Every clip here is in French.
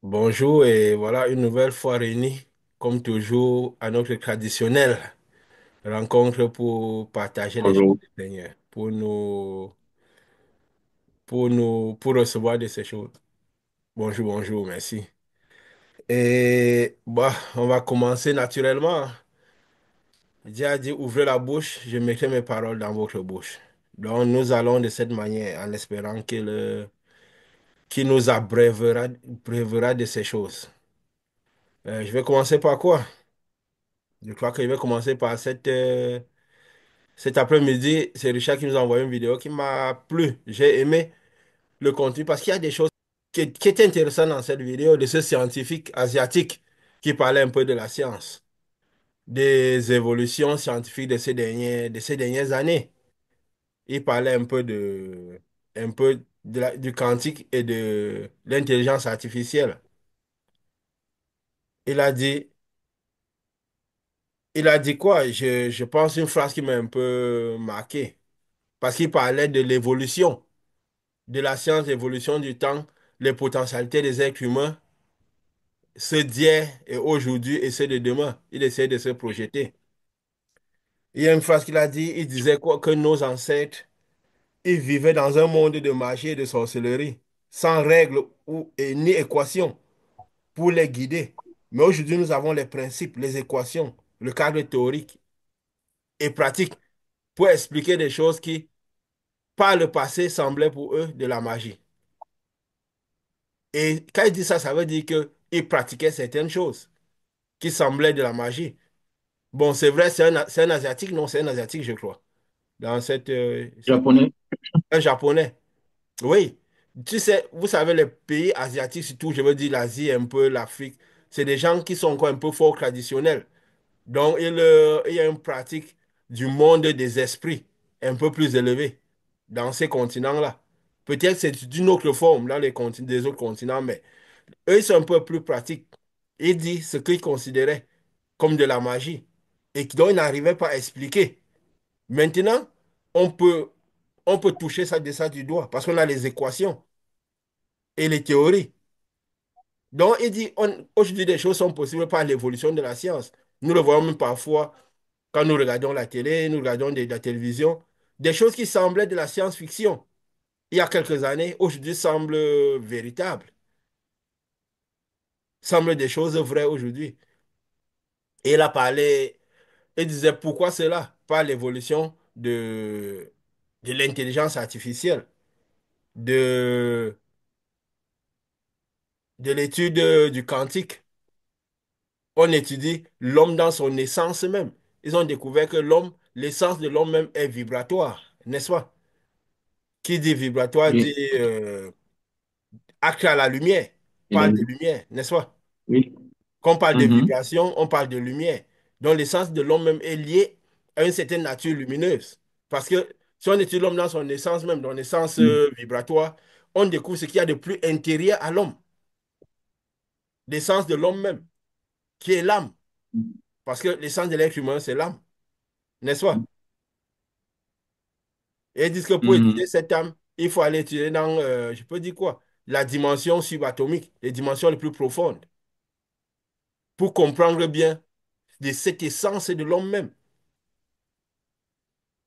Bonjour et voilà une nouvelle fois réunis, comme toujours, à notre traditionnelle rencontre pour partager les choses Bonjour. du Seigneur, pour recevoir de ces choses. Bonjour, bonjour, merci. Et bah, on va commencer naturellement. Dieu a dit, ouvrez la bouche, je mettrai mes paroles dans votre bouche. Donc nous allons de cette manière, en espérant qu'il nous abrévera de ces choses. Je vais commencer par quoi? Je crois que je vais commencer par cet après-midi. C'est Richard qui nous a envoyé une vidéo qui m'a plu. J'ai aimé le contenu parce qu'il y a des choses qui étaient intéressantes dans cette vidéo de ce scientifique asiatique qui parlait un peu de la science, des évolutions scientifiques de ces dernières années. Il parlait un peu du quantique et de l'intelligence artificielle. Il a dit, il a dit quoi? Je pense une phrase qui m'a un peu marqué. Parce qu'il parlait de l'évolution, de la science, l'évolution du temps, les potentialités des êtres humains, ceux d'hier et aujourd'hui et ceux de demain. Il essaie de se projeter. Il y a une phrase qu'il a dit, il disait quoi, que nos ancêtres, ils vivaient dans un monde de magie et de sorcellerie, sans règles ni équations pour les guider. Mais aujourd'hui, nous avons les principes, les équations, le cadre théorique et pratique pour expliquer des choses qui, par le passé, semblaient pour eux de la magie. Et quand il dit ça, ça veut dire qu'il pratiquait certaines choses qui semblaient de la magie. Bon, c'est vrai, c'est un Asiatique, non, c'est un Asiatique, je crois. Dans Japonais. un Japonais. Oui. Tu sais, vous savez, les pays asiatiques, surtout, je veux dire l'Asie, un peu l'Afrique, c'est des gens qui sont encore un peu fort traditionnels. Donc, il y a une pratique du monde des esprits un peu plus élevée dans ces continents-là. Peut-être c'est d'une autre forme dans des autres continents, mais eux, ils sont un peu plus pratiques. Il dit ce qu'ils considéraient comme de la magie et dont ils n'arrivaient pas à expliquer. Maintenant, on peut, on peut toucher ça du doigt parce qu'on a les équations et les théories. Donc, il dit, aujourd'hui, des choses sont possibles par l'évolution de la science. Nous le voyons même parfois quand nous regardons la télé, nous regardons la télévision, des choses qui semblaient de la science-fiction il y a quelques années, aujourd'hui semblent véritables, semblent des choses vraies aujourd'hui. Et il a parlé. Il disait pourquoi cela? Par l'évolution de l'intelligence artificielle, de, de l'étude du quantique. On étudie l'homme dans son essence même. Ils ont découvert que l'essence de l'homme même est vibratoire, n'est-ce pas? Qui dit vibratoire dit Oui. accès à la lumière, Et la parle de vie. lumière, n'est-ce pas? Oui. Quand on parle de Mhm. vibration, on parle de lumière. Donc l'essence de l'homme même est liée à une certaine nature lumineuse. Parce que si on étudie l'homme dans son essence même, dans l'essence vibratoire, on découvre ce qu'il y a de plus intérieur à l'homme, l'essence de l'homme même, qui est l'âme. Parce que l'essence de l'être humain, c'est l'âme, n'est-ce pas? Et ils disent que pour étudier Mhm. cette âme, il faut aller étudier dans, je peux dire quoi, la dimension subatomique, les dimensions les plus profondes, pour comprendre bien de cette essence de l'homme même.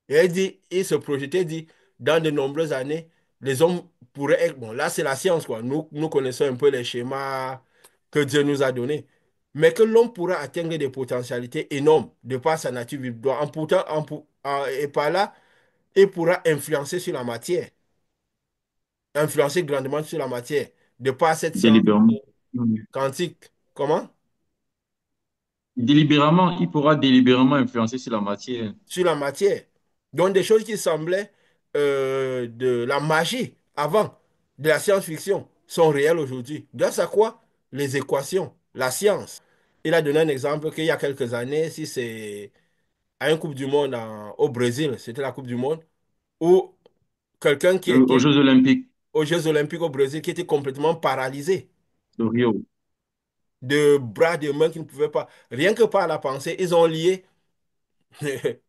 Et elle dit, il se projetait, il dit, dans de nombreuses années, les hommes pourraient être, bon, là c'est la science, quoi. Nous connaissons un peu les schémas que Dieu nous a donnés. Mais que l'homme pourra atteindre des potentialités énormes de par sa nature vibratoire. Et par là, il pourra influencer sur la matière, influencer grandement sur la matière, de par cette science Délibérément. Mhm. quantique. Comment? Délibérément, il pourra délibérément influencer sur la matière. Sur la matière. Donc des choses qui semblaient de la magie avant, de la science-fiction, sont réelles aujourd'hui. Grâce à quoi? Les équations, la science. Il a donné un exemple qu'il y a quelques années, si c'est à une Coupe du Monde au Brésil, c'était la Coupe du Monde, où quelqu'un qui Aux était Jeux Olympiques aux Jeux Olympiques au Brésil, qui était complètement paralysé, de Rio. de bras, de mains qui ne pouvaient pas, rien que par la pensée, ils ont lié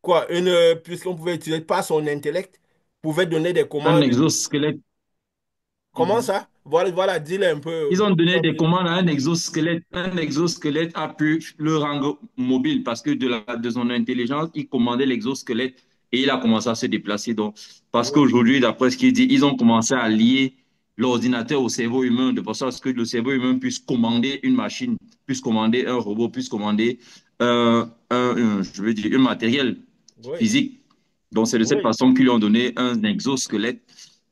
quoi, puisqu'on pouvait utiliser pas son intellect, pouvait donner des Un commandes. exosquelette. Comment Mhm. ça? Voilà, voilà, dis-le un peu. Ils ont donné des commandes à un exosquelette. Un exosquelette a pu le rendre mobile parce que de son intelligence, il commandait l'exosquelette et il a commencé à se déplacer. Donc, parce Oui, qu'aujourd'hui, d'après ce qu'il dit, ils ont commencé à lier l'ordinateur au cerveau humain de façon à ce que le cerveau humain puisse commander une machine, puisse commander un robot, puisse commander je veux dire, un matériel oui, physique. Donc, c'est de cette oui, façon qu'ils lui ont donné un exosquelette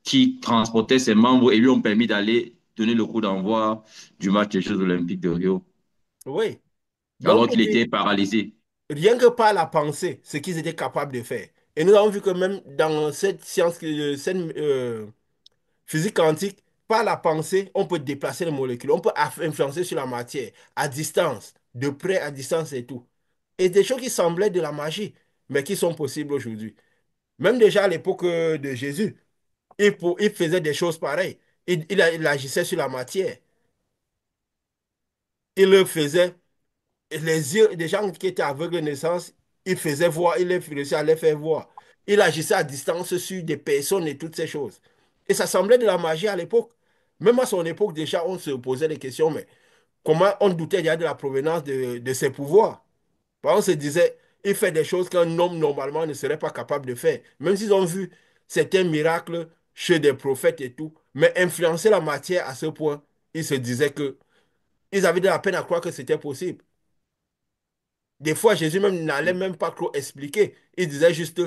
qui transportait ses membres et lui ont permis d'aller donner le coup d'envoi du match des Jeux Olympiques de Rio, oui. Donc, alors et qu'il puis, était paralysé. rien que par la pensée, ce qu'ils étaient capables de faire. Et nous avons vu que même dans cette science, cette physique quantique, par la pensée, on peut déplacer les molécules, on peut influencer sur la matière, à distance, de près, à distance et tout. Et des choses qui semblaient de la magie, mais qui sont possibles aujourd'hui. Même déjà à l'époque de Jésus, il faisait des choses pareilles. Il agissait sur la matière. Il le faisait. Les yeux des gens qui étaient aveugles de naissance, il faisait voir, il réussissait à les faire voir. Il agissait à distance sur des personnes et toutes ces choses. Et ça semblait de la magie à l'époque. Même à son époque, déjà, on se posait des questions, mais comment on doutait déjà de la provenance de ses pouvoirs? On se disait, il fait des choses qu'un homme normalement ne serait pas capable de faire. Même s'ils ont vu certains miracles chez des prophètes et tout, mais influencer la matière à ce point, ils se disaient que ils avaient de la peine à croire que c'était possible. Des fois, Jésus même n'allait même pas trop expliquer. Il disait juste,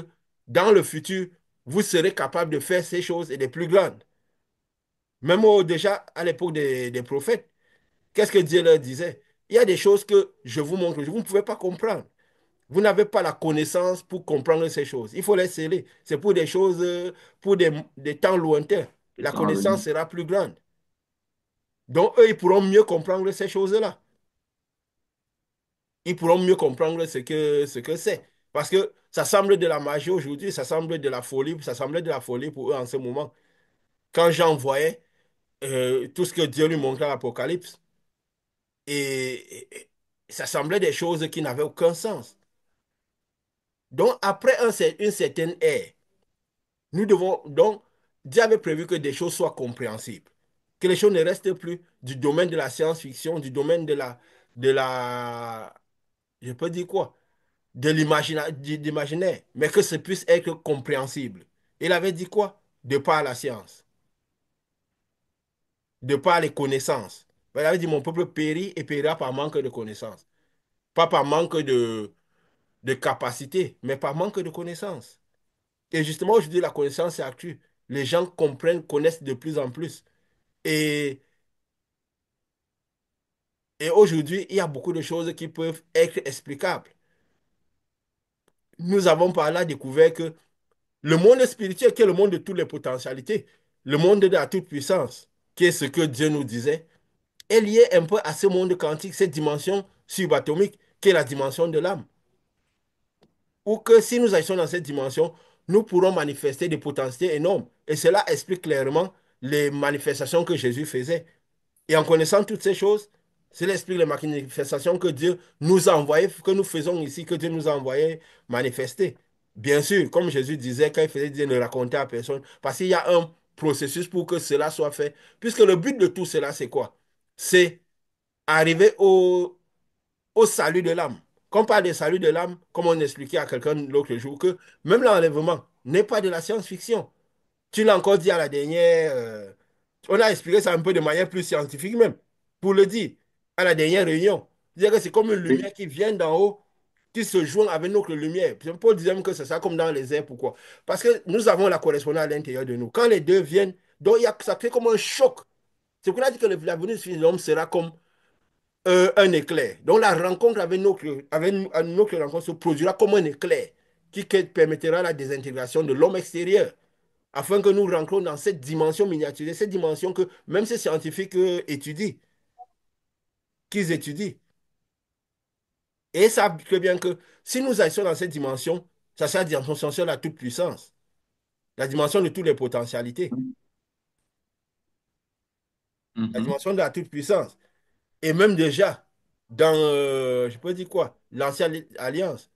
dans le futur, vous serez capable de faire ces choses et des plus grandes. Même déjà à l'époque des prophètes, qu'est-ce que Dieu leur disait? Il y a des choses que je vous montre, vous ne pouvez pas comprendre. Vous n'avez pas la connaissance pour comprendre ces choses. Il faut les sceller. C'est pour des choses, pour des temps lointains. Le La temps à connaissance venir. sera plus grande. Donc, eux, ils pourront mieux comprendre ces choses-là. Ils pourront mieux comprendre ce que c'est. Parce que ça semble de la magie aujourd'hui, ça semble de la folie, ça semblait de la folie pour eux en ce moment. Quand Jean voyait tout ce que Dieu lui montrait à l'Apocalypse, et ça semblait des choses qui n'avaient aucun sens. Donc, après une certaine ère, nous devons donc, Dieu avait prévu que des choses soient compréhensibles, que les choses ne restent plus du domaine de la science-fiction, du domaine je peux dire quoi? D'imaginaire, mais que ça puisse être compréhensible. Il avait dit quoi? De par la science, de par les connaissances. Il avait dit, mon peuple périt et périra par manque de connaissances. Pas par manque de capacité, mais par manque de connaissances. Et justement, aujourd'hui, la connaissance est accrue. Les gens comprennent, connaissent de plus en plus. Et, et aujourd'hui, il y a beaucoup de choses qui peuvent être explicables. Nous avons par là découvert que le monde spirituel, qui est le monde de toutes les potentialités, le monde de la toute-puissance, qui est ce que Dieu nous disait, est lié un peu à ce monde quantique, cette dimension subatomique, qui est la dimension de l'âme. Ou que si nous agissons dans cette dimension, nous pourrons manifester des potentialités énormes. Et cela explique clairement les manifestations que Jésus faisait. Et en connaissant toutes ces choses, cela explique les manifestations que Dieu nous a envoyées, que nous faisons ici, que Dieu nous a envoyées manifester. Bien sûr, comme Jésus disait, quand il faisait dire ne raconter à personne, parce qu'il y a un processus pour que cela soit fait. Puisque le but de tout cela, c'est quoi? C'est arriver au salut de l'âme. Quand on parle de salut de l'âme, comme on expliquait à quelqu'un l'autre jour, que même l'enlèvement n'est pas de la science-fiction. Tu l'as encore dit à la dernière. On a expliqué ça un peu de manière plus scientifique même, pour le dire, à la dernière réunion. C'est-à-dire que c'est comme une Oui. lumière qui vient d'en haut, qui se joint avec notre lumière. Paul disait même que c'est ça comme dans les airs. Pourquoi? Parce que nous avons la correspondance à l'intérieur de nous. Quand les deux viennent, donc ça fait comme un choc. C'est pour ça dit que la venue du Fils de l'homme sera comme un éclair. Donc la rencontre avec notre rencontre se produira comme un éclair qui permettra la désintégration de l'homme extérieur afin que nous rentrons dans cette dimension miniaturisée, cette dimension que même ces scientifiques étudient, qu'ils étudient. Et ils savent très bien que si nous agissons dans cette dimension, ça sera la dimension de la toute-puissance, la dimension de toutes les potentialités, la Mhm. dimension de la toute-puissance. Et même déjà, dans, je peux dire quoi, l'ancienne alliance,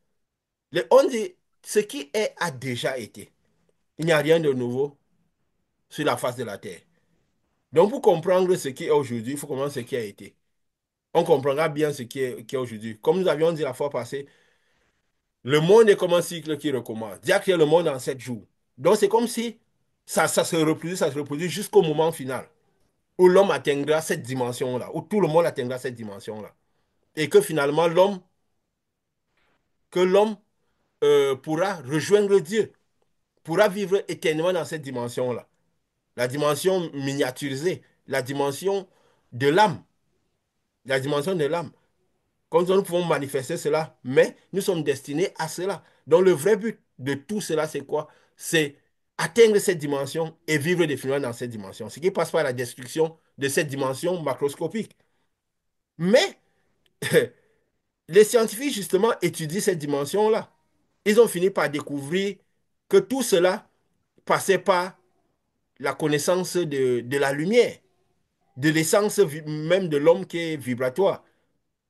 on dit ce qui est a déjà été. Il n'y a rien de nouveau sur la face de la terre. Donc, pour comprendre ce qui est aujourd'hui, il faut comprendre ce qui a été. On comprendra bien ce qui est aujourd'hui. Comme nous avions dit la fois passée, le monde est comme un cycle qui recommence. Dieu a créé le monde en 7 jours. Donc, c'est comme si ça se reproduit jusqu'au moment final, où l'homme atteindra cette dimension-là, où tout le monde atteindra cette dimension-là. Et que finalement, l'homme pourra rejoindre Dieu, pourra vivre éternellement dans cette dimension-là. La dimension miniaturisée, la dimension de l'âme, la dimension de l'âme. Comme ça, nous pouvons manifester cela, mais nous sommes destinés à cela. Donc, le vrai but de tout cela, c'est quoi? C'est atteindre cette dimension et vivre définitivement dans cette dimension. Ce qui passe par la destruction de cette dimension macroscopique. Mais les scientifiques, justement, étudient cette dimension-là. Ils ont fini par découvrir que tout cela passait par la connaissance de la lumière, de l'essence même de l'homme qui est vibratoire.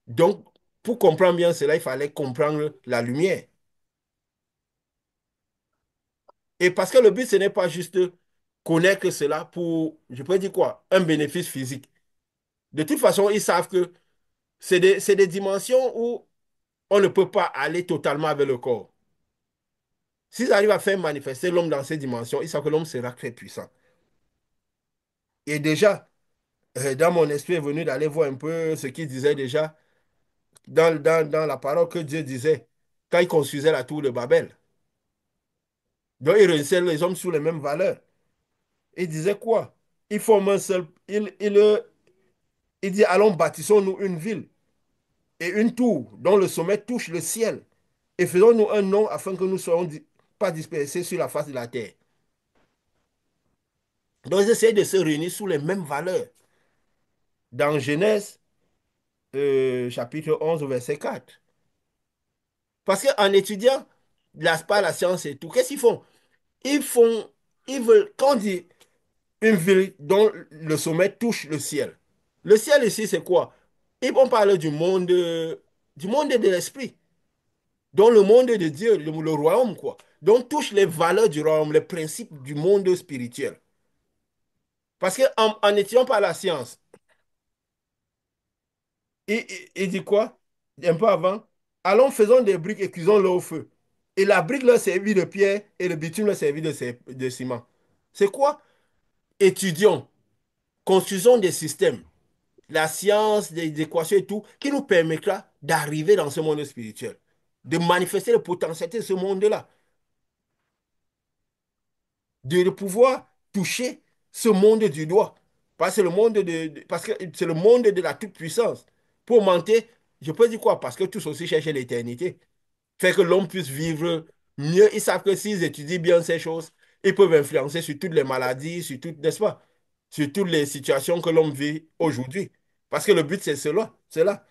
Donc, pour comprendre bien cela, il fallait comprendre la lumière. Et parce que le but, ce n'est pas juste connaître cela pour, je peux dire quoi, un bénéfice physique. De toute façon, ils savent que c'est des dimensions où on ne peut pas aller totalement avec le corps. S'ils arrivent à faire manifester l'homme dans ces dimensions, ils savent que l'homme sera très puissant. Et déjà, dans mon esprit est venu d'aller voir un peu ce qu'il disait déjà dans la parole que Dieu disait quand il construisait la tour de Babel. Donc, il réunissait les hommes sous les mêmes valeurs. Il disait quoi? Il forme un seul. Il dit, allons, bâtissons-nous une ville et une tour dont le sommet touche le ciel. Et faisons-nous un nom afin que nous ne soyons pas dispersés sur la face de la terre. Donc, ils essaient de se réunir sous les mêmes valeurs. Dans Genèse, chapitre 11, verset 4. Parce qu'en étudiant pas la science et tout, qu'est-ce qu'ils font? Ils font, ils veulent, quand on dit une ville dont le sommet touche le ciel ici, c'est quoi? Ils vont parler du monde de l'esprit. Donc le monde de Dieu, le royaume, quoi. Donc touche les valeurs du royaume, les principes du monde spirituel. Parce qu'en étudiant par la science, il dit quoi? Un peu avant, allons, faisons des briques et cuisons-les au feu. Et la brique leur servit de pierre et le bitume leur servit de ciment. C'est quoi? Étudions, construisons des systèmes, la science, des équations et tout, qui nous permettra d'arriver dans ce monde spirituel, de manifester le potentiel de ce monde-là. De pouvoir toucher ce monde du doigt. Parce que c'est le monde de la toute-puissance. Pour monter, je peux dire quoi? Parce que tous aussi cherchent l'éternité. Fait que l'homme puisse vivre mieux. Ils savent que s'ils étudient bien ces choses, ils peuvent influencer sur toutes les maladies, sur toutes, n'est-ce pas? Sur toutes les situations que l'homme vit aujourd'hui. Parce que le but, c'est cela, c'est là.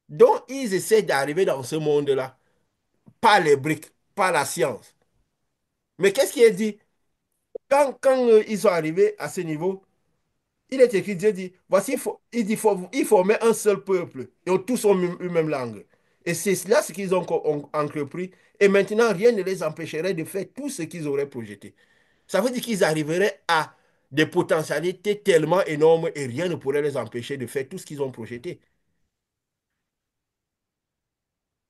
Donc, ils essaient d'arriver dans ce monde-là, pas les briques, pas la science. Mais qu'est-ce qui est dit? Quand ils sont arrivés à ce niveau, il est écrit, Dieu dit, voici, il dit, il formait un seul peuple, et tous ont une même langue. Et c'est là ce qu'ils ont entrepris. Et maintenant, rien ne les empêcherait de faire tout ce qu'ils auraient projeté. Ça veut dire qu'ils arriveraient à des potentialités tellement énormes et rien ne pourrait les empêcher de faire tout ce qu'ils ont projeté.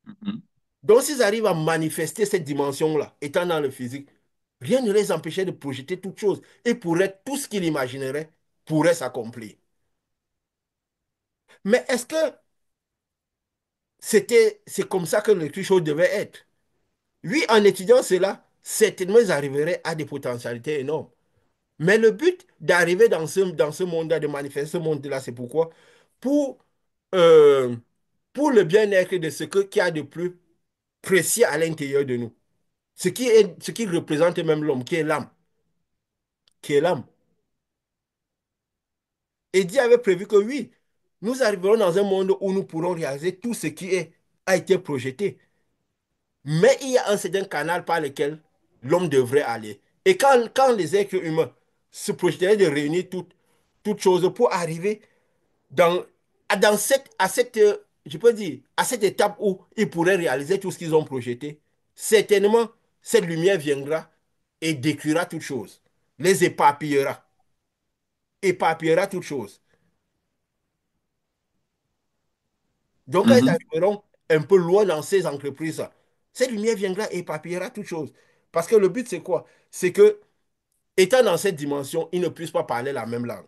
Mhm. Donc, s'ils arrivent à manifester cette dimension-là, étant dans le physique, rien ne les empêchait de projeter toute chose. Et pourrait, tout ce qu'ils imagineraient pourrait s'accomplir. Mais est-ce que c'est comme ça que quelque chose devait être? Oui, en étudiant cela, certainement ils arriveraient à des potentialités énormes. Mais le but d'arriver dans ce monde-là, de manifester ce monde-là, c'est pourquoi? Pour, euh, pour le bien-être de qu'il y a de plus précieux à l'intérieur de nous. Ce qui représente même l'homme, qui est l'âme. Qui est l'âme. Et Dieu avait prévu que oui, nous arriverons dans un monde où nous pourrons réaliser tout ce a été projeté. Mais il y a un certain canal par lequel l'homme devrait aller. Et quand les êtres humains se projetaient de réunir toutes choses pour arriver dans, je peux dire, à cette étape où ils pourraient réaliser tout ce qu'ils ont projeté, certainement, cette lumière viendra et détruira toutes choses, les éparpillera. éparpillera toutes choses. Donc, quand ils Mhm. arriveront un peu loin dans ces entreprises, cette lumière viendra et éparpillera toutes choses. Parce que le but, c'est quoi? C'est que, étant dans cette dimension, ils ne puissent pas parler la même langue.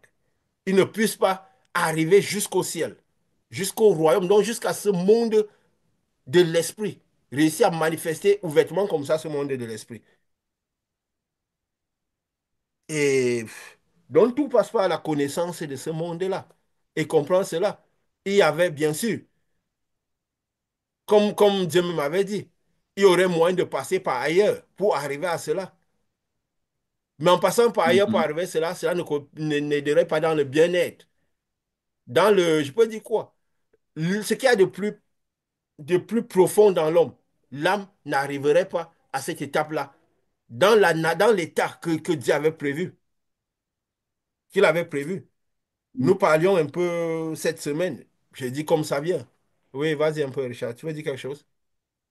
Ils ne puissent pas arriver jusqu'au ciel, jusqu'au royaume, donc jusqu'à ce monde de l'esprit. Réussir à manifester ouvertement comme ça ce monde de l'esprit. Et donc, tout passe par la connaissance de ce monde-là. Et comprendre cela. Il y avait, bien sûr, comme Dieu m'avait dit, il y aurait moyen de passer par ailleurs pour arriver à cela. Mais en passant par ailleurs pour Mhm. arriver à cela, cela n'aiderait pas dans le bien-être. Dans le, je peux dire quoi? Ce qu'il y a de plus profond dans l'homme, l'âme n'arriverait pas à cette étape-là. Dans l'état que Dieu avait prévu, qu'il avait prévu. Nous parlions un peu cette semaine. J'ai dit comme ça vient. Oui, vas-y un peu, Richard. Tu veux dire quelque chose?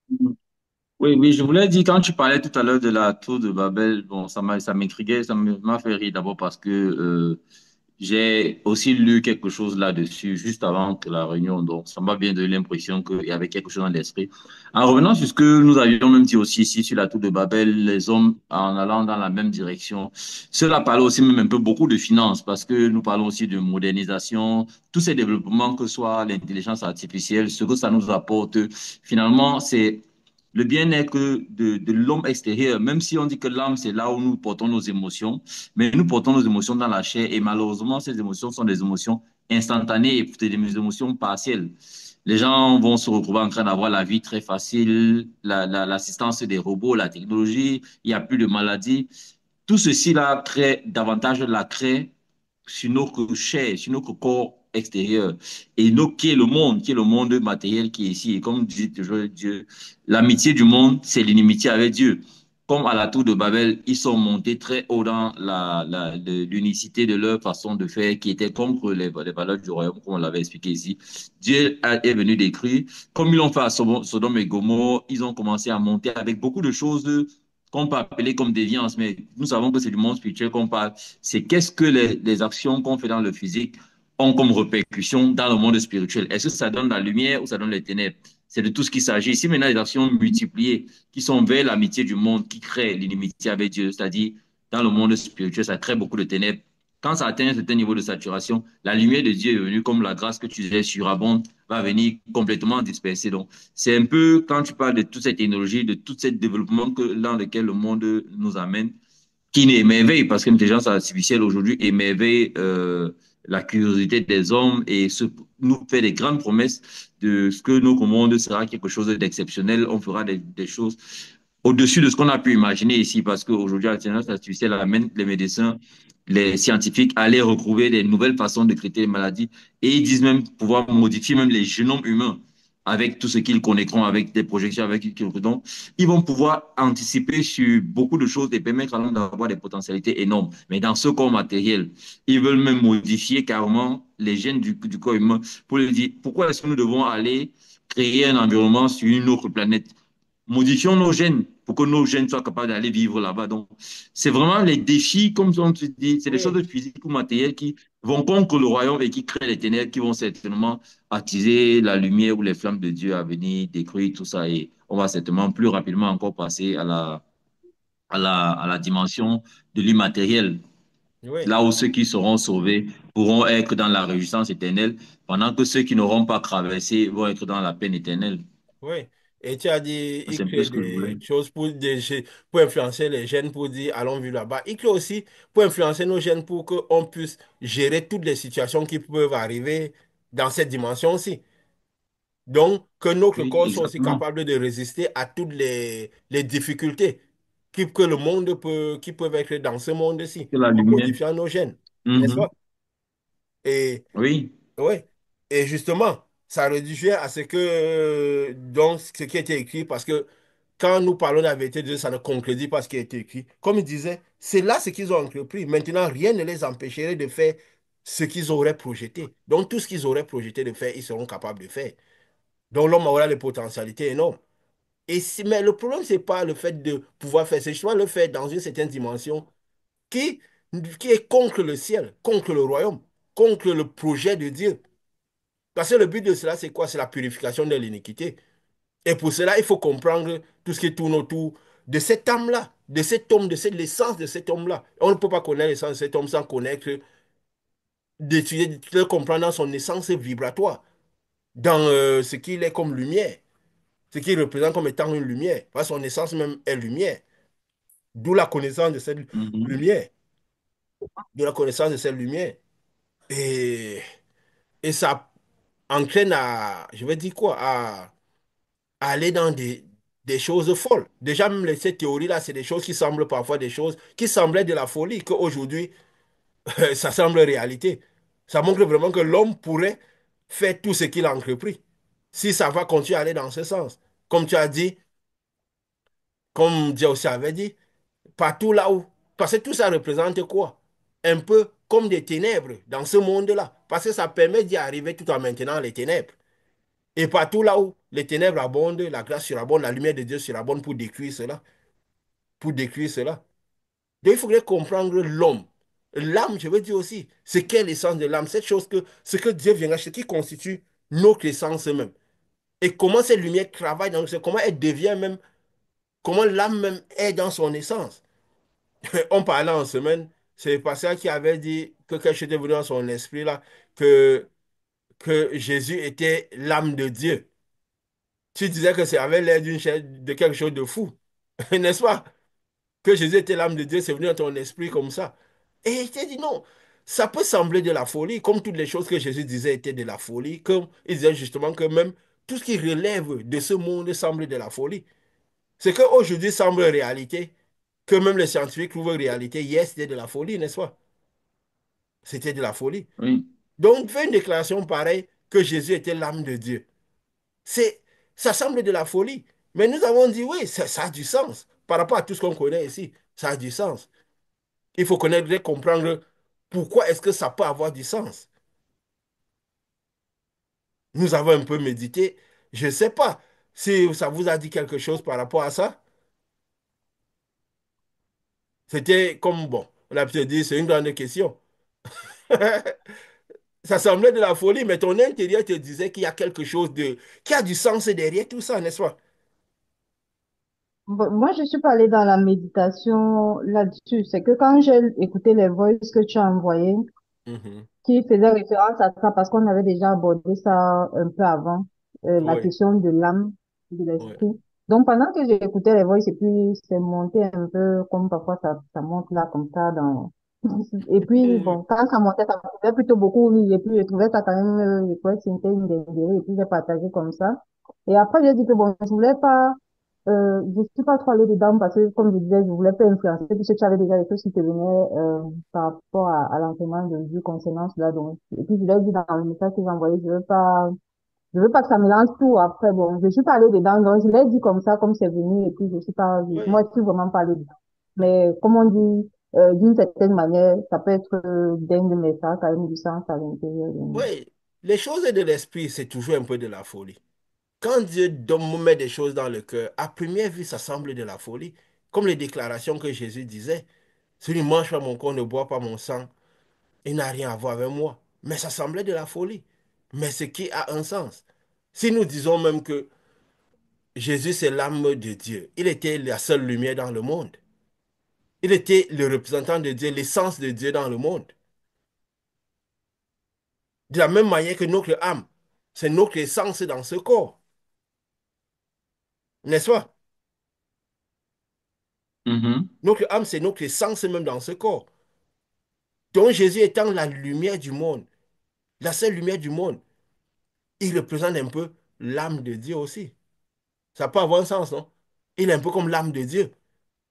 Mhm. Oui, oui, je voulais dire, quand tu parlais tout à l'heure de la tour de Babel, bon, ça m'intriguait, m'a fait rire d'abord parce que j'ai aussi lu quelque chose là-dessus juste avant que la réunion, donc ça m'a bien donné l'impression qu'il y avait quelque chose dans l'esprit. En revenant sur ce que nous avions même dit aussi ici sur la tour de Babel, les hommes en allant dans la même direction, cela parle aussi même un peu beaucoup de finances parce que nous parlons aussi de modernisation, tous ces développements, que ce soit l'intelligence artificielle, ce que ça nous apporte, finalement, c'est le bien-être de l'homme extérieur, même si on dit que l'âme, c'est là où nous portons nos émotions, mais nous portons nos émotions dans la chair et malheureusement, ces émotions sont des émotions instantanées et des émotions partielles. Les gens vont se retrouver en train d'avoir la vie très facile, l'assistance des robots, la technologie, il n'y a plus de maladies. Tout ceci là crée davantage de la craie sur notre chair, sur notre corps extérieur. Et qui est le monde, qui est le monde matériel qui est ici. Et comme dit toujours Dieu, l'amitié du monde, c'est l'inimitié avec Dieu. Comme à la tour de Babel, ils sont montés très haut dans l'unicité de leur façon de faire qui était contre les valeurs du royaume, comme on l'avait expliqué ici. Est venu décrire. Comme ils l'ont fait à Sodome et Gomorrhe, ils ont commencé à monter avec beaucoup de choses qu'on peut appeler comme déviance, mais nous savons que c'est du monde spirituel qu'on parle. C'est qu'est-ce que les actions qu'on fait dans le physique ont comme répercussion dans le monde spirituel. Est-ce que ça donne la lumière ou ça donne les ténèbres? C'est de tout ce qu'il s'agit. Ici, maintenant, les actions multipliées qui sont vers l'amitié du monde, qui créent l'inimitié avec Dieu, c'est-à-dire dans le monde spirituel, ça crée beaucoup de ténèbres. Quand ça atteint un certain niveau de saturation, la lumière de Dieu est venue, comme la grâce que tu disais surabonde, va venir complètement disperser. Donc, c'est un peu quand tu parles de toute cette technologie, de tout ce développement dans lequel le monde nous amène, qui émerveille, parce que l'intelligence artificielle aujourd'hui émerveille la curiosité des hommes et nous fait des grandes promesses de ce que notre monde sera quelque chose d'exceptionnel. On fera des choses au-dessus de ce qu'on a pu imaginer ici, parce qu'aujourd'hui, l'intelligence artificielle amène les médecins, les scientifiques à aller retrouver des nouvelles façons de traiter les maladies et ils disent même pouvoir modifier même les génomes humains avec tout ce qu'ils connaîtront, avec des projections, avec donc ils vont pouvoir anticiper sur beaucoup de choses et permettre à l'homme d'avoir des potentialités énormes. Mais dans ce corps matériel, ils veulent même modifier carrément les gènes du corps humain pour lui dire pourquoi est-ce que nous devons aller créer un environnement sur une autre planète. Modifions nos gènes pour que nos gènes soient capables d'aller vivre là-bas. Donc, c'est vraiment les défis, comme on te dit, c'est des Oui, choses physiques ou matérielles qui vont contre le royaume et qui créent les ténèbres qui vont certainement attiser la lumière ou les flammes de Dieu à venir détruire tout ça. Et on va certainement plus rapidement encore passer à la dimension de l'immatériel, oui, là où ceux qui seront sauvés pourront être dans la réjouissance éternelle, pendant que ceux qui n'auront pas traversé vont être dans la peine éternelle. oui. Et tu as dit, il C'est un peu crée ce que je voulais. des choses pour influencer les jeunes, pour dire, allons vivre là-bas. Il crée aussi pour influencer nos jeunes pour qu'on puisse gérer toutes les situations qui peuvent arriver dans cette dimension aussi. Donc, que notre Oui, corps soit aussi exactement. capable de résister à toutes les difficultés que le monde qui peuvent être dans ce monde-ci, Que la en lumière. modifiant nos gènes, n'est-ce Mhm. pas? Et Oui, ouais. Et justement, ça réduit à ce que, donc, ce qui a été écrit, parce que quand nous parlons de la vérité de Dieu, ça ne concrétise pas ce qui a été écrit. Comme il disait, c'est là ce qu'ils ont entrepris. Maintenant, rien ne les empêcherait de faire ce qu'ils auraient projeté. Donc, tout ce qu'ils auraient projeté de faire, ils seront capables de faire. Donc, l'homme aura des potentialités énormes. Mais le problème, c'est pas le fait de pouvoir faire, c'est justement le fait dans une certaine dimension qui qui est contre le ciel, contre le royaume, contre le projet de Dieu. Parce que le but de cela, c'est quoi? C'est la purification de l'iniquité. Et pour cela, il faut comprendre tout ce qui tourne autour de cette âme-là, de cet homme, de cette l'essence de cet homme-là. On ne peut pas connaître l'essence de cet homme sans connaître, d'étudier, de le comprendre dans son essence vibratoire, dans ce qu'il est comme lumière, ce qu'il représente comme étant une lumière. Parce que son essence même est lumière. D'où la connaissance de cette Mhm. lumière. D'où la connaissance de cette lumière. Et, et ça entraîne à, je vais dire quoi, à aller dans des choses folles. Déjà, même ces théories-là, c'est des choses qui semblent parfois des choses qui semblaient de la folie, qu'aujourd'hui, ça semble réalité. Ça montre vraiment que l'homme pourrait faire tout ce qu'il a entrepris. Si ça va continuer à aller dans ce sens. Comme tu as dit, comme Dieu aussi avait dit, partout là où. Parce que tout ça représente quoi? Un peu comme des ténèbres dans ce monde-là. Parce que ça permet d'y arriver tout en maintenant les ténèbres. Et partout là où les ténèbres abondent, la grâce surabonde, la lumière de Dieu surabonde pour détruire cela. Pour détruire cela. Donc il faudrait comprendre l'homme. L'âme, je veux dire aussi, c'est quelle l'essence de l'âme, cette chose que, ce que Dieu vient acheter, qui constitue notre essence même. Et comment cette lumière travaille dans nous, comment elle devient même, comment l'âme même est dans son essence. On parlait en semaine, c'est le pasteur qui avait dit que quelque chose était venu dans son esprit là, que Jésus était l'âme de Dieu. Tu disais que ça avait l'air d'une chair, de quelque chose de fou, n'est-ce pas? Que Jésus était l'âme de Dieu, c'est venu dans ton esprit comme ça. Et il t'a dit non, ça peut sembler de la folie, comme toutes les choses que Jésus disait étaient de la folie, comme il disait justement que même tout ce qui relève de ce monde semble de la folie. Ce qu'aujourd'hui semble réalité, que même les scientifiques trouvent réalité, hier c'était de la folie, n'est-ce pas? C'était de la folie. Oui, Donc, faire une déclaration pareille que Jésus était l'âme de Dieu, c'est, ça semble de la folie. Mais nous avons dit oui, ça a du sens. Par rapport à tout ce qu'on connaît ici, ça a du sens. Il faut connaître et comprendre pourquoi est-ce que ça peut avoir du sens. Nous avons un peu médité. Je ne sais pas si ça vous a dit quelque chose par rapport à ça. C'était comme, bon, on a peut-être dit, c'est une grande question. Ça semblait de la folie, mais ton intérieur te disait qu'il y a quelque chose de, qui a du sens derrière tout ça, n'est-ce pas? Bon, moi, je suis pas allée dans la méditation là-dessus. C'est que quand j'ai écouté les voices que tu as envoyées, Mhm. qui faisait référence à ça parce qu'on avait déjà abordé ça un peu avant, la Oui, question de l'âme, de oui. l'esprit. Donc, pendant que j'écoutais les voix, et puis c'est monté un peu comme parfois ça monte là, comme ça, dans... Et puis, Mhm. bon, quand ça montait plutôt beaucoup, oui, et puis je trouvais ça quand même, je trouvais que c'était une des idées, et puis j'ai partagé comme ça. Et après, j'ai dit que bon, je voulais pas, je suis pas trop allée dedans parce que, comme je disais, je voulais pas influencer puisque tu avais déjà des choses qui te venaient par rapport à l'enseignement de Dieu concernant cela. Donc, et puis je l'ai dit dans le message que j'ai envoyé, je veux pas que ça mélange tout. Après, bon, je suis pas allée dedans, donc je l'ai dit comme ça, comme c'est venu, et puis je suis pas, Oui, moi, je suis vraiment pas allée dedans. Mais comme on dit, d'une certaine manière, ça peut être dingue, mais ça a quand même du sens à l'intérieur de nous. oui. Les choses de l'esprit, c'est toujours un peu de la folie. Quand Dieu met des choses dans le cœur, à première vue, ça semble de la folie. Comme les déclarations que Jésus disait, celui ne mange pas mon corps, ne boit pas mon sang, il n'a rien à voir avec moi. Mais ça semblait de la folie. Mais ce qui a un sens. Si nous disons même que Jésus, c'est l'âme de Dieu, il était la seule lumière dans le monde. Il était le représentant de Dieu, l'essence de Dieu dans le monde. De la même manière que notre âme, c'est notre essence dans ce corps. N'est-ce pas? mhm, Notre âme, c'est notre essence même dans ce corps. Donc Jésus étant la lumière du monde, la seule lumière du monde, il représente un peu l'âme de Dieu aussi. Ça peut avoir un sens, non? Il est un peu comme l'âme de Dieu.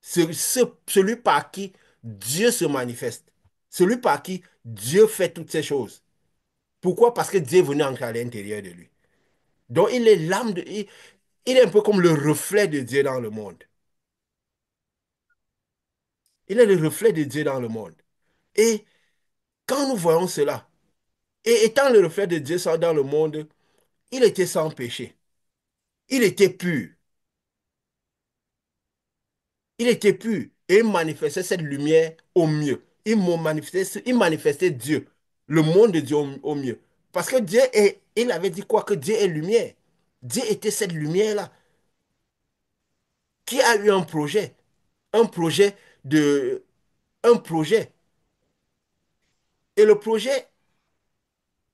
Celui par qui Dieu se manifeste. Celui par qui Dieu fait toutes ces choses. Pourquoi? Parce que Dieu est venu entrer à l'intérieur de lui. Donc il est il est un peu comme le reflet de Dieu dans le monde. Il est le reflet de Dieu dans le monde. Et quand nous voyons cela, et étant le reflet de Dieu dans le monde, il était sans péché. Il était pur. Il était pur et il manifestait cette lumière au mieux. il manifestait Dieu, le monde de Dieu au mieux. Parce que il avait dit quoi? Que Dieu est lumière. Dieu était cette lumière-là qui a eu un projet de, un projet. Et le projet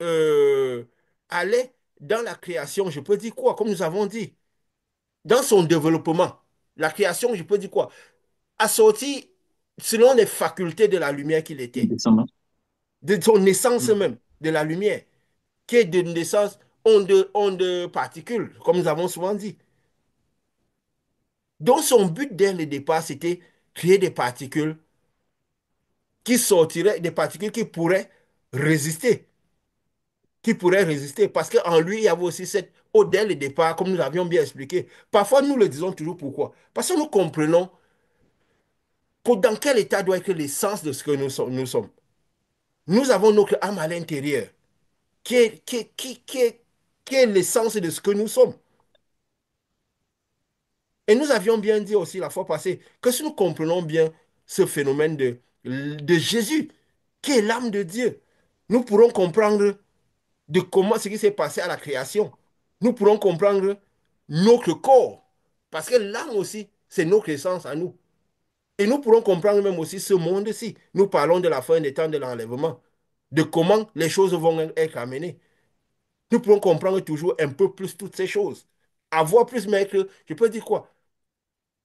euh, allait dans la création, je peux dire quoi? Comme nous avons dit, dans son développement, la création, je peux dire quoi? A sorti selon les facultés de la lumière qu'il était, Descendant. de son naissance Mhm. même, de la lumière, qui est de naissance onde particules, comme nous avons souvent dit. Donc son but dès le départ, c'était créer des particules qui sortiraient, des particules résister, qui pourraient résister, parce qu'en lui, il y avait aussi cette, dès le départ, comme nous l'avions bien expliqué. Parfois, nous le disons toujours pourquoi. Parce que nous comprenons que dans quel état doit être l'essence de ce que nous sommes. Nous avons notre âme à l'intérieur, qui est l'essence de ce que nous sommes. Et nous avions bien dit aussi la fois passée que si nous comprenons bien ce phénomène de Jésus, qui est l'âme de Dieu, nous pourrons comprendre de comment ce qui s'est passé à la création. Nous pourrons comprendre notre corps, parce que l'âme aussi, c'est notre essence à nous. Et nous pourrons comprendre même aussi ce monde-ci. Nous parlons de la fin des temps de l'enlèvement, de comment les choses vont être amenées. Nous pourrons comprendre toujours un peu plus toutes ces choses. Avoir plus, mais que, je peux dire quoi?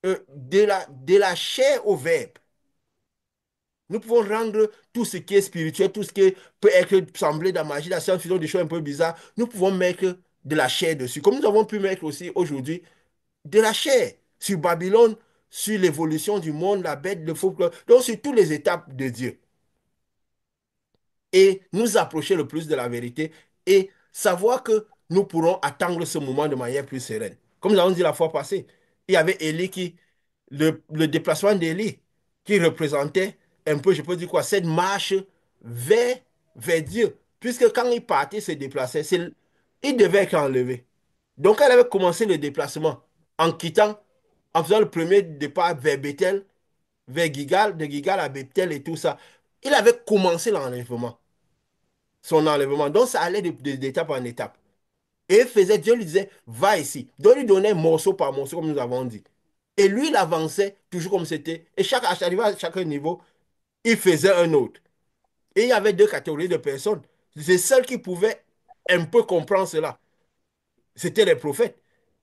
De la chair au verbe. Nous pouvons rendre tout ce qui est spirituel, tout ce qui peut être semblé dans la magie, la science-fiction, des choses un peu bizarres, nous pouvons mettre de la chair dessus. Comme nous avons pu mettre aussi aujourd'hui de la chair sur Babylone, sur l'évolution du monde, la bête, le faux, donc sur toutes les étapes de Dieu. Et nous approcher le plus de la vérité et savoir que nous pourrons attendre ce moment de manière plus sereine. Comme nous avons dit la fois passée, il y avait Élie le déplacement d'Élie qui représentait un peu, je peux dire quoi, cette marche vers, vers Dieu. Puisque quand il partait se déplaçait, il devait être enlevé. Donc, elle avait commencé le déplacement en quittant, en faisant le premier départ vers Bethel, vers Gigal, de Gigal à Bethel et tout ça. Il avait commencé l'enlèvement, son enlèvement. Donc, ça allait d'étape en étape. Et il faisait, Dieu lui disait, va ici. Donc, il lui donnait morceau par morceau, comme nous avons dit. Et lui, il avançait toujours comme c'était. Et arrivé à chaque niveau, il faisait un autre. Et il y avait deux catégories de personnes. C'est celles qui pouvaient un peu comprendre cela. C'était les prophètes.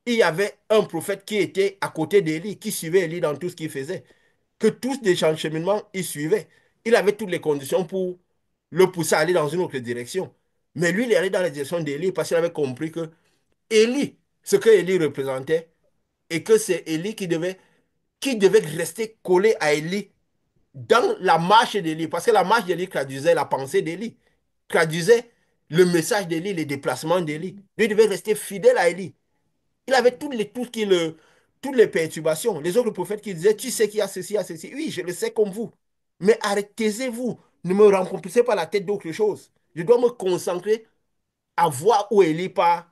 Il y avait un prophète qui était à côté d'Élie, qui suivait Élie dans tout ce qu'il faisait. Que tous les cheminements, il suivait. Il avait toutes les conditions pour le pousser à aller dans une autre direction. Mais lui, il est allé dans la direction d'Élie parce qu'il avait compris que Élie, ce que Élie représentait, et que c'est Élie qui devait rester collé à Élie dans la marche d'Élie. Parce que la marche d'Élie traduisait la pensée d'Élie, traduisait le message d'Élie, les déplacements d'Élie. Lui devait rester fidèle à Élie. Il avait toutes les perturbations. Les autres prophètes qui disaient, tu sais qu'il y a ceci, il y a ceci. Oui, je le sais comme vous. Mais arrêtez-vous. Ne me remplissez pas la tête d'autre chose. Je dois me concentrer à voir où Élie part,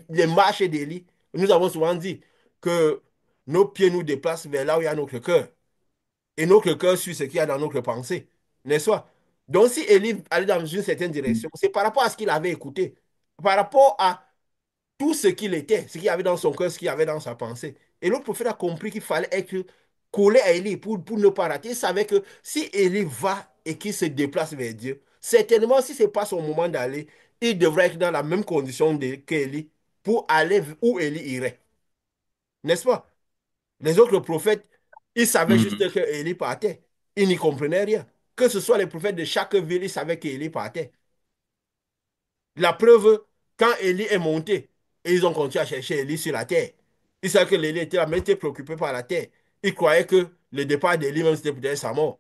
les marches d'Élie. Nous avons souvent dit que nos pieds nous déplacent vers là où il y a notre cœur. Et notre cœur suit ce qu'il y a dans notre pensée. N'est-ce pas? Donc, si Élie allait dans une certaine direction, c'est par rapport à ce qu'il avait écouté, par rapport à tout ce qu'il était, ce qu'il y avait dans son cœur, ce qu'il y avait dans sa pensée. Et le prophète a compris qu'il fallait être collé à Élie pour ne pas rater. Il savait que si Élie va et qu'il se déplace vers Dieu, certainement, si ce n'est pas son moment d'aller, il devrait être dans la même condition qu'Élie pour aller où Élie irait. N'est-ce pas? Les autres prophètes, ils savaient Mhm. juste que Élie partait. Ils n'y comprenaient rien. Que ce soit les prophètes de chaque ville, ils savaient qu'Élie partait. La preuve, quand Élie est monté, et ils ont continué à chercher Élie sur la terre. Ils savaient que Élie était là, mais était préoccupé par la terre. Ils croyaient que le départ d'Élie, même c'était peut-être sa mort.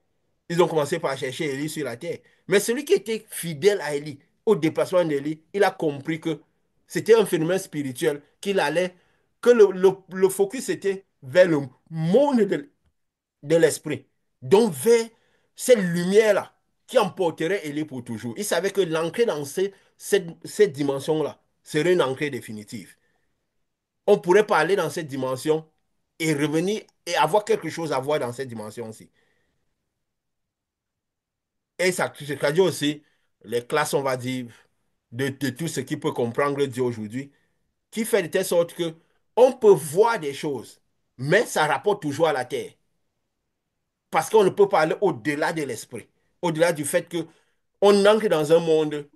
Ils ont commencé par chercher Élie sur la terre. Mais celui qui était fidèle à Élie, au déplacement d'Élie, il a compris que c'était un phénomène spirituel, que le focus était vers le monde de l'esprit. Donc vers cette lumière-là qui emporterait Élie pour toujours. Il savait que l'ancrer dans cette dimension-là serait une entrée définitive. On pourrait parler dans cette dimension et revenir et avoir quelque chose à voir dans cette dimension-ci. Et ça traduit aussi les classes, on va dire, de tout ce qui peut comprendre Dieu aujourd'hui, qui fait de telle sorte que on peut voir des choses, mais ça rapporte toujours à la terre. Parce qu'on ne peut pas aller au-delà de l'esprit, au-delà du fait que on entre dans un monde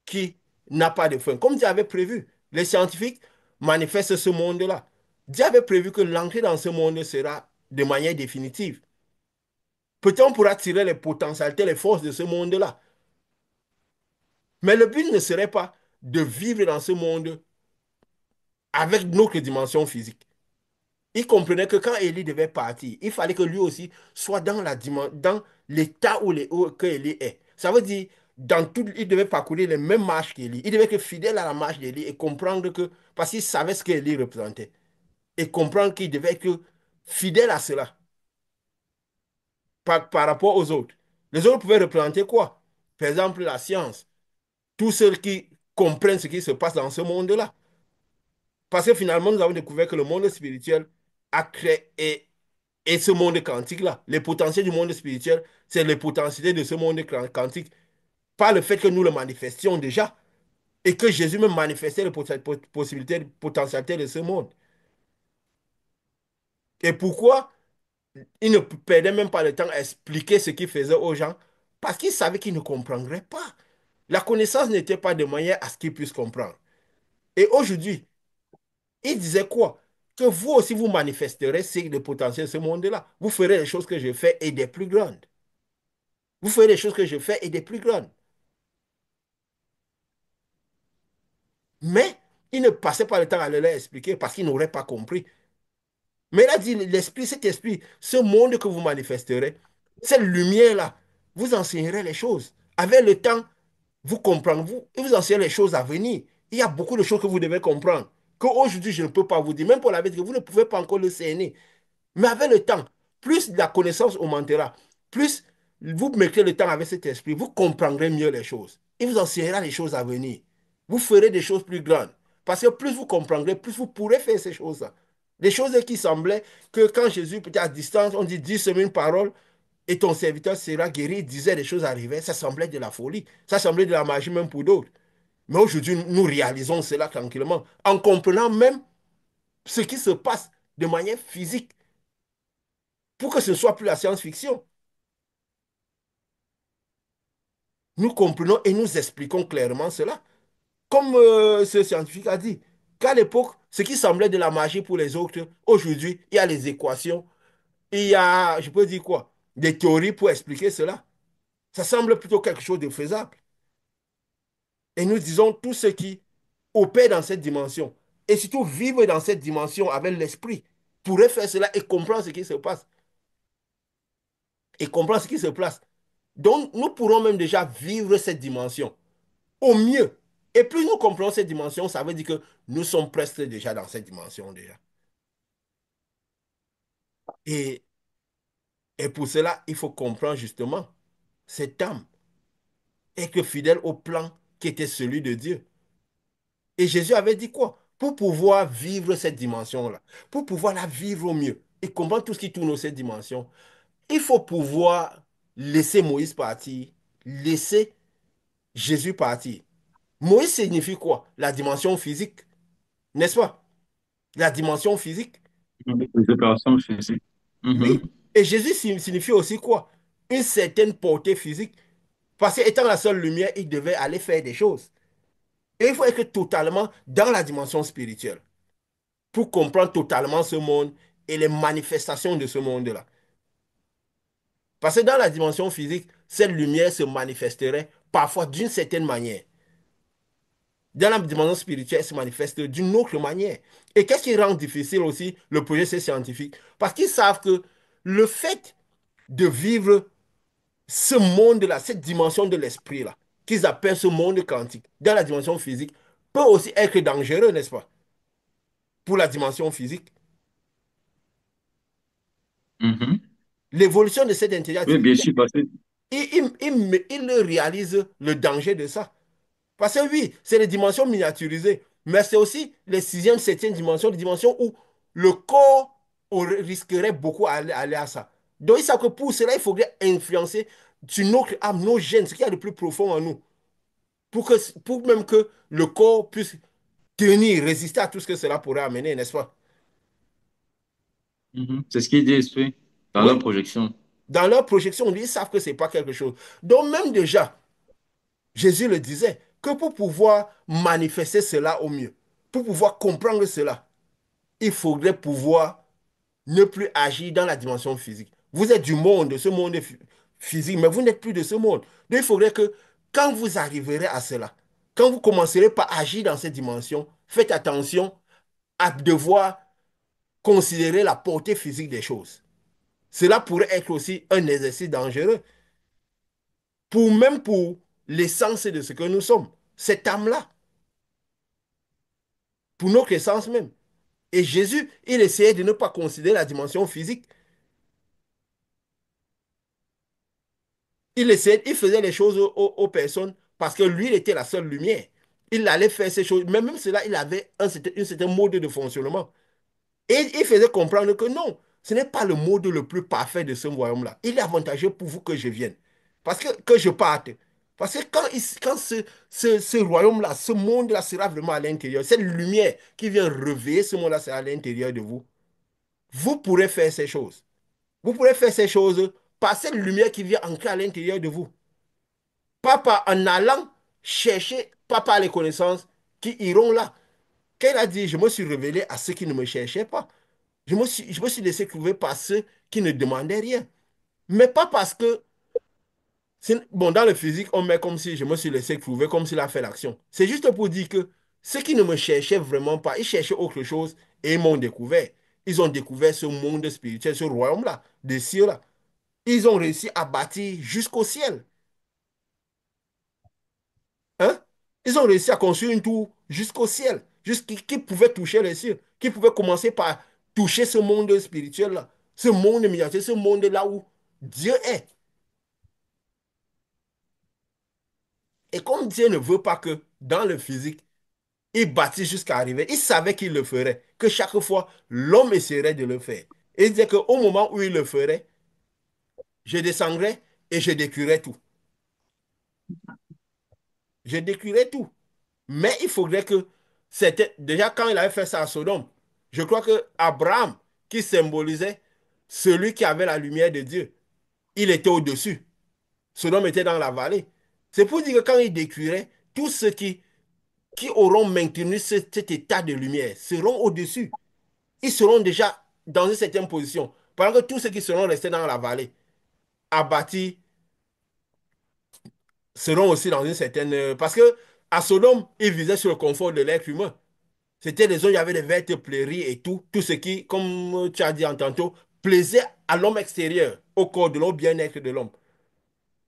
qui n'a pas de fin. Comme Dieu avait prévu, les scientifiques manifestent ce monde-là. Dieu avait prévu que l'entrée dans ce monde sera de manière définitive. Peut-être on pourra tirer les potentialités, les forces de ce monde-là. Mais le but ne serait pas de vivre dans ce monde avec notre dimension physique. Il comprenait que quand Élie devait partir, il fallait que lui aussi soit dans dans l'état que Élie est. Ça veut dire, dans tout, il devait parcourir les mêmes marches qu'Élie. Il devait être fidèle à la marche d'Élie et comprendre que, parce qu'il savait ce qu'Élie représentait, et comprendre qu'il devait être fidèle à cela par rapport aux autres. Les autres pouvaient représenter quoi? Par exemple, la science. Tous ceux qui comprennent ce qui se passe dans ce monde-là. Parce que finalement, nous avons découvert que le monde spirituel a créé et ce monde quantique-là. Les potentiels du monde spirituel, c'est les potentialités de ce monde quantique. Pas le fait que nous le manifestions déjà et que Jésus me manifestait les possibilités, les potentialités de ce monde. Et pourquoi il ne perdait même pas le temps à expliquer ce qu'il faisait aux gens? Parce qu'il savait qu'ils ne comprendraient pas. La connaissance n'était pas de manière à ce qu'ils puissent comprendre. Et aujourd'hui, il disait quoi? Que vous aussi, vous manifesterez le potentiel de ce monde-là. Vous ferez les choses que je fais et des plus grandes. Vous ferez les choses que je fais et des plus grandes. Mais il ne passait pas le temps à le leur expliquer parce qu'il n'aurait pas compris. Mais il a dit, l'esprit, cet esprit, ce monde que vous manifesterez, cette lumière-là, vous enseignerez les choses. Avec le temps, vous comprendrez, vous enseignerez les choses à venir. Il y a beaucoup de choses que vous devez comprendre. Qu'aujourd'hui, je ne peux pas vous dire, même pour la vérité, vous ne pouvez pas encore le cerner. Mais avec le temps, plus la connaissance augmentera, plus vous mettrez le temps avec cet esprit, vous comprendrez mieux les choses. Il vous enseignera les choses à venir. Vous ferez des choses plus grandes. Parce que plus vous comprendrez, plus vous pourrez faire ces choses-là. Des choses qui semblaient que quand Jésus était à distance, on dit 10 semaines parole et ton serviteur sera guéri, il disait des choses arrivaient, ça semblait de la folie. Ça semblait de la magie même pour d'autres. Mais aujourd'hui, nous réalisons cela tranquillement, en comprenant même ce qui se passe de manière physique pour que ce ne soit plus la science-fiction. Nous comprenons et nous expliquons clairement cela. Comme ce scientifique a dit, qu'à l'époque, ce qui semblait de la magie pour les autres, aujourd'hui, il y a les équations, il y a, je peux dire quoi, des théories pour expliquer cela. Ça semble plutôt quelque chose de faisable. Et nous disons, tous ceux qui opèrent dans cette dimension, et surtout vivent dans cette dimension avec l'esprit, pourraient faire cela et comprendre ce qui se passe. Et comprendre ce qui se passe. Donc, nous pourrons même déjà vivre cette dimension au mieux. Et plus nous comprenons cette dimension, ça veut dire que nous sommes presque déjà dans cette dimension déjà. Et, et pour cela, il faut comprendre justement cette âme, être fidèle au plan qui était celui de Dieu. Et Jésus avait dit quoi? Pour pouvoir vivre cette dimension-là, pour pouvoir la vivre au mieux et comprendre tout ce qui tourne dans cette dimension, il faut pouvoir laisser Moïse partir, laisser Jésus partir. Moïse signifie quoi? La dimension physique, n'est-ce pas? La dimension physique. Les opérations physiques. Mhm. Oui. Et Jésus signifie aussi quoi? Une certaine portée physique. Parce qu'étant la seule lumière, il devait aller faire des choses. Et il faut être totalement dans la dimension spirituelle pour comprendre totalement ce monde et les manifestations de ce monde-là. Parce que dans la dimension physique, cette lumière se manifesterait parfois d'une certaine manière. Dans la dimension spirituelle, elle se manifeste d'une autre manière. Et qu'est-ce qui rend difficile aussi le projet de ces scientifiques? Parce qu'ils savent que le fait de vivre ce monde-là, cette dimension de l'esprit-là, qu'ils appellent ce monde quantique, dans la dimension physique, peut aussi être dangereux, n'est-ce pas? Pour la dimension physique. Mhm. L'évolution de cette intelligence Oui, bien artificielle, sûr, parce que il réalise le danger de ça. Parce que oui, c'est les dimensions miniaturisées, mais c'est aussi les sixième, septième dimensions, les dimensions où le corps risquerait beaucoup à aller à ça. Donc, il savent que pour cela, il faudrait influencer sur notre âme, nos gènes, ce qu'il y a de plus profond en nous, pour même que le corps puisse tenir, résister à tout ce que cela pourrait amener, n'est-ce pas? Mhm. C'est ce qu'ils disent, oui, dans Oui, leur projection. dans leur projection, ils savent que c'est pas quelque chose. Donc même déjà, Jésus le disait, que pour pouvoir manifester cela au mieux, pour pouvoir comprendre cela, il faudrait pouvoir ne plus agir dans la dimension physique. Vous êtes du monde, de ce monde physique, mais vous n'êtes plus de ce monde. Donc il faudrait que quand vous arriverez à cela, quand vous commencerez par agir dans cette dimension, faites attention à devoir considérer la portée physique des choses. Cela pourrait être aussi un exercice dangereux, même pour l'essence de ce que nous sommes, cette âme-là, pour notre essence même. Et Jésus, il essayait de ne pas considérer la dimension physique. Il faisait les choses aux personnes parce que lui, il était la seule lumière. Il allait faire ces choses, mais même cela, il avait un certain mode de fonctionnement. Et il faisait comprendre que non, ce n'est pas le mode le plus parfait de ce royaume-là. Il est avantageux pour vous que je vienne. Que je parte. Parce que quand ce royaume-là, ce monde-là sera vraiment à l'intérieur, cette lumière qui vient réveiller ce monde-là sera à l'intérieur de vous, vous pourrez faire ces choses. Vous pourrez faire ces choses par cette lumière qui vient ancrer à l'intérieur de vous. Pas en allant chercher, pas par les connaissances qui iront là. Quand il a dit, je me suis révélé à ceux qui ne me cherchaient pas. Je me suis laissé trouver par ceux qui ne demandaient rien. Mais pas parce que, bon, dans le physique, on met comme si je me suis laissé trouver, comme s'il a fait l'action. C'est juste pour dire que ceux qui ne me cherchaient vraiment pas, ils cherchaient autre chose et ils m'ont découvert. Ils ont découvert ce monde spirituel, ce royaume-là, des cieux-là. Ils ont réussi à bâtir jusqu'au ciel. Hein? Ils ont réussi à construire une tour jusqu'au ciel, qui pouvait toucher les cieux, qui pouvait commencer par toucher ce monde spirituel-là, ce monde miniature, ce monde-là où Dieu est. Et comme Dieu ne veut pas que dans le physique, il bâtisse jusqu'à arriver, il savait qu'il le ferait, que chaque fois, l'homme essaierait de le faire. Et il disait qu'au moment où il le ferait, je descendrai et je détruirai tout. Je détruirai tout. Mais il faudrait que c'était déjà quand il avait fait ça à Sodome, je crois que Abraham, qui symbolisait celui qui avait la lumière de Dieu, il était au-dessus. Sodome était dans la vallée. C'est pour dire que quand il détruirait, tous ceux qui auront maintenu cet état de lumière seront au-dessus. Ils seront déjà dans une certaine position. Pendant que tous ceux qui seront restés dans la vallée, abattus, seront aussi dans une certaine. Parce que à Sodome, il visait sur le confort de l'être humain. C'était les zones où il y avait des vertes plairies et tout. Tout ce qui, comme tu as dit en tantôt, plaisait à l'homme extérieur, au corps de l'homme, au bien-être de l'homme.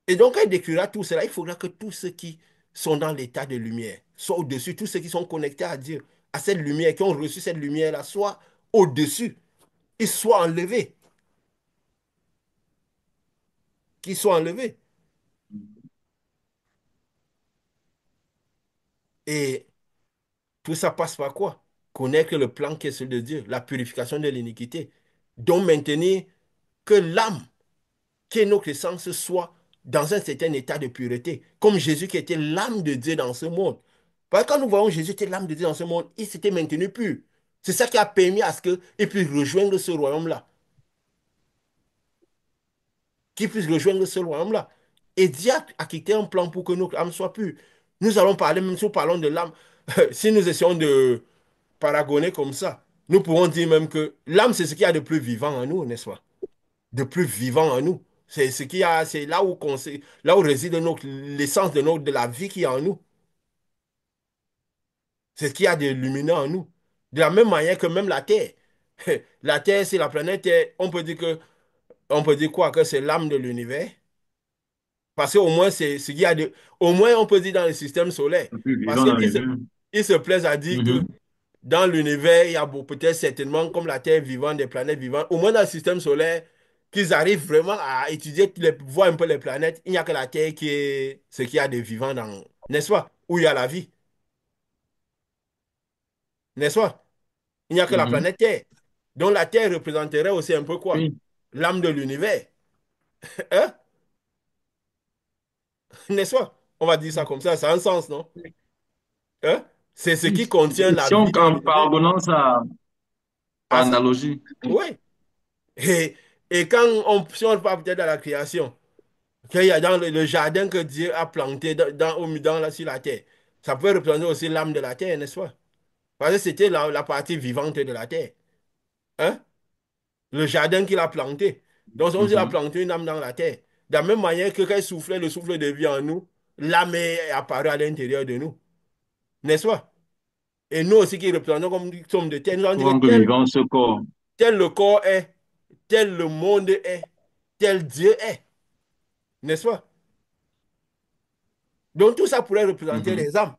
Et donc, quand il décrira tout cela, il faudra que tous ceux qui sont dans l'état de lumière soient au-dessus, tous ceux qui sont connectés à Dieu, à cette lumière, qui ont reçu cette lumière-là, soient au-dessus, ils soient enlevés, qu'ils soient enlevés. Et tout ça passe par quoi? Connaître le plan qui est celui de Dieu, la purification de l'iniquité. Donc maintenir que l'âme, qui est notre essence, soit dans un certain état de pureté, comme Jésus qui était l'âme de Dieu dans ce monde. Parce que quand nous voyons Jésus était l'âme de Dieu dans ce monde, il s'était maintenu pur. C'est ça qui a permis à ce qu'il puisse rejoindre ce royaume-là, qu'il puisse rejoindre ce royaume-là. Et Dieu a quitté un plan pour que notre âme soit pure. Nous allons parler, même si nous parlons de l'âme, si nous essayons de paragonner comme ça, nous pourrons dire même que l'âme, c'est ce qu'il y a de plus vivant en nous, n'est-ce pas? De plus vivant en nous. C'est ce qu'il y a, c'est là où, là où réside l'essence de la vie qui est en nous. C'est ce qu'il y a de lumineux en nous. De la même manière que même la Terre. La Terre, c'est la planète Terre. On peut dire quoi? Que c'est l'âme de l'univers. Parce qu'au moins, c'est ce qu'il y a de, au moins, on peut dire dans le système solaire. Le plus Parce vivant dans qu'ils les se, deux. ils se plaisent à dire que Mhm. dans l'univers, il y a peut-être certainement, comme la Terre vivante, des planètes vivantes, au moins dans le système solaire, qu'ils arrivent vraiment à étudier, voir un peu les planètes. Il n'y a que la Terre qui est ce qu'il y a de vivant dans, n'est-ce pas? Où il y a la vie, n'est-ce pas? Il n'y a que la Mhm. planète Terre. Donc la Terre représenterait aussi un peu quoi? Oui. L'âme de l'univers. Hein? N'est-ce pas? On va dire ça comme ça a un sens, non? Hein? C'est ce Oui, qui contient la si on vie dans le campe par jardin. abondance par Ah, ça. analogie. Oui. Et, et quand si on parle peut-être de la création, qu'il y a dans le jardin que Dieu a planté sur la terre, ça peut représenter aussi l'âme de la terre, n'est-ce pas? Parce que c'était la partie vivante de la terre. Hein? Le jardin qu'il a planté. Donc, on dit qu'il a Mhm. planté une âme dans la terre. De la même manière que quand il soufflait le souffle de vie en nous, l'âme est apparue à l'intérieur de nous. N'est-ce pas? Et nous aussi qui représentons comme sommes de terre, nous allons Pour dire que rendre vivant ce corps. tel le corps est, tel le monde est, tel Dieu est. N'est-ce pas? Donc tout ça pourrait représenter Mhm. les âmes.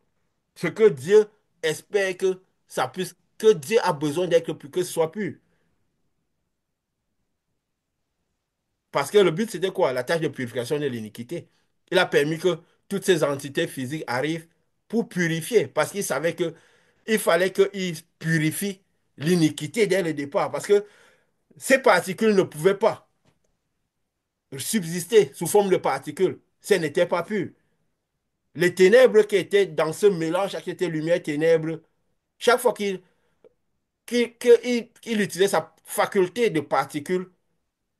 Ce que Dieu espère que ça puisse, que Dieu a besoin d'être plus, que ce soit pur. Parce que le but, c'était quoi? La tâche de purification de l'iniquité. Il a permis que toutes ces entités physiques arrivent pour purifier. Parce qu'il savait que il fallait qu'il purifie l'iniquité dès le départ. Parce que ces particules ne pouvaient pas subsister sous forme de particules. Ce n'était pas pur. Les ténèbres qui étaient dans ce mélange, qui était lumière, ténèbres, chaque fois qu'il utilisait sa faculté de particules,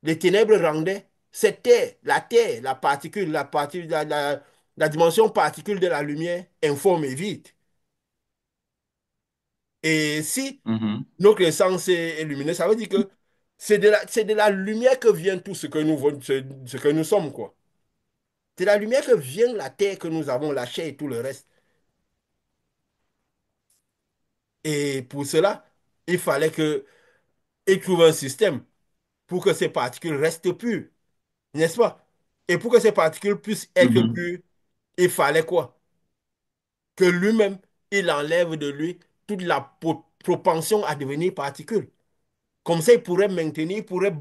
les ténèbres rendaient la terre, la particule, la dimension particule de la lumière informe et vide. Et si Mhm. notre essence est lumineuse, ça veut dire que c'est de la lumière que vient tout ce que nous sommes, quoi. C'est de la lumière que vient la terre que nous avons, la chair et tout le reste. Et pour cela, il fallait qu'il trouve un système pour que ces particules restent pures, n'est-ce pas? Et pour que ces particules puissent être Mhm. pures, il fallait quoi? Que lui-même, il enlève de lui toute la propension à devenir particule. Comme ça, il pourrait maintenir, il pourrait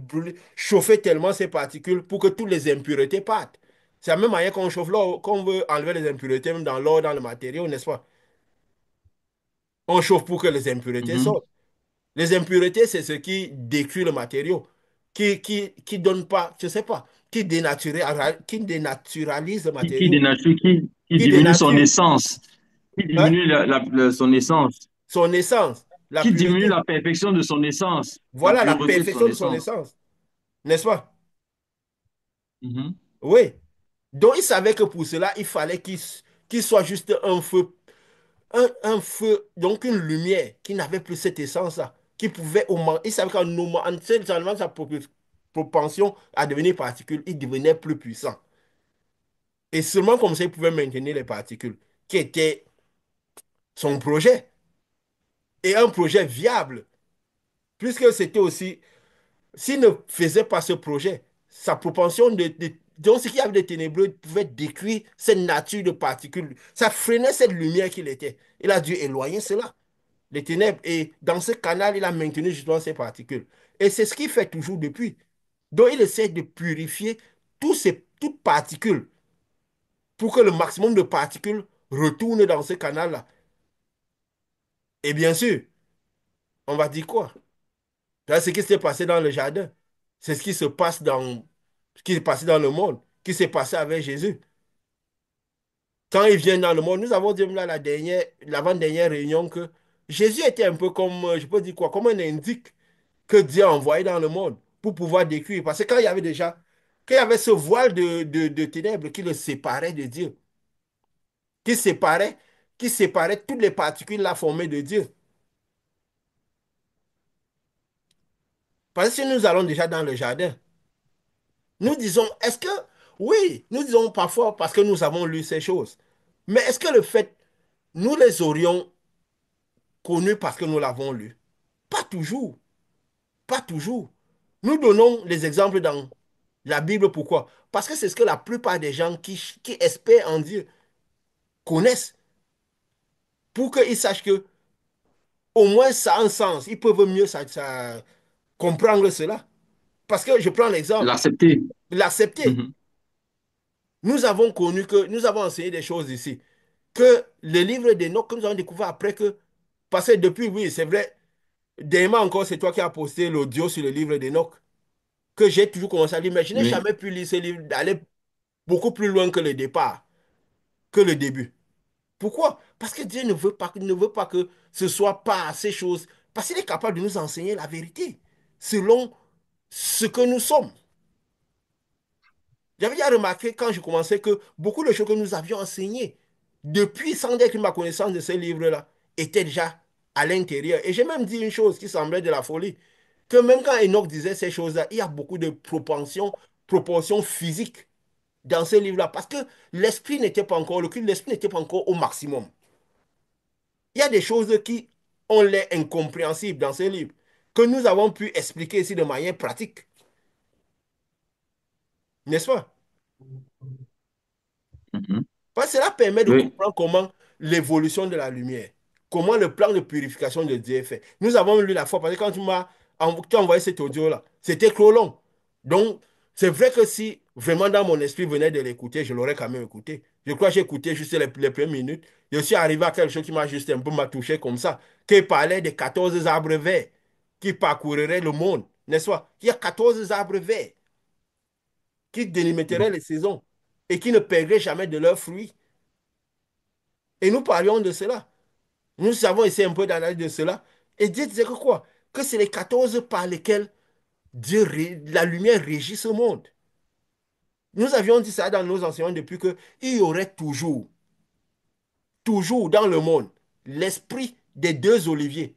chauffer tellement ces particules pour que toutes les impuretés partent. C'est la même manière qu'on chauffe l'eau, qu'on veut enlever les impuretés, même dans l'eau, dans le matériau, n'est-ce pas? On chauffe pour que les impuretés Mhm. sortent. Les impuretés, c'est ce qui détruit le matériau, qui donne pas, je sais pas, qui dénaturalise le Qui matériau, dénature, qui qui diminue son dénature, essence, qui hein, diminue son essence, son essence, la qui diminue pureté. la perfection de son essence, la Voilà la pureté de son perfection de son essence. essence, n'est-ce pas? Mhm. Oui. Donc, il savait que pour cela, il fallait qu'il soit juste un feu, un feu, donc une lumière qui n'avait plus cette essence-là, qui pouvait augmenter. Il savait qu'en augmentant sa propension à devenir particule, il devenait plus puissant. Et seulement comme ça, il pouvait maintenir les particules, qui était son projet, et un projet viable, puisque c'était aussi, s'il ne faisait pas ce projet, sa propension donc ce qu'il y avait de ténébreux pouvait détruire cette nature de particules. Ça freinait cette lumière qu'il était. Il a dû éloigner cela, les ténèbres. Et dans ce canal, il a maintenu justement ces particules. Et c'est ce qu'il fait toujours depuis. Donc il essaie de purifier toutes particules pour que le maximum de particules retourne dans ce canal-là. Et bien sûr, on va dire quoi? C'est ce qui s'est passé dans le jardin. C'est ce qui se passe ce qui s'est passé dans le monde, qui s'est passé avec Jésus. Quand il vient dans le monde, nous avons dit là l'avant-dernière réunion que Jésus était un peu comme, je peux dire quoi, comme un indique que Dieu a envoyé dans le monde pour pouvoir décrire. Parce que quand il y avait ce voile de ténèbres qui le séparait de Dieu, qui séparait, qui séparait toutes les particules là formées de Dieu. Parce que si nous allons déjà dans le jardin, nous disons, oui, nous disons parfois parce que nous avons lu ces choses. Mais est-ce que le fait, nous les aurions connus parce que nous l'avons lu? Pas toujours, pas toujours. Nous donnons les exemples dans la Bible, pourquoi? Parce que c'est ce que la plupart des gens qui espèrent en Dieu connaissent, pour qu'ils sachent que au moins ça a un sens. Ils peuvent mieux comprendre cela. Parce que je prends l'exemple, L'accepter. l'accepter. Mhm. Nous avons enseigné des choses ici. Que le livre d'Enoch, que nous avons découvert après que, parce que depuis, oui, c'est vrai, dernièrement encore, c'est toi qui as posté l'audio sur le livre d'Enoch, que j'ai toujours commencé à lire, mais je n'ai Oui. jamais pu lire ce livre, d'aller beaucoup plus loin que le départ, que le début. Pourquoi? Parce que Dieu ne veut pas que ce soit par ces choses, parce qu'il est capable de nous enseigner la vérité, selon ce que nous sommes. J'avais déjà remarqué quand je commençais que beaucoup de choses que nous avions enseignées, depuis sans être ma connaissance de ces livres-là, étaient déjà à l'intérieur. Et j'ai même dit une chose qui semblait de la folie, que même quand Enoch disait ces choses-là, il y a beaucoup de proportions physiques dans ces livres-là, parce que l'esprit n'était pas encore, le culte de l'esprit n'était pas encore au maximum. Il y a des choses qui ont l'air incompréhensibles dans ces livres, que nous avons pu expliquer ici de manière pratique, n'est-ce pas? Mhm. Parce que cela permet de Oui. comprendre comment l'évolution de la lumière, comment le plan de purification de Dieu est fait. Nous avons lu la fois, parce que quand tu as envoyé cet audio-là, c'était trop long. Donc, c'est vrai que si vraiment dans mon esprit venait de l'écouter, je l'aurais quand même écouté. Je crois que j'ai écouté juste les premières minutes. Je suis arrivé à quelque chose qui m'a juste un peu m'a touché comme ça, qui parlait des 14 arbres verts qui parcourraient le monde, n'est-ce pas? Il y a 14 arbres verts qui délimiteraient les saisons et qui ne perdraient jamais de leurs fruits. Et nous parlions de cela. Nous avons essayé un peu d'analyser de cela. Et Dieu disait que quoi? Que c'est les 14 par lesquels la lumière régit ce monde. Nous avions dit ça dans nos enseignements depuis que il y aurait toujours dans le monde, l'esprit des deux oliviers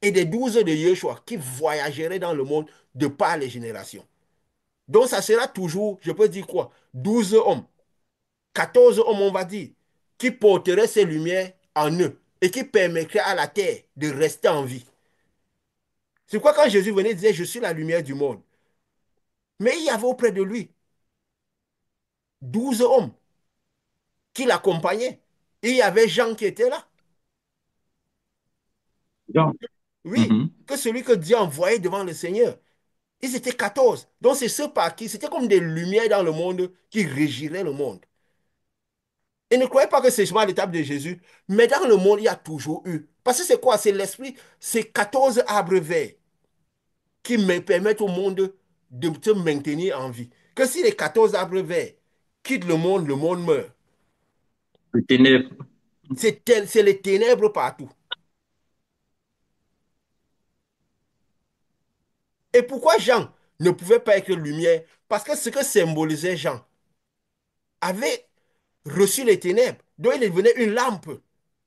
et des 12 de Yeshua qui voyageraient dans le monde de par les générations. Donc ça sera toujours, je peux dire quoi? 12 hommes, 14 hommes, on va dire, qui porteraient ces lumières en eux et qui permettraient à la terre de rester en vie. C'est pourquoi quand Jésus venait, il disait, je suis la lumière du monde. Mais il y avait auprès de lui 12 hommes qui l'accompagnaient. Et il y avait Jean qui était là. Jean. Oui, Mhm. que celui que Dieu envoyait devant le Seigneur. Ils étaient 14. Donc c'est ceux par qui, c'était comme des lumières dans le monde qui régiraient le monde. Et ne croyez pas que c'est seulement à l'étape de Jésus, mais dans le monde, il y a toujours eu. Parce que c'est quoi? C'est l'esprit, c'est 14 arbres verts qui permettent au monde de se maintenir en vie. Que si les 14 arbres verts quittent le monde meurt. Le ténèbre. C'est les ténèbres partout. Et pourquoi Jean ne pouvait pas être lumière? Parce que ce que symbolisait Jean avait reçu les ténèbres. Donc il devenait une lampe.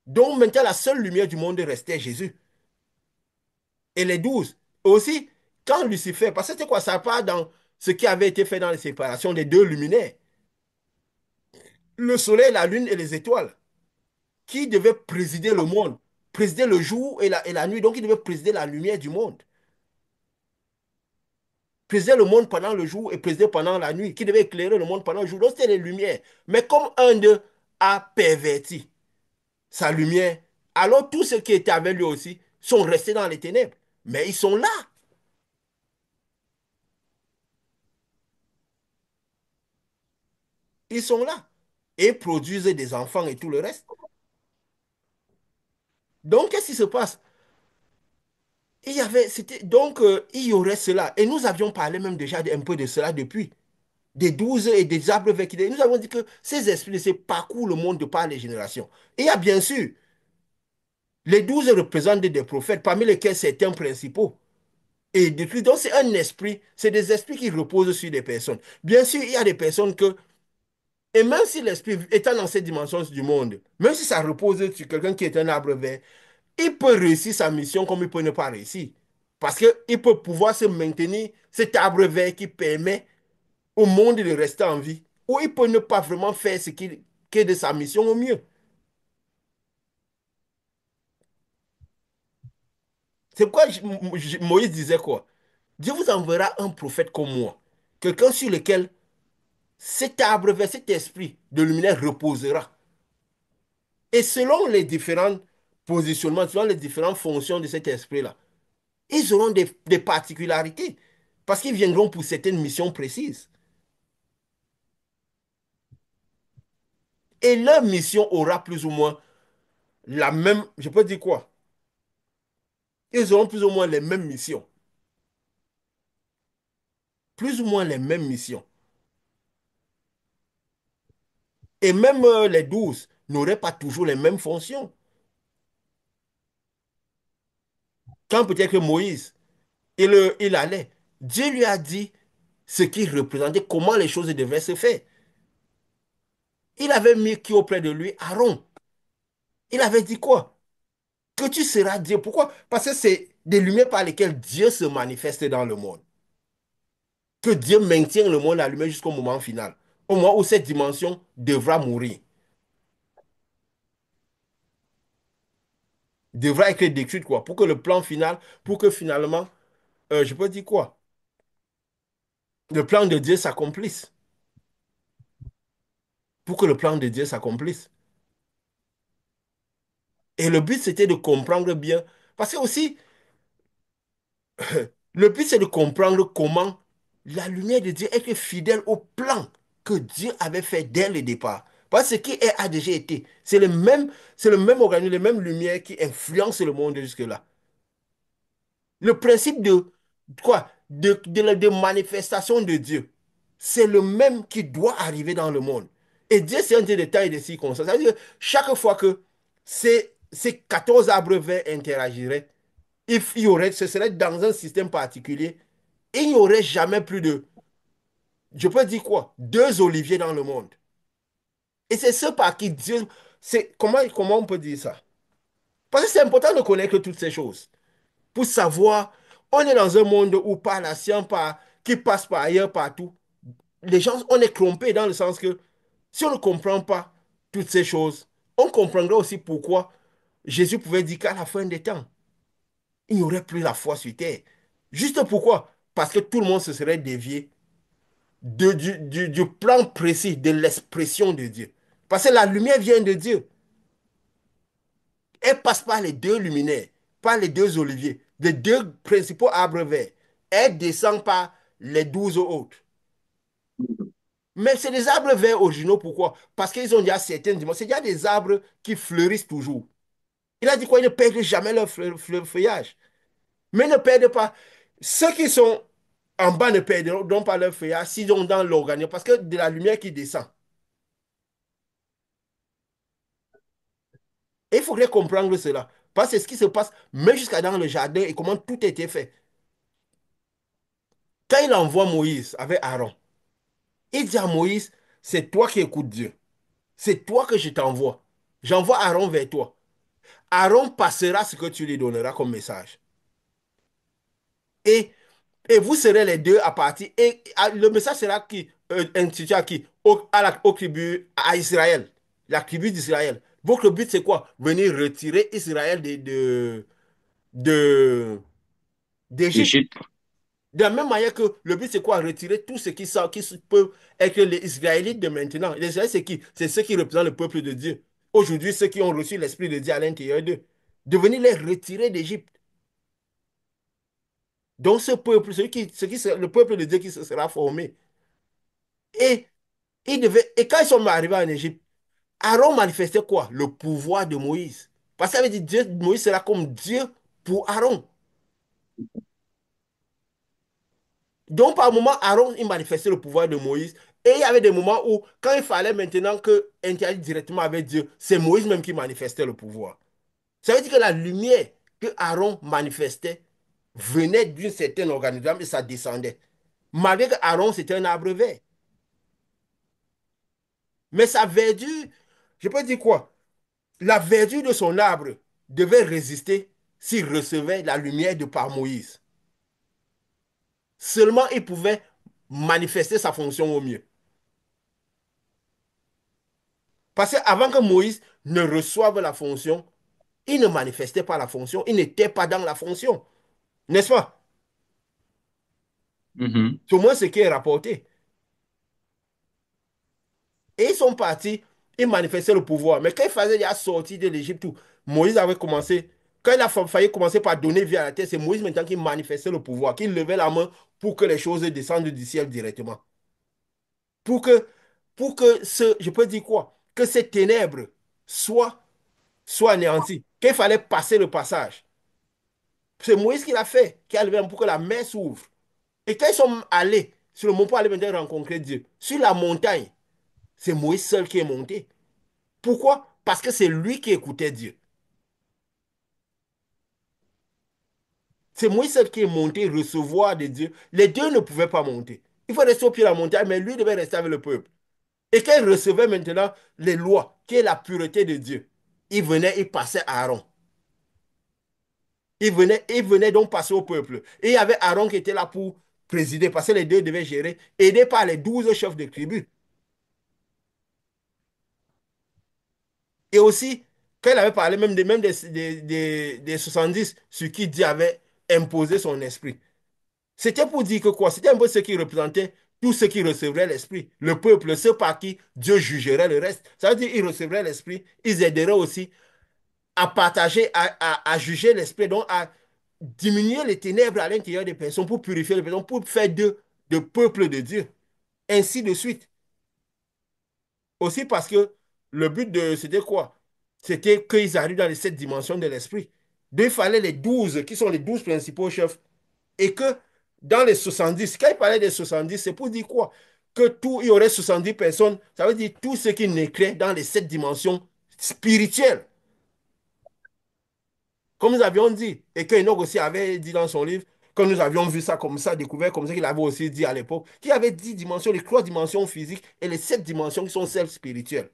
Donc maintenant la seule lumière du monde restait Jésus. Et les 12. Aussi, quand Lucifer, parce que c'était quoi? Ça part dans ce qui avait été fait dans les séparations des deux luminaires. Le soleil, la lune et les étoiles, qui devaient présider le monde, présider le jour et la nuit. Donc, ils devaient présider la lumière du monde. Présider le monde pendant le jour et présider pendant la nuit, qui devait éclairer le monde pendant le jour. Donc, c'était les lumières. Mais comme un d'eux a perverti sa lumière, alors tous ceux qui étaient avec lui aussi sont restés dans les ténèbres. Mais ils sont là. Ils sont là. Et produisent des enfants et tout le reste. Donc, qu'est-ce qui se passe? Il y aurait cela. Et nous avions parlé même déjà un peu de cela depuis. Des 12 et des arbres verts. Nous avons dit que ces esprits, ces parcourent le monde de par les générations. Et il y a bien sûr, les 12 représentent des prophètes, parmi lesquels certains principaux. Et depuis, donc c'est un esprit, c'est des esprits qui reposent sur des personnes. Bien sûr, il y a des personnes que, et même si l'esprit étant dans cette dimension du monde, même si ça repose sur quelqu'un qui est un arbre vert, il peut réussir sa mission comme il peut ne pas réussir. Parce qu'il peut pouvoir se maintenir cet arbre vert qui permet au monde de rester en vie. Ou il peut ne pas vraiment faire qui est de sa mission au mieux. C'est pourquoi Moïse disait quoi? Dieu vous enverra un prophète comme moi. Quelqu'un sur lequel cet arbre vert, cet esprit de lumière reposera. Et selon les différents positionnements, selon les différentes fonctions de cet esprit-là, ils auront des particularités. Parce qu'ils viendront pour certaines missions précises. Et leur mission aura plus ou moins la même, je peux dire quoi? Ils auront plus ou moins les mêmes missions. Plus ou moins les mêmes missions. Et même les 12 n'auraient pas toujours les mêmes fonctions. Quand peut-être que Moïse, il allait, Dieu lui a dit ce qu'il représentait, comment les choses devaient se faire. Il avait mis qui auprès de lui? Aaron. Il avait dit quoi? Que tu seras Dieu. Pourquoi? Parce que c'est des lumières par lesquelles Dieu se manifeste dans le monde. Que Dieu maintient le monde allumé jusqu'au moment final. Au moment où cette dimension devra mourir. Devra être détruite, quoi. Pour que le plan final, pour que finalement, je peux dire quoi? Le plan de Dieu s'accomplisse. Pour que le plan de Dieu s'accomplisse. Et le but, c'était de comprendre bien. Parce que aussi, le but, c'est de comprendre comment la lumière de Dieu est fidèle au plan que Dieu avait fait dès le départ. Parce que ce qui a déjà été, c'est le même organisme, les mêmes lumières qui influencent le monde jusque-là. Le principe de quoi? De manifestation de Dieu, c'est le même qui doit arriver dans le monde. Et Dieu, c'est un Dieu de temps et de circonstances. Ça veut dire que chaque fois que ces 14 arbres verts interagiraient, il y aurait, ce serait dans un système particulier, il n'y aurait jamais plus de, je peux dire quoi, deux oliviers dans le monde. Et c'est ce par qui Dieu, comment on peut dire ça? Parce que c'est important de connaître toutes ces choses. Pour savoir, on est dans un monde où par la science, qui passe par ailleurs, partout, les gens, on est trompés dans le sens que si on ne comprend pas toutes ces choses, on comprendra aussi pourquoi Jésus pouvait dire qu'à la fin des temps, il n'y aurait plus la foi sur terre. Juste pourquoi? Parce que tout le monde se serait dévié du plan précis de l'expression de Dieu. Parce que la lumière vient de Dieu. Elle passe par les deux luminaires, par les deux oliviers, les deux principaux arbres verts. Elle descend par les 12 autres. Mais c'est des arbres verts originaux, pourquoi? Parce qu'ils ont déjà certaines dimensions. C'est déjà des arbres qui fleurissent toujours. Il a dit quoi? Ils ne perdent jamais leur feuillage. Mais ne perdent pas. Ceux qui sont en bas ne perdront pas leur feuillage s'ils sont dans l'organisme, parce que de la lumière qui descend. Et il faudrait comprendre cela. Parce que c'est ce qui se passe, même jusqu'à dans le jardin et comment tout a été fait. Quand il envoie Moïse avec Aaron, il dit à Moïse, c'est toi qui écoutes Dieu. C'est toi que je t'envoie. J'envoie Aaron vers toi. Aaron passera ce que tu lui donneras comme message. Et, et vous serez les deux à partir. Et le message sera qui, institué à qui? Au tribu, à Israël. La tribu d'Israël. Votre but, c'est quoi? Venir retirer Israël de, d'Égypte. Égypte. De la même manière que le but, c'est quoi? Retirer tout ce qui, sort, peut être les Israélites de maintenant. Les Israélites, c'est qui? C'est ceux qui représentent le peuple de Dieu. Aujourd'hui, ceux qui ont reçu l'Esprit de Dieu à l'intérieur d'eux. De venir les retirer d'Égypte. Donc, ce peuple, le peuple de Dieu qui se sera formé. Et, et quand ils sont arrivés en Égypte, Aaron manifestait quoi? Le pouvoir de Moïse. Parce qu'il avait dit, Moïse sera comme Dieu pour Aaron. Donc, par moment, Aaron, il manifestait le pouvoir de Moïse. Et il y avait des moments où, quand il fallait maintenant que interagir directement avec Dieu, c'est Moïse même qui manifestait le pouvoir. Ça veut dire que la lumière que Aaron manifestait venait d'une certaine organisation et ça descendait. Malgré que Aaron, c'était un arbre vert. Mais sa verdure, je peux dire quoi? La verdure de son arbre devait résister s'il recevait la lumière de par Moïse. Seulement, il pouvait manifester sa fonction au mieux. Parce qu'avant que Moïse ne reçoive la fonction, il ne manifestait pas la fonction, il n'était pas dans la fonction. N'est-ce pas? Mhm. C'est au moins ce qui est rapporté. Et ils sont partis, ils manifestaient le pouvoir. Mais quand il fallait la sortie de l'Égypte, Moïse avait commencé, quand il a failli commencer par donner vie à la terre, c'est Moïse maintenant qui manifestait le pouvoir, qui levait la main pour que les choses descendent du ciel directement. Pour que, je peux dire quoi? Que ces ténèbres soient anéanties. Qu'il fallait passer le passage. C'est Moïse qui l'a fait, qui a levé pour que la mer s'ouvre. Et quand ils sont allés sur le mont pour aller maintenant rencontrer Dieu, sur la montagne, C'est Moïse seul qui est monté. Pourquoi? Parce que c'est lui qui écoutait Dieu. C'est Moïse seul qui est monté recevoir de Dieu. Les deux ne pouvaient pas monter. Il faut rester au pied de la montagne, mais lui devait rester avec le peuple. Et quand il recevait maintenant les lois, qui est la pureté de Dieu, il venait, il passait à Aaron. Il venait donc passer au peuple. Et il y avait Aaron qui était là pour présider, parce que les deux devaient gérer, aidés par les 12 chefs de tribu. Et aussi, quand il avait parlé même des 70 sur qui Dieu avait imposé son esprit, c'était pour dire que quoi? C'était un peu ce qui représentait tous ceux qui recevraient l'esprit, le peuple, ceux par qui Dieu jugerait le reste. Ça veut dire qu'ils recevraient l'esprit, ils aideraient aussi à partager, à juger l'esprit, donc à diminuer les ténèbres à l'intérieur des personnes pour purifier les personnes, pour faire de peuple de Dieu. Ainsi de suite. Aussi parce que le but c'était quoi? C'était qu'ils arrivent dans les 7 dimensions de l'esprit. Donc il fallait les 12 qui sont les 12 principaux chefs. Et que dans les 70 quand il parlait des 70 c'est pour dire quoi? Que tout, il y aurait 70 personnes, ça veut dire tous ceux qui naîtraient dans les 7 dimensions spirituelles. Comme nous avions dit, et que Enoch aussi avait dit dans son livre, quand nous avions vu ça comme ça, découvert comme ça, qu'il avait aussi dit à l'époque, qu'il y avait 10 dimensions, les 3 dimensions physiques et les 7 dimensions qui sont celles spirituelles,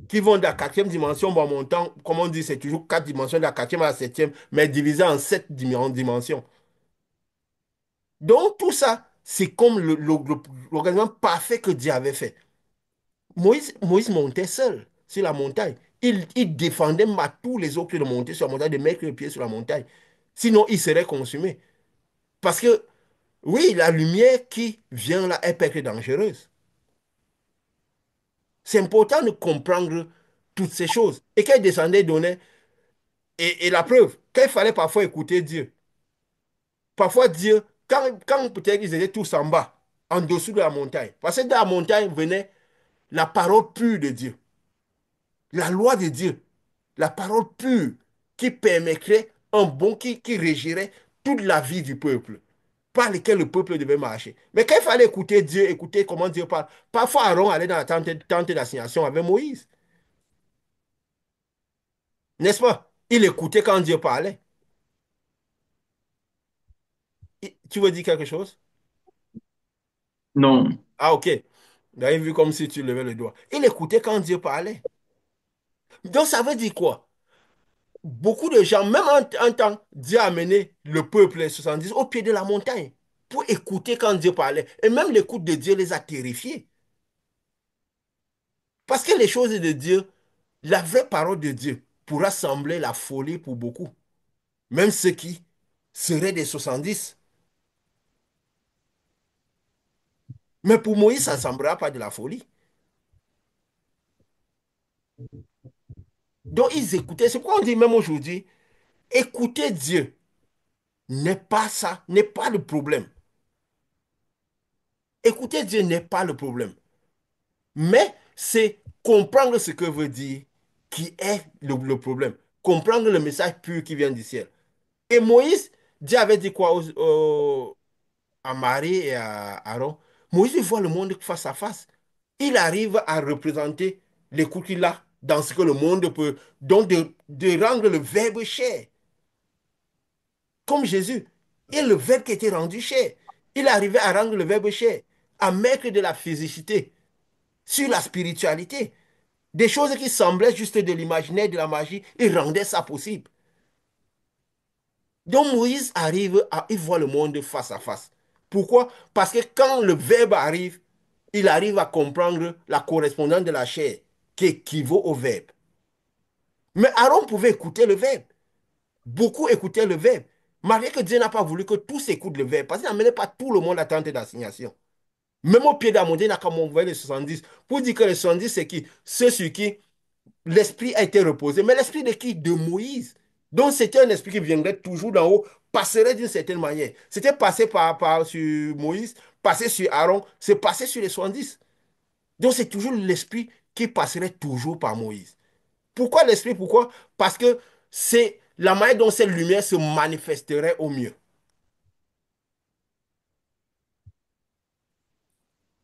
qui vont de la 4e dimension, bon, mon temps, comme on dit, c'est toujours 4 dimensions, de la 4e à la 7e, mais divisé en 7 dimensions. Donc, tout ça, c'est comme l'organisme parfait que Dieu avait fait. Moïse montait seul sur la montagne. Il défendait à tous les autres de monter sur la montagne, de mettre le pied sur la montagne. Sinon, il serait consumé. Parce que, oui, la lumière qui vient là est peut être dangereuse. C'est important de comprendre toutes ces choses. Et quand il descendait, il donnait. Et la preuve, quand il fallait parfois écouter Dieu, parfois Dieu, quand peut-être ils étaient tous en bas, en dessous de la montagne, parce que de la montagne venait la parole pure de Dieu, la loi de Dieu, la parole pure qui permettrait un bon, qui régirait toute la vie du peuple, par lesquels le peuple devait marcher. Mais quand il fallait écouter Dieu, écouter comment Dieu parle, parfois Aaron allait dans la tente d'assignation avec Moïse, n'est-ce pas? Il écoutait quand Dieu parlait. Tu veux dire quelque chose? Non. Ah, ok. J'avais vu comme si tu levais le doigt. Il écoutait quand Dieu parlait. Donc, ça veut dire quoi? Beaucoup de gens, même en temps, Dieu a amené le peuple, les 70, au pied de la montagne pour écouter quand Dieu parlait. Et même l'écoute de Dieu les a terrifiés. Parce que les choses de Dieu, la vraie parole de Dieu pourra sembler la folie pour beaucoup. Même ceux qui seraient des 70. Mais pour Moïse, ça ne semblera pas de la folie. Donc ils écoutaient. C'est pourquoi on dit même aujourd'hui, écouter Dieu n'est pas ça, n'est pas le problème. Écouter Dieu n'est pas le problème. Mais c'est comprendre ce que veut dire qui est le problème. Comprendre le message pur qui vient du ciel. Et Moïse, Dieu avait dit quoi à Marie et à Aaron? Moïse, il voit le monde face à face. Il arrive à représenter l'écoute qu'il a dans ce que le monde peut. Donc, de rendre le verbe chair, comme Jésus. Et le verbe qui était rendu chair. Il arrivait à rendre le verbe chair, à mettre de la physicité sur la spiritualité. Des choses qui semblaient juste de l'imaginaire, de la magie, il rendait ça possible. Donc Moïse arrive à, il voit le monde face à face. Pourquoi? Parce que quand le verbe arrive, il arrive à comprendre la correspondance de la chair qui équivaut au verbe. Mais Aaron pouvait écouter le verbe. Beaucoup écoutaient le verbe. Malgré que Dieu n'a pas voulu que tous écoutent le verbe, parce qu'il n'amenait pas tout le monde à tenter d'assignation. Même au pied de la montagne, il n'a qu'à m'envoyer les 70. Pour dire que les 70, c'est qui? Ceux sur qui l'esprit a été reposé. Mais l'esprit de qui? De Moïse. Donc c'était un esprit qui viendrait toujours d'en haut, passerait d'une certaine manière. C'était passé sur Moïse, passé sur Aaron, c'est passé sur les 70. Donc c'est toujours l'esprit qui passerait toujours par Moïse. Pourquoi l'esprit? Pourquoi? Parce que c'est la manière dont cette lumière se manifesterait au mieux.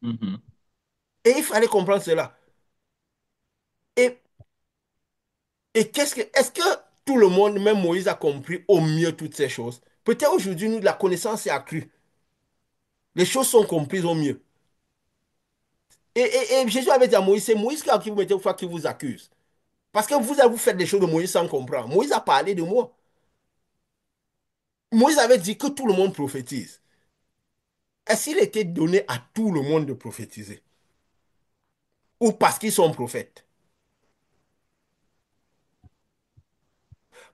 Mhm. Et il fallait comprendre cela. Et, et est-ce que tout le monde, même Moïse, a compris au mieux toutes ces choses? Peut-être aujourd'hui, nous, la connaissance est accrue. Les choses sont comprises au mieux. Et Jésus avait dit à Moïse, c'est Moïse qui vous mettez fois qui vous accuse. Parce que vous faites des choses de Moïse sans comprendre. Moïse a parlé de moi. Moïse avait dit que tout le monde prophétise. Est-ce qu'il était donné à tout le monde de prophétiser? Ou parce qu'ils sont prophètes?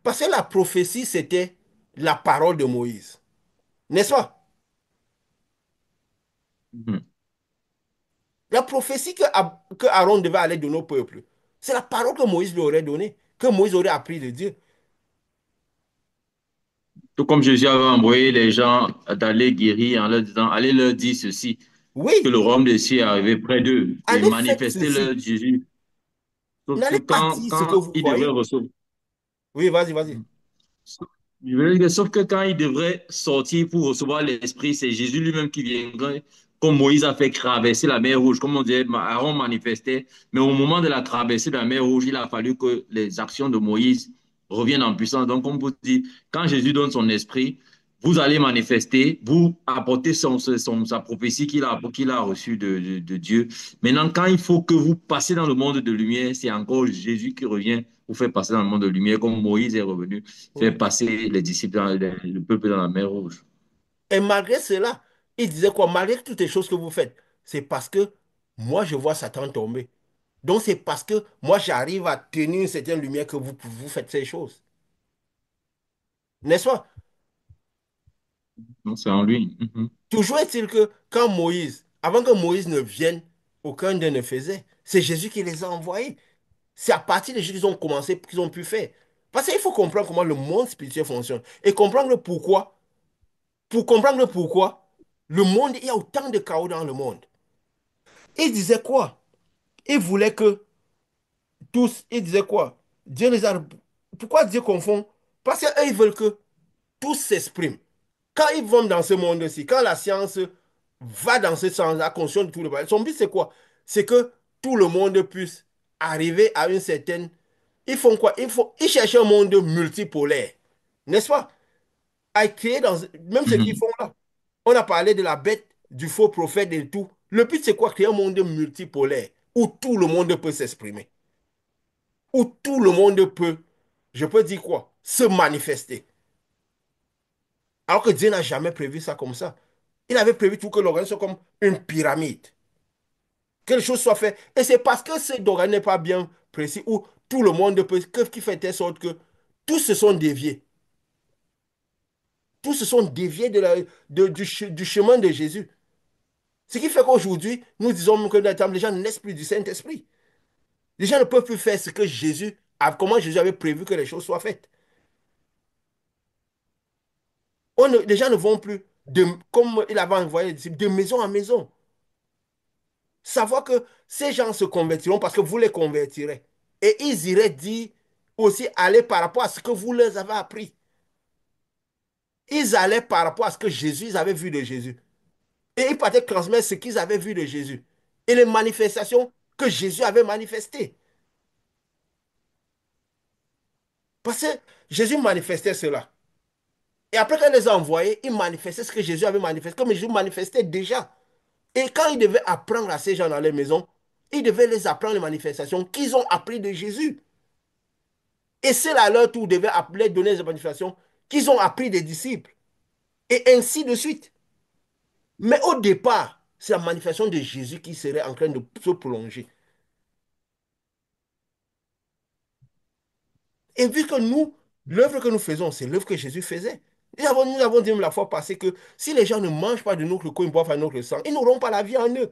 Parce que la prophétie, c'était la parole de Moïse. N'est-ce pas? Mhm. La prophétie que Aaron devait aller donner au peuple, c'est la parole que Moïse lui aurait donnée, que Moïse aurait appris de Dieu. Tout comme Jésus avait envoyé les gens d'aller guérir en leur disant, allez leur dire ceci, que Oui, le royaume des cieux est arrivé près d'eux et allez faire manifester ceci. leur Jésus. Sauf que N'allez pas dire ce que quand vous ils devraient voyez. recevoir, Oui, vas-y, vas-y. je veux dire, sauf que quand il devrait sortir pour recevoir l'Esprit, c'est Jésus lui-même qui viendrait, comme Moïse a fait traverser la mer Rouge, comme on disait, Aaron manifestait, mais au moment de la traversée de la mer Rouge, il a fallu que les actions de Moïse reviennent en puissance. Donc, comme vous dites, quand Jésus donne son Esprit, vous allez manifester, vous apportez sa prophétie qu'il a reçue de Dieu. Maintenant, quand il faut que vous passez dans le monde de lumière, c'est encore Jésus qui revient vous faire passer dans le monde de lumière, comme Moïse est revenu faire Oui. passer les disciples, le peuple dans la mer Rouge. Et malgré cela, il disait quoi? Malgré toutes les choses que vous faites, c'est parce que moi, je vois Satan tomber. Donc, c'est parce que moi, j'arrive à tenir une certaine lumière que vous faites ces choses. N'est-ce pas? Donc, c'est en lui. Mhm. Toujours est-il que quand Moïse, avant que Moïse ne vienne, aucun d'eux ne faisait. C'est Jésus qui les a envoyés. C'est à partir de Jésus qu'ils ont commencé, qu'ils ont pu faire. Parce qu'il faut comprendre comment le monde spirituel fonctionne et comprendre le pourquoi. Pour comprendre le pourquoi, le monde, il y a autant de chaos dans le monde. Il disait quoi? Il voulait que tous, il disait quoi? Dieu les a... Pourquoi Dieu confond? Parce qu'eux, ils veulent que tous s'expriment. Quand ils vont dans ce monde-ci, quand la science va dans ce sens, la conscience de tout le monde, son but, c'est quoi? C'est que tout le monde puisse arriver à une certaine... Ils font quoi? Ils cherchent un monde multipolaire. N'est-ce pas? À créer dans... Même ce qu'ils Mhm. font là. On a parlé de la bête, du faux prophète et tout. Le but, c'est quoi? Créer un monde multipolaire où tout le monde peut s'exprimer. Où tout le monde peut, je peux dire quoi? Se manifester. Alors que Dieu n'a jamais prévu ça comme ça. Il avait prévu tout que l'organisme soit comme une pyramide. Que les choses soient faites. Et c'est parce que cet organe n'est pas bien précis, où tout le monde peut, qui fait telle sorte que tous se sont déviés. Tous se sont déviés du chemin de Jésus. Ce qui fait qu'aujourd'hui, nous disons que les gens ne naissent plus du Saint-Esprit. Les gens ne peuvent plus faire ce que comment Jésus avait prévu que les choses soient faites. Les gens ne vont plus, comme il avait envoyé les disciples, de maison en maison. Savoir que ces gens se convertiront parce que vous les convertirez. Et ils iraient dire aussi aller par rapport à ce que vous leur avez appris. Ils allaient par rapport à ce que Jésus, ils avaient vu de Jésus. Et ils partaient transmettre ce qu'ils avaient vu de Jésus. Et les manifestations que Jésus avait manifestées. Parce que Jésus manifestait cela. Et après qu'il les a envoyés, il manifestait ce que Jésus avait manifesté, comme Jésus manifestait déjà. Et quand il devait apprendre à ces gens dans les maisons, il devait les apprendre les manifestations qu'ils ont appris de Jésus. Et c'est à leur tour devait appeler, donner les manifestations qu'ils ont appris des disciples. Et ainsi de suite. Mais au départ, c'est la manifestation de Jésus qui serait en train de se prolonger. Et vu que nous, l'œuvre que nous faisons, c'est l'œuvre que Jésus faisait. Nous avons dit la fois passée que si les gens ne mangent pas de notre corps, ils ne boivent pas de notre sang, ils n'auront pas la vie en eux.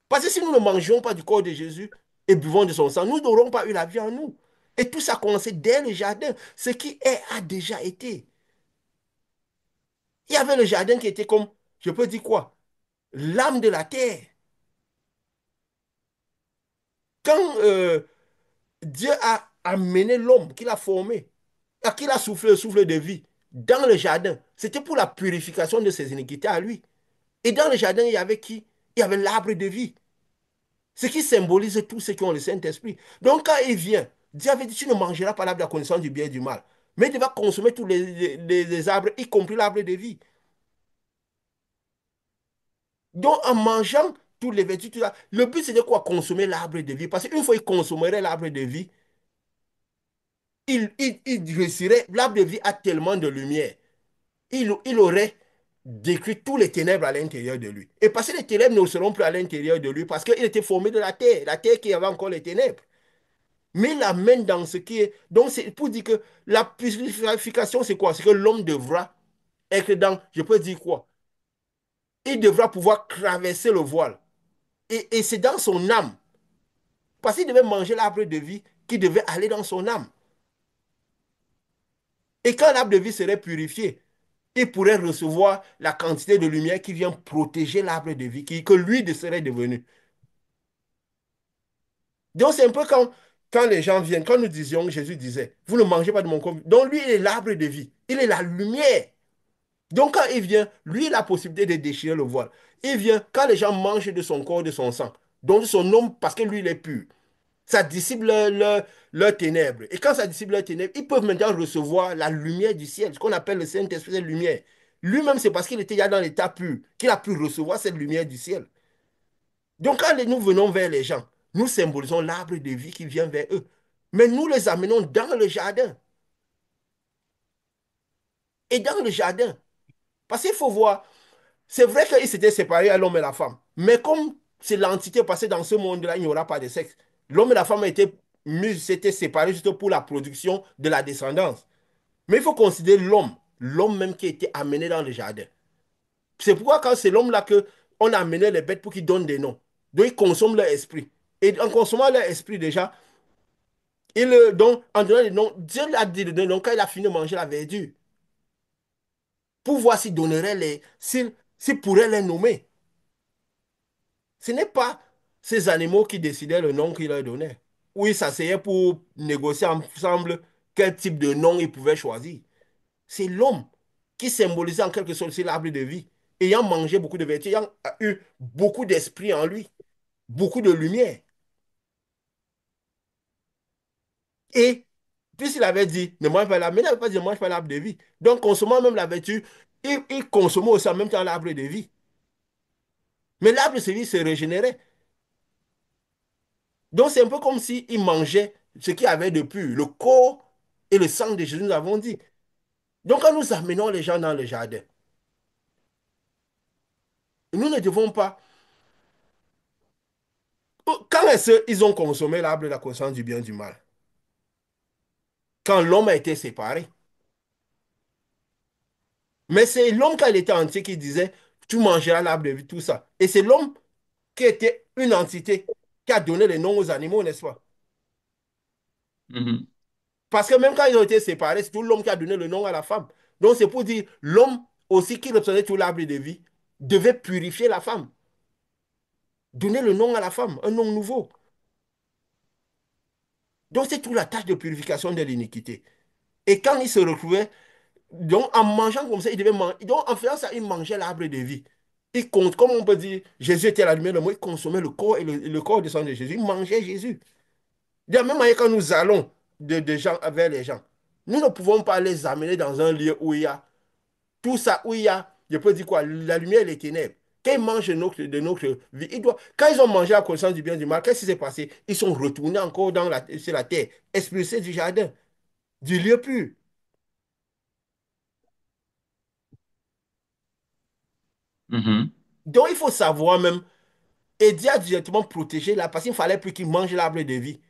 Parce que si nous ne mangeons pas du corps de Jésus et buvons de son sang, nous n'aurons pas eu la vie en nous. Et tout ça a commencé dès le jardin. Ce qui est a déjà été. Il y avait le jardin qui était comme, je peux dire quoi, l'âme de la terre. Quand Dieu a amené l'homme qu'il a formé, à qui il a soufflé le souffle de vie dans le jardin, c'était pour la purification de ses iniquités à lui. Et dans le jardin, il y avait qui? Il il y avait l'arbre de vie, ce qui symbolise tous ceux qui ont le Saint-Esprit. Donc quand il vient, Dieu avait dit, tu ne mangeras pas l'arbre de la connaissance du bien et du mal, mais il va consommer tous les arbres, y compris l'arbre de vie. Donc en mangeant tous les vertus, tout ça, le but c'est de quoi? Consommer l'arbre de vie. Parce qu'une fois il consommerait l'arbre de vie, il réussirait. L'arbre de vie a tellement de lumière. Il aurait détruit tous les ténèbres à l'intérieur de lui. Et parce que les ténèbres ne seront plus à l'intérieur de lui, parce qu'il était formé de la terre qui avait encore les ténèbres. Mais il l'amène dans ce qui est. Donc, c'est pour dire que la purification, c'est quoi? C'est que l'homme devra être dans. Je peux dire quoi? Il devra pouvoir traverser le voile. Et c'est dans son âme. Parce qu'il devait manger l'arbre de vie qui devait aller dans son âme. Et quand l'arbre de vie serait purifié, il pourrait recevoir la quantité de lumière qui vient protéger l'arbre de vie que lui serait devenu. Donc c'est un peu quand les gens viennent, quand nous disions, Jésus disait, vous ne mangez pas de mon corps. Donc lui, il est l'arbre de vie. Il est la lumière. Donc quand il vient, lui, il a la possibilité de déchirer le voile. Il vient quand les gens mangent de son corps, de son sang, donc de son homme, parce que lui, il est pur. Ça dissipe leurs ténèbres. Et quand ça dissipe leurs ténèbres, ils peuvent maintenant recevoir la lumière du ciel, ce qu'on appelle le Saint-Esprit de lumière. Lui-même, c'est parce qu'il était déjà dans l'état pur qu'il a pu recevoir cette lumière du ciel. Donc, quand nous venons vers les gens, nous symbolisons l'arbre de vie qui vient vers eux. Mais nous les amenons dans le jardin. Et dans le jardin. Parce qu'il faut voir, c'est vrai qu'ils s'étaient séparés à l'homme et la femme. Mais comme c'est l'entité passée dans ce monde-là, il n'y aura pas de sexe. L'homme et la femme s'étaient séparés juste pour la production de la descendance. Mais il faut considérer l'homme même qui a été amené dans le jardin. C'est pourquoi quand c'est l'homme là que on a amené les bêtes pour qu'ils donnent des noms. Donc ils consomment leur esprit. Et en consommant leur esprit déjà, donc en donnant des noms, Dieu l'a dit de donner donc quand il a fini de manger la verdure, pour voir s'il pourrait les nommer. Ce n'est pas ces animaux qui décidaient le nom qu'il leur donnait. Ou ils s'asseyaient pour négocier ensemble quel type de nom ils pouvaient choisir. C'est l'homme qui symbolisait en quelque sorte l'arbre de vie, ayant mangé beaucoup de vertus, ayant eu beaucoup d'esprit en lui, beaucoup de lumière. Et puisqu'il avait dit, ne mange pas l'arbre, mais il n'avait pas dit, ne mange pas l'arbre de vie. Donc, consommant même la vertu, il consommait aussi en même temps l'arbre de vie. Mais l'arbre de vie se régénérait. Donc, c'est un peu comme s'il mangeait ce qu'il y avait de pur, le corps et le sang de Jésus, nous avons dit. Donc, quand nous amenons les gens dans le jardin, nous ne devons pas. Quand est-ce qu'ils ont consommé l'arbre de la connaissance du bien et du mal? Quand l'homme a été séparé. Mais c'est l'homme, quand il était entier, qui disait, tu mangeras l'arbre de vie, tout ça. Et c'est l'homme qui était une entité qui a donné les noms aux animaux, n'est-ce pas? Mhm. Parce que même quand ils ont été séparés, c'est tout l'homme qui a donné le nom à la femme. Donc c'est pour dire, l'homme aussi qui représentait tout l'arbre de vie devait purifier la femme, donner le nom à la femme, un nom nouveau. Donc c'est toute la tâche de purification de l'iniquité. Et quand il se retrouvait, donc en mangeant comme ça, il devait manger. Donc en faisant ça, il mangeait l'arbre de vie. Il compte, comme on peut dire, Jésus était la lumière de moi, il consommait le corps et le corps de sang de Jésus. Il mangeait Jésus. De la même manière, quand nous allons de gens vers les gens, nous ne pouvons pas les amener dans un lieu où il y a tout ça, où il y a, je peux dire quoi, la lumière et les ténèbres. Quand ils mangent de notre vie, quand ils ont mangé la connaissance du bien et du mal, qu'est-ce qui s'est passé? Ils sont retournés encore sur la terre, expulsés du jardin, du lieu pur. Mhm. Donc il faut savoir même, et Dieu a directement protégé là, parce qu'il ne fallait plus qu'ils mangent l'arbre de vie.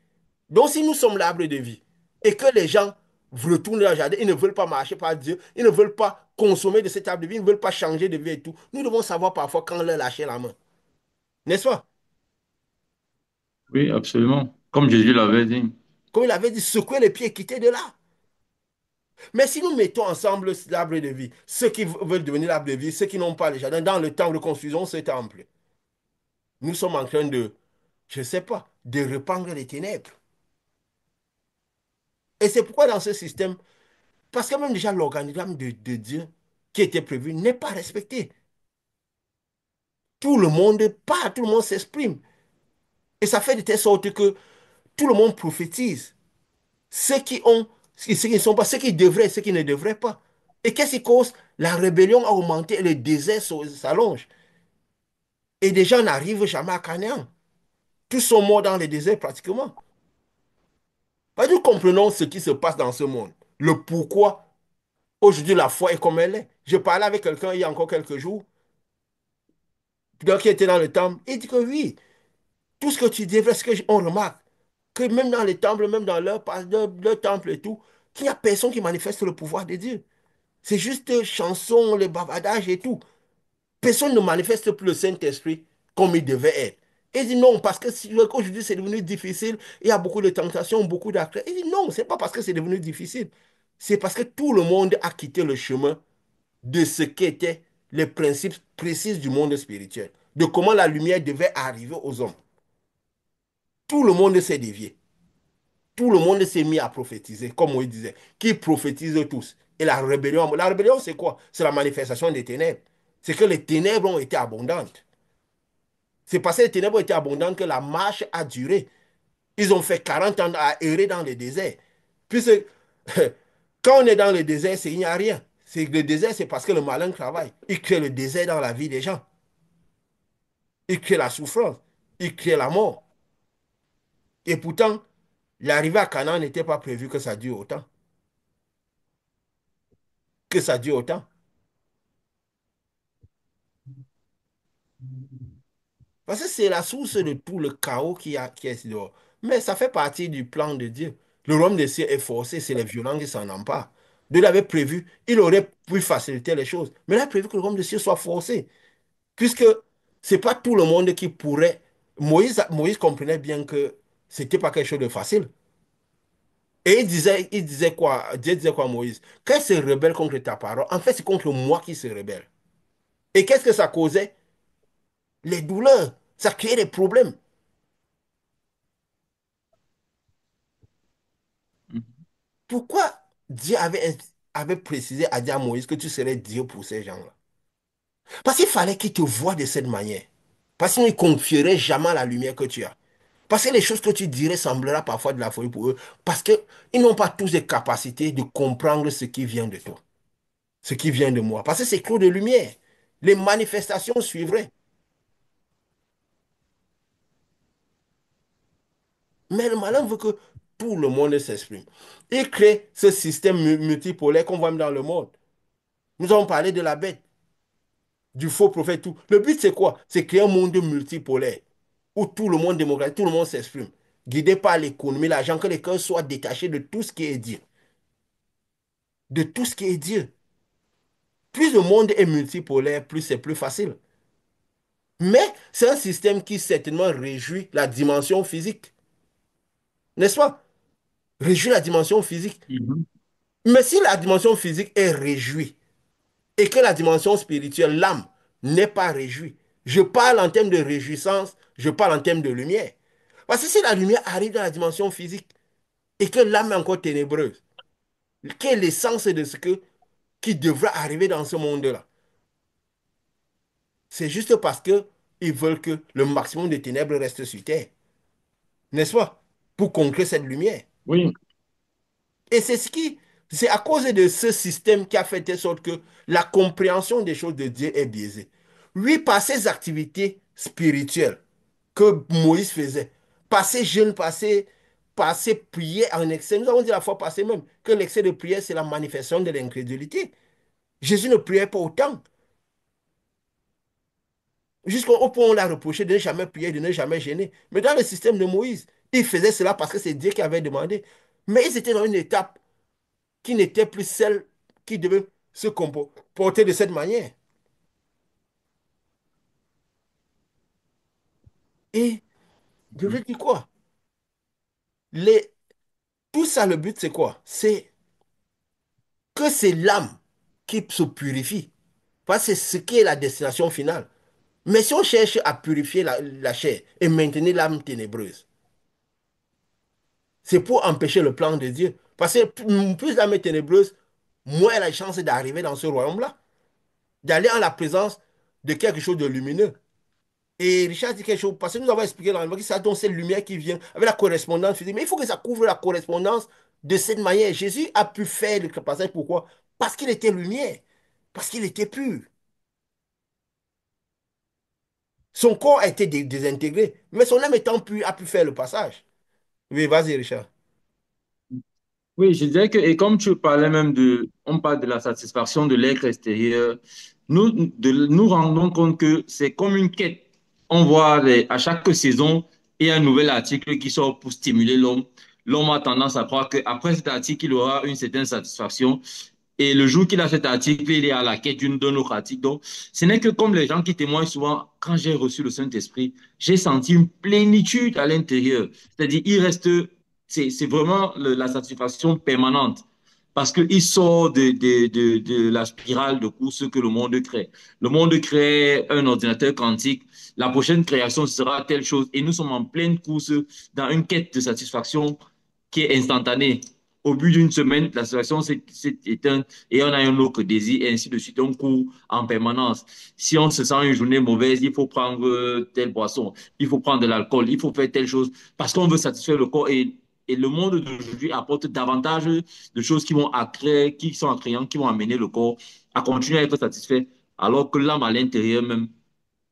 Donc, si nous sommes l'arbre de vie et que les gens retournent dans le jardin, ils ne veulent pas marcher par Dieu, ils ne veulent pas consommer de cet arbre de vie, ils ne veulent pas changer de vie et tout, nous devons savoir parfois quand leur lâcher la main. N'est-ce pas? Oui, absolument. Comme Jésus l'avait dit. Comme il avait dit, secouer les pieds et quitter de là. Mais si nous mettons ensemble l'arbre de vie, ceux qui veulent devenir l'arbre de vie, ceux qui n'ont pas le jardin, dans le temps de construisons ce temple, nous sommes en train de, je ne sais pas, de répandre les ténèbres. Et c'est pourquoi dans ce système, parce que même déjà l'organigramme de Dieu qui était prévu n'est pas respecté. Tout le monde parle, tout le monde s'exprime. Et ça fait de telle sorte que tout le monde prophétise. Ceux qui ont, ceux qui ne sont pas, ceux qui devraient, ceux qui ne devraient pas. Et qu'est-ce qui cause? La rébellion a augmenté et le désert s'allonge. Et des gens n'arrivent jamais à Canaan. Tous sont morts dans le désert pratiquement. Nous comprenons ce qui se passe dans ce monde. Le pourquoi aujourd'hui la foi est comme elle est. Je parlais avec quelqu'un il y a encore quelques jours, qui était dans le temple. Il dit que oui, tout ce que tu dis, ce qu'on remarque, que même dans les temples, même dans leur temple et tout, qu'il n'y a personne qui manifeste le pouvoir de Dieu. C'est juste chansons, les bavardages et tout. Personne ne manifeste plus le Saint-Esprit comme il devait être. Il dit non, parce que aujourd'hui c'est devenu difficile, il y a beaucoup de tentations, beaucoup d'actes. Il dit non, c'est pas parce que c'est devenu difficile. C'est parce que tout le monde a quitté le chemin de ce qu'étaient les principes précis du monde spirituel, de comment la lumière devait arriver aux hommes. Tout le monde s'est dévié. Tout le monde s'est mis à prophétiser, comme Moïse disait, qui prophétisent tous. Et la rébellion, c'est quoi? C'est la manifestation des ténèbres. C'est que les ténèbres ont été abondantes. C'est parce que les ténèbres ont été abondantes que la marche a duré. Ils ont fait 40 ans à errer dans le désert. Puisque quand on est dans le désert, il n'y a rien. C'est le désert, c'est parce que le malin travaille. Il crée le désert dans la vie des gens. Il crée la souffrance. Il crée la mort. Et pourtant, l'arrivée à Canaan n'était pas prévu que ça dure autant. Que ça dure autant. Parce que c'est la source de tout le chaos qui est dehors. Mais ça fait partie du plan de Dieu. Le royaume des cieux est forcé, c'est les violents qui s'en emparent. Dieu l'avait prévu, il aurait pu faciliter les choses. Mais il a prévu que le royaume des cieux soit forcé. Puisque c'est pas tout le monde qui pourrait. Moïse comprenait bien que c'était pas quelque chose de facile. Et il disait quoi? Dieu disait quoi à Moïse? Quand il se rebelle contre ta parole, en fait, c'est contre moi qui se rebelle. Et qu'est-ce que ça causait? Les douleurs. Ça créait des problèmes. Pourquoi Dieu avait précisé à dire à Moïse que tu serais Dieu pour ces gens-là? Parce qu'il fallait qu'ils te voient de cette manière. Parce qu'ils ne confieraient jamais la lumière que tu as. Parce que les choses que tu dirais semblera parfois de la folie pour eux. Parce qu'ils n'ont pas tous les capacités de comprendre ce qui vient de toi. Ce qui vient de moi. Parce que c'est clos de lumière. Les manifestations suivraient. Mais le malin veut que tout le monde s'exprime. Il crée ce système multipolaire qu'on voit même dans le monde. Nous avons parlé de la bête, du faux prophète, tout. Le but, c'est quoi? C'est créer un monde multipolaire où tout le monde démocratique, tout le monde s'exprime, guidé par l'économie, l'argent, que les cœurs soient détachés de tout ce qui est Dieu. De tout ce qui est Dieu. Plus le monde est multipolaire, plus c'est plus facile. Mais c'est un système qui certainement réjouit la dimension physique, n'est-ce pas? Réjouit la dimension physique. Mhm. Mais si la dimension physique est réjouie et que la dimension spirituelle, l'âme, n'est pas réjouie, je parle en termes de réjouissance, je parle en termes de lumière. Parce que si la lumière arrive dans la dimension physique et que l'âme est encore ténébreuse, quelle est l'essence de qui devra arriver dans ce monde-là? C'est juste parce que ils veulent que le maximum de ténèbres reste sur terre, n'est-ce pas? Pour concrétiser cette lumière. Oui. Et c'est à cause de ce système qui a fait de sorte que la compréhension des choses de Dieu est biaisée. Oui, par ces activités spirituelles que Moïse faisait, par ces jeûnes, par ces prières en excès, nous avons dit la fois passée même que l'excès de prière, c'est la manifestation de l'incrédulité. Jésus ne priait pas autant. Jusqu'au point où on l'a reproché de ne jamais prier, de ne jamais gêner. Mais dans le système de Moïse, il faisait cela parce que c'est Dieu qui avait demandé. Mais ils étaient dans une étape qui n'était plus celle qui devait se comporter de cette manière. Et je veux dire quoi? Les, tout ça, le but, c'est quoi? C'est que c'est l'âme qui se purifie. Parce que c'est ce qui est la destination finale. Mais si on cherche à purifier la chair et maintenir l'âme ténébreuse, c'est pour empêcher le plan de Dieu. Parce que plus l'âme est ténébreuse, moins elle a la chance d'arriver dans ce royaume-là, d'aller en la présence de quelque chose de lumineux. Et Richard dit quelque chose, parce que nous avons expliqué dans le que ça donc cette lumière qui vient avec la correspondance physique. Mais il faut que ça couvre la correspondance de cette manière. Jésus a pu faire le passage, pourquoi? Parce qu'il était lumière, parce qu'il était pur. Son corps a été désintégré, mais son âme étant pure a pu faire le passage. Oui, vas-y, Richard. Oui, je disais que, et comme tu parlais même on parle de la satisfaction de l'être extérieur, nous rendons compte que c'est comme une quête. On voit à chaque saison, il y a un nouvel article qui sort pour stimuler l'homme. L'homme a tendance à croire qu'après cet article, il aura une certaine satisfaction. Et le jour qu'il a cet article, il est à la quête d'un autre article. Donc, ce n'est que comme les gens qui témoignent souvent, quand j'ai reçu le Saint-Esprit, j'ai senti une plénitude à l'intérieur. C'est-à-dire, il reste, c'est vraiment la satisfaction permanente. Parce qu'il sort de la spirale de course que le monde crée. Le monde crée un ordinateur quantique. La prochaine création sera telle chose. Et nous sommes en pleine course dans une quête de satisfaction qui est instantanée. Au bout d'une semaine, la situation s'est éteinte et on a un autre désir et ainsi de suite. On court en permanence. Si on se sent une journée mauvaise, il faut prendre telle boisson, il faut prendre de l'alcool, il faut faire telle chose parce qu'on veut satisfaire le corps. Et le monde d'aujourd'hui apporte davantage de choses qui vont accréer, qui sont attrayantes, qui vont amener le corps à continuer à être satisfait, alors que l'âme à l'intérieur même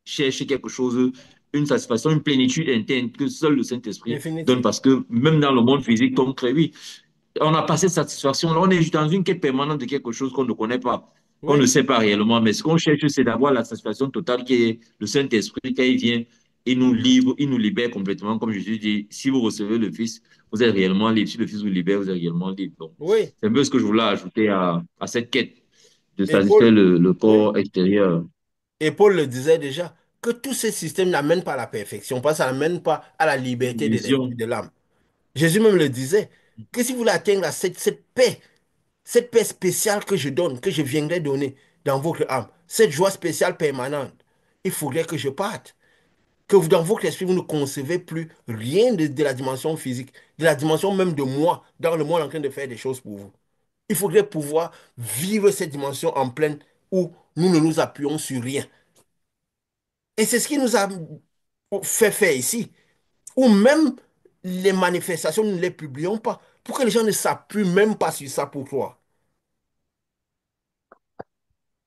cherche quelque chose, une satisfaction, une plénitude interne que seul le Saint-Esprit donne. Définitivement. Parce que même dans le monde physique, comme crée, oui, on n'a pas cette satisfaction. Là, on est dans une quête permanente de quelque chose qu'on ne connaît pas, qu'on ne Oui. sait pas réellement. Mais ce qu'on cherche, c'est d'avoir la satisfaction totale qui est le Saint-Esprit. Quand il vient, il nous livre, il nous libère complètement. Comme Jésus dit, si vous recevez le Fils, vous êtes réellement libre. Si le Fils vous libère, vous êtes réellement libre. Donc, Oui. c'est un peu ce que je voulais ajouter à cette quête de Et satisfaire le oui. corps extérieur. Et Paul le disait déjà, que tous ces systèmes n'amènent pas à la perfection, parce que ça n'amène pas à la liberté de l'esprit, Vision. de l'âme. Jésus même le disait, que si vous voulez atteindre cette paix spéciale que je donne, que je viendrai donner dans votre âme, cette joie spéciale permanente, il faudrait que je parte. Que dans votre esprit, vous ne concevez plus rien de la dimension physique, de la dimension même de moi, dans le monde en train de faire des choses pour vous. Il faudrait pouvoir vivre cette dimension en pleine où nous ne nous appuyons sur rien. Et c'est ce qui nous a fait faire ici, où même les manifestations, nous ne les publions pas, pour que les gens ne s'appuient même pas sur ça pour croire.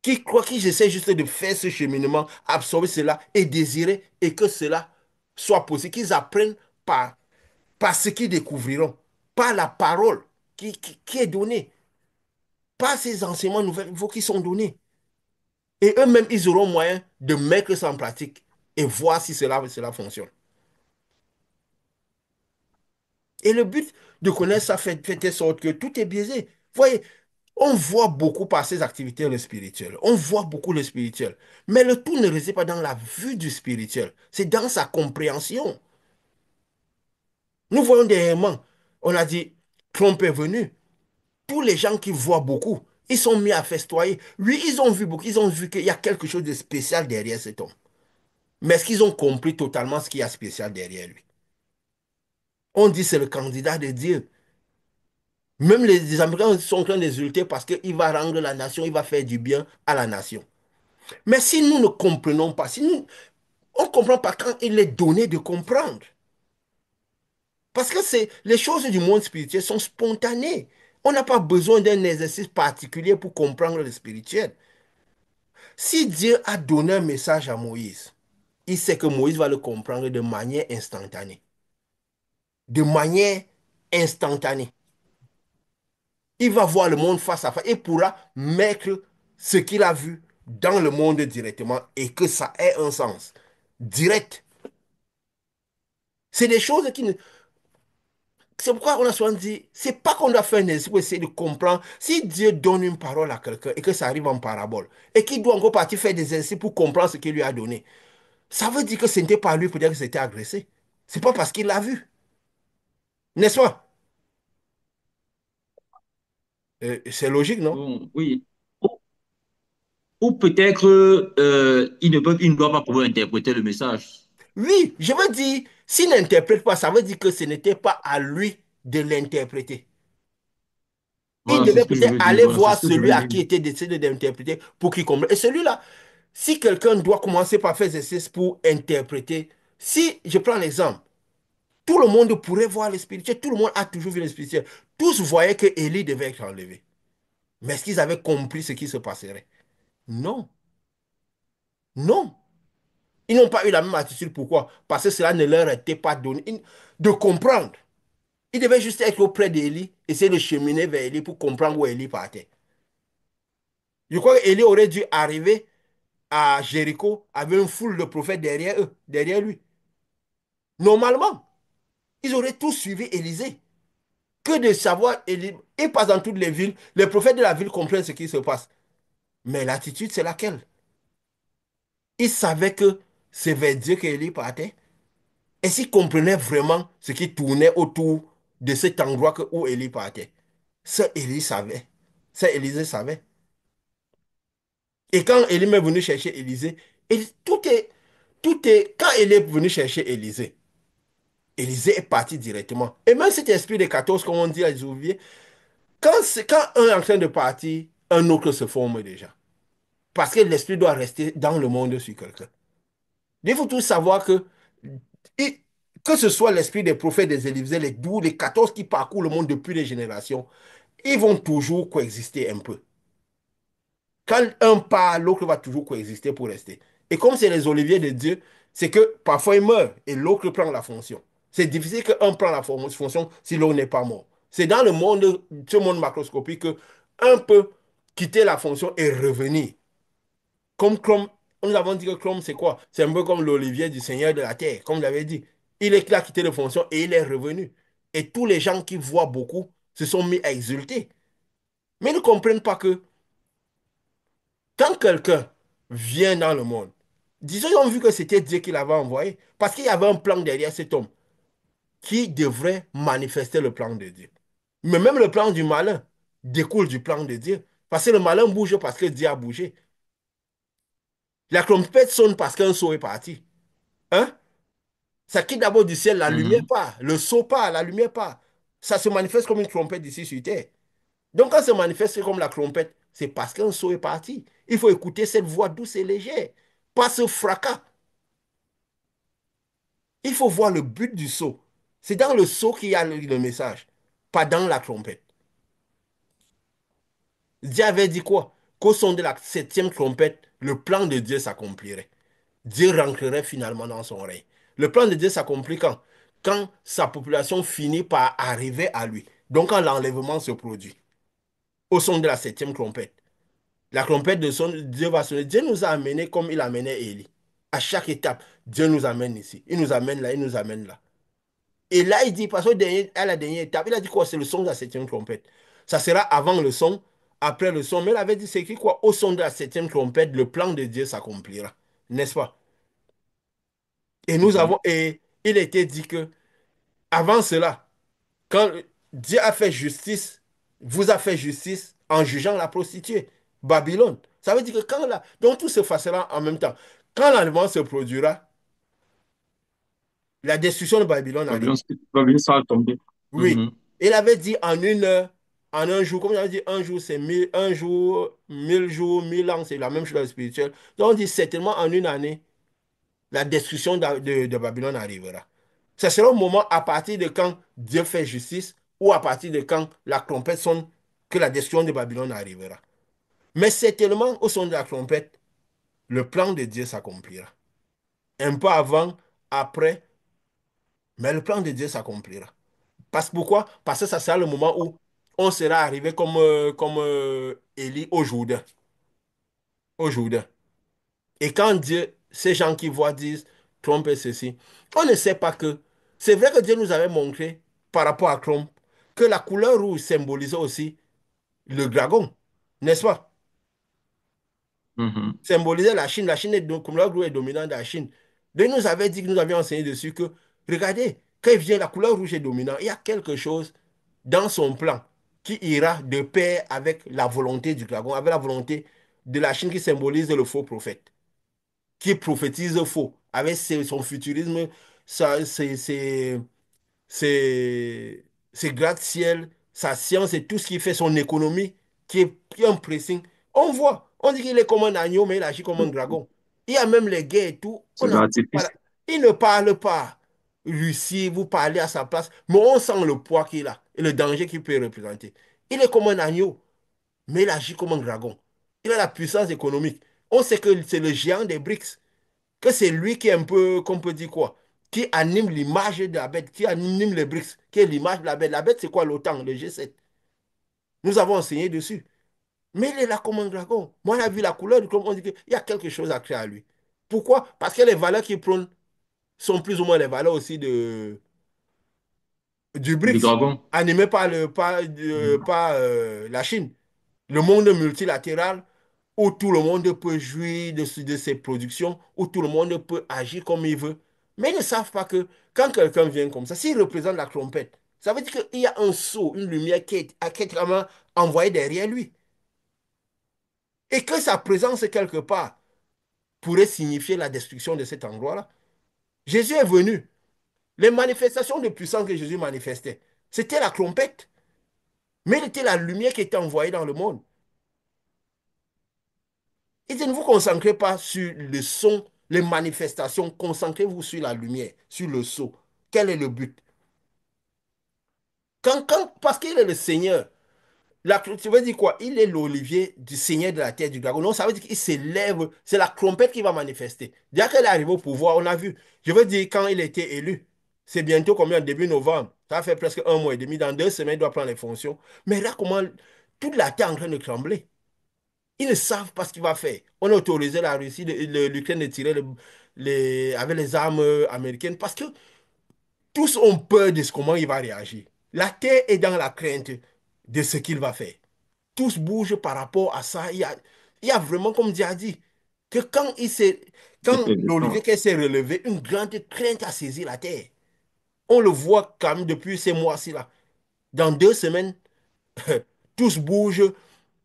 Qui croient qu'ils essaient juste de faire ce cheminement, absorber cela et désirer, et que cela soit possible, qu'ils apprennent par ce qu'ils découvriront, par la parole qui est donnée, par ces enseignements nouveaux qui sont donnés. Et eux-mêmes, ils auront moyen de mettre ça en pratique et voir si cela fonctionne. Et le but de connaître ça fait de sorte que tout est biaisé. Vous voyez, on voit beaucoup par ces activités le spirituel. On voit beaucoup le spirituel. Mais le tout ne réside pas dans la vue du spirituel. C'est dans sa compréhension. Nous voyons dernièrement, on a dit, Trump est venu. Tous les gens qui voient beaucoup, ils sont mis à festoyer. Oui, ils ont vu beaucoup. Ils ont vu qu'il y a quelque chose de spécial derrière cet homme. Mais est-ce qu'ils ont compris totalement ce qu'il y a de spécial derrière lui? On dit c'est le candidat de Dieu. Même les Américains sont en train d'exulter parce qu'il va rendre la nation, il va faire du bien à la nation. Mais si nous ne comprenons pas, si nous, on ne comprend pas quand il est donné de comprendre. Parce que les choses du monde spirituel sont spontanées. On n'a pas besoin d'un exercice particulier pour comprendre le spirituel. Si Dieu a donné un message à Moïse, il sait que Moïse va le comprendre de manière instantanée. De manière instantanée. Il va voir le monde face à face et pourra mettre ce qu'il a vu dans le monde directement et que ça ait un sens direct. C'est des choses qui ne... C'est pourquoi on a souvent dit, c'est pas qu'on doit faire un exercice pour essayer de comprendre. Si Dieu donne une parole à quelqu'un et que ça arrive en parabole et qu'il doit encore partir faire des exercices pour comprendre ce qu'il lui a donné, ça veut dire que ce n'était pas lui peut-être que c'était agressé. C'est pas parce qu'il l'a vu. N'est-ce pas? C'est logique, non? Bon, oui. Ou peut-être il ne doit pas pouvoir interpréter le message. Oui, je veux dire, s'il n'interprète pas, ça veut dire que ce n'était pas à lui de l'interpréter. Il Voilà, c'est devait ce que je peut-être veux dire. aller Voilà, c'est voir ce que je celui veux à dire. qui était décidé d'interpréter pour qu'il comprenne. Et celui-là, si quelqu'un doit commencer par faire des exercices pour interpréter, si je prends l'exemple, tout le monde pourrait voir le spirituel, tout le monde a toujours vu le spirituel. Tous voyaient que Élie devait être enlevé. Mais est-ce qu'ils avaient compris ce qui se passerait? Non, non. Ils n'ont pas eu la même attitude. Pourquoi? Parce que cela ne leur était pas donné de comprendre. Ils devaient juste être auprès d'Élie, essayer de cheminer vers Élie pour comprendre où Élie partait. Je crois qu'Élie aurait dû arriver à Jéricho avec une foule de prophètes derrière eux, derrière lui. Normalement, ils auraient tous suivi Élisée. Que de savoir, Élie, il passe dans toutes les villes, les prophètes de la ville comprennent ce qui se passe. Mais l'attitude, c'est laquelle? Ils savaient que c'est vers Dieu qu'Élie partait. Et s'ils comprenaient vraiment ce qui tournait autour de cet endroit où Élie partait, ça, Élie savait. Ça, Élisée savait. Et quand Élie est venu chercher Élisée, quand Élie est venu chercher Élisée, Élisée est parti directement. Et même cet esprit de 14, comme on dit à Jouvier, quand un est en train de partir, un autre se forme déjà. Parce que l'esprit doit rester dans le monde sur quelqu'un. Il faut tous savoir et- que ce soit l'esprit des prophètes, des Élysées, les 12, les 14 qui parcourent le monde depuis des générations, ils vont toujours coexister un peu. Quand un part, l'autre va toujours coexister pour rester. Et comme c'est les oliviers de Dieu, c'est que parfois il meurt et l'autre prend la fonction. C'est difficile qu'un prend la fonction si l'autre n'est pas mort. C'est dans le monde, ce monde macroscopique, que un peut quitter la fonction et revenir. Comme nous avons dit que Chrome, c'est quoi? C'est un peu comme l'olivier du Seigneur de la Terre, comme l'avait dit. Il est là, quitté de fonction et il est revenu. Et tous les gens qui voient beaucoup se sont mis à exulter. Mais ils ne comprennent pas que quand quelqu'un vient dans le monde, disons, ils ont vu que c'était Dieu qui l'avait envoyé, parce qu'il y avait un plan derrière cet homme qui devrait manifester le plan de Dieu. Mais même le plan du malin découle du plan de Dieu. Parce que le malin bouge parce que Dieu a bougé. La trompette sonne parce qu'un sceau est parti. Hein? Ça quitte d'abord du ciel, la lumière Mhm. part, le sceau part, la lumière part. Ça se manifeste comme une trompette ici sur terre. Donc, quand ça se manifeste comme la trompette, c'est parce qu'un sceau est parti. Il faut écouter cette voix douce et légère, pas ce fracas. Il faut voir le but du sceau. C'est dans le sceau qu'il y a le message, pas dans la trompette. Dieu avait dit quoi? Qu'au son de la septième trompette, le plan de Dieu s'accomplirait. Dieu rentrerait finalement dans son règne. Le plan de Dieu s'accomplit quand? Quand sa population finit par arriver à lui. Donc quand l'enlèvement se produit. Au son de la septième trompette. La trompette de son, Dieu va sonner. Dieu nous a amenés comme il amenait Élie. À chaque étape, Dieu nous amène ici. Il nous amène là, il nous amène là. Et là, il dit, parce qu'à la dernière étape, il a dit quoi? C'est le son de la septième trompette. Ça sera avant le son, après le son. Mais il avait dit, c'est écrit quoi? Au son de la septième trompette, le plan de Dieu s'accomplira. N'est-ce pas? Mhm. Et il était dit que, avant cela, quand Dieu a fait justice, vous a fait justice en jugeant la prostituée, Babylone. Ça veut dire que quand là, donc tout se passera en même temps. Quand l'enlèvement se produira, la destruction de Babylone arrive. Babylone sera tombée. Oui. Mhm. Il avait dit en une heure, en un jour, comme il avait dit, un jour c'est mille, un jour, 1000 ans, c'est la même chose dans le spirituel. Donc on dit certainement en une année, la destruction de Babylone arrivera. Ce sera au moment à partir de quand Dieu fait justice ou à partir de quand la trompette sonne que la destruction de Babylone arrivera. Mais certainement au son de la trompette, le plan de Dieu s'accomplira. Un peu avant, après, mais le plan de Dieu s'accomplira. Parce pourquoi? Parce que ça sera le moment où on sera arrivé comme Élie au Jourdain. Au Jourdain. Et quand Dieu, ces gens qui voient disent, Trump est ceci, on ne sait pas que, c'est vrai que Dieu nous avait montré par rapport à Trump que la couleur rouge symbolisait aussi le dragon, n'est-ce pas? Mhm. Symbolisait la Chine. La Chine est, couleur rouge est dominante dans la Chine. Dieu nous avait dit que nous avions enseigné dessus que, regardez, quand il vient, la couleur rouge est dominante. Il y a quelque chose dans son plan qui ira de pair avec la volonté du dragon, avec la volonté de la Chine qui symbolise le faux prophète, qui prophétise faux, avec son futurisme, ses, ses gratte-ciel, sa science et tout ce qui fait son économie, qui est un pressing. On voit. On dit qu'il est comme un agneau, mais il agit comme un dragon. Il y a même les guerres et tout. C'est l'artifice. Il ne parle pas. Russie, vous parlez à sa place, mais on sent le poids qu'il a et le danger qu'il peut représenter. Il est comme un agneau, mais il agit comme un dragon. Il a la puissance économique. On sait que c'est le géant des BRICS, que c'est lui qui est un peu, qu'on peut dire quoi, qui anime l'image de la bête, qui anime les BRICS, qui est l'image de la bête. La bête, c'est quoi l'OTAN, le G7? Nous avons enseigné dessus. Mais il est là comme un dragon. Moi, on a vu la couleur du chrome, on dit qu'il y a quelque chose à créer à lui. Pourquoi? Parce que les valeurs qu'il prône sont plus ou moins les valeurs aussi du Du BRICS, dragon. animé Mhm. par la Chine. Le monde multilatéral où tout le monde peut jouir de ses productions, où tout le monde peut agir comme il veut. Mais ils ne savent pas que quand quelqu'un vient comme ça, s'il représente la trompette, ça veut dire qu'il y a un saut, une lumière qui est vraiment envoyée derrière lui. Et que sa présence quelque part pourrait signifier la destruction de cet endroit-là. Jésus est venu. Les manifestations de puissance que Jésus manifestait, c'était la trompette. Mais il était la lumière qui était envoyée dans le monde. Il dit, ne vous concentrez pas sur le son, les manifestations, concentrez-vous sur la lumière, sur le sceau. Quel est le but? Parce qu'il est le Seigneur, tu veux dire quoi? Il est l'olivier du Seigneur de la terre, du dragon. Non, ça veut dire qu'il s'élève, c'est la trompette qui va manifester. Dès qu'elle est arrivée au pouvoir, on a vu. Je veux dire, quand il était élu, c'est bientôt combien? Début novembre. Ça fait presque un mois et demi. Dans 2 semaines, il doit prendre les fonctions. Mais là, comment toute la terre est en train de trembler. Ils ne savent pas ce qu'il va faire. On a autorisé la Russie, l'Ukraine de tirer avec les armes américaines parce que tous ont peur de comment il va réagir. La terre est dans la crainte de ce qu'il va faire. Tous bougent par rapport à ça. Il y a vraiment, comme Dieu a dit, que quand l'Olivier qui s'est relevé, une grande crainte a saisi la terre. On le voit quand même depuis ces mois-ci là. Dans 2 semaines, tous bougent.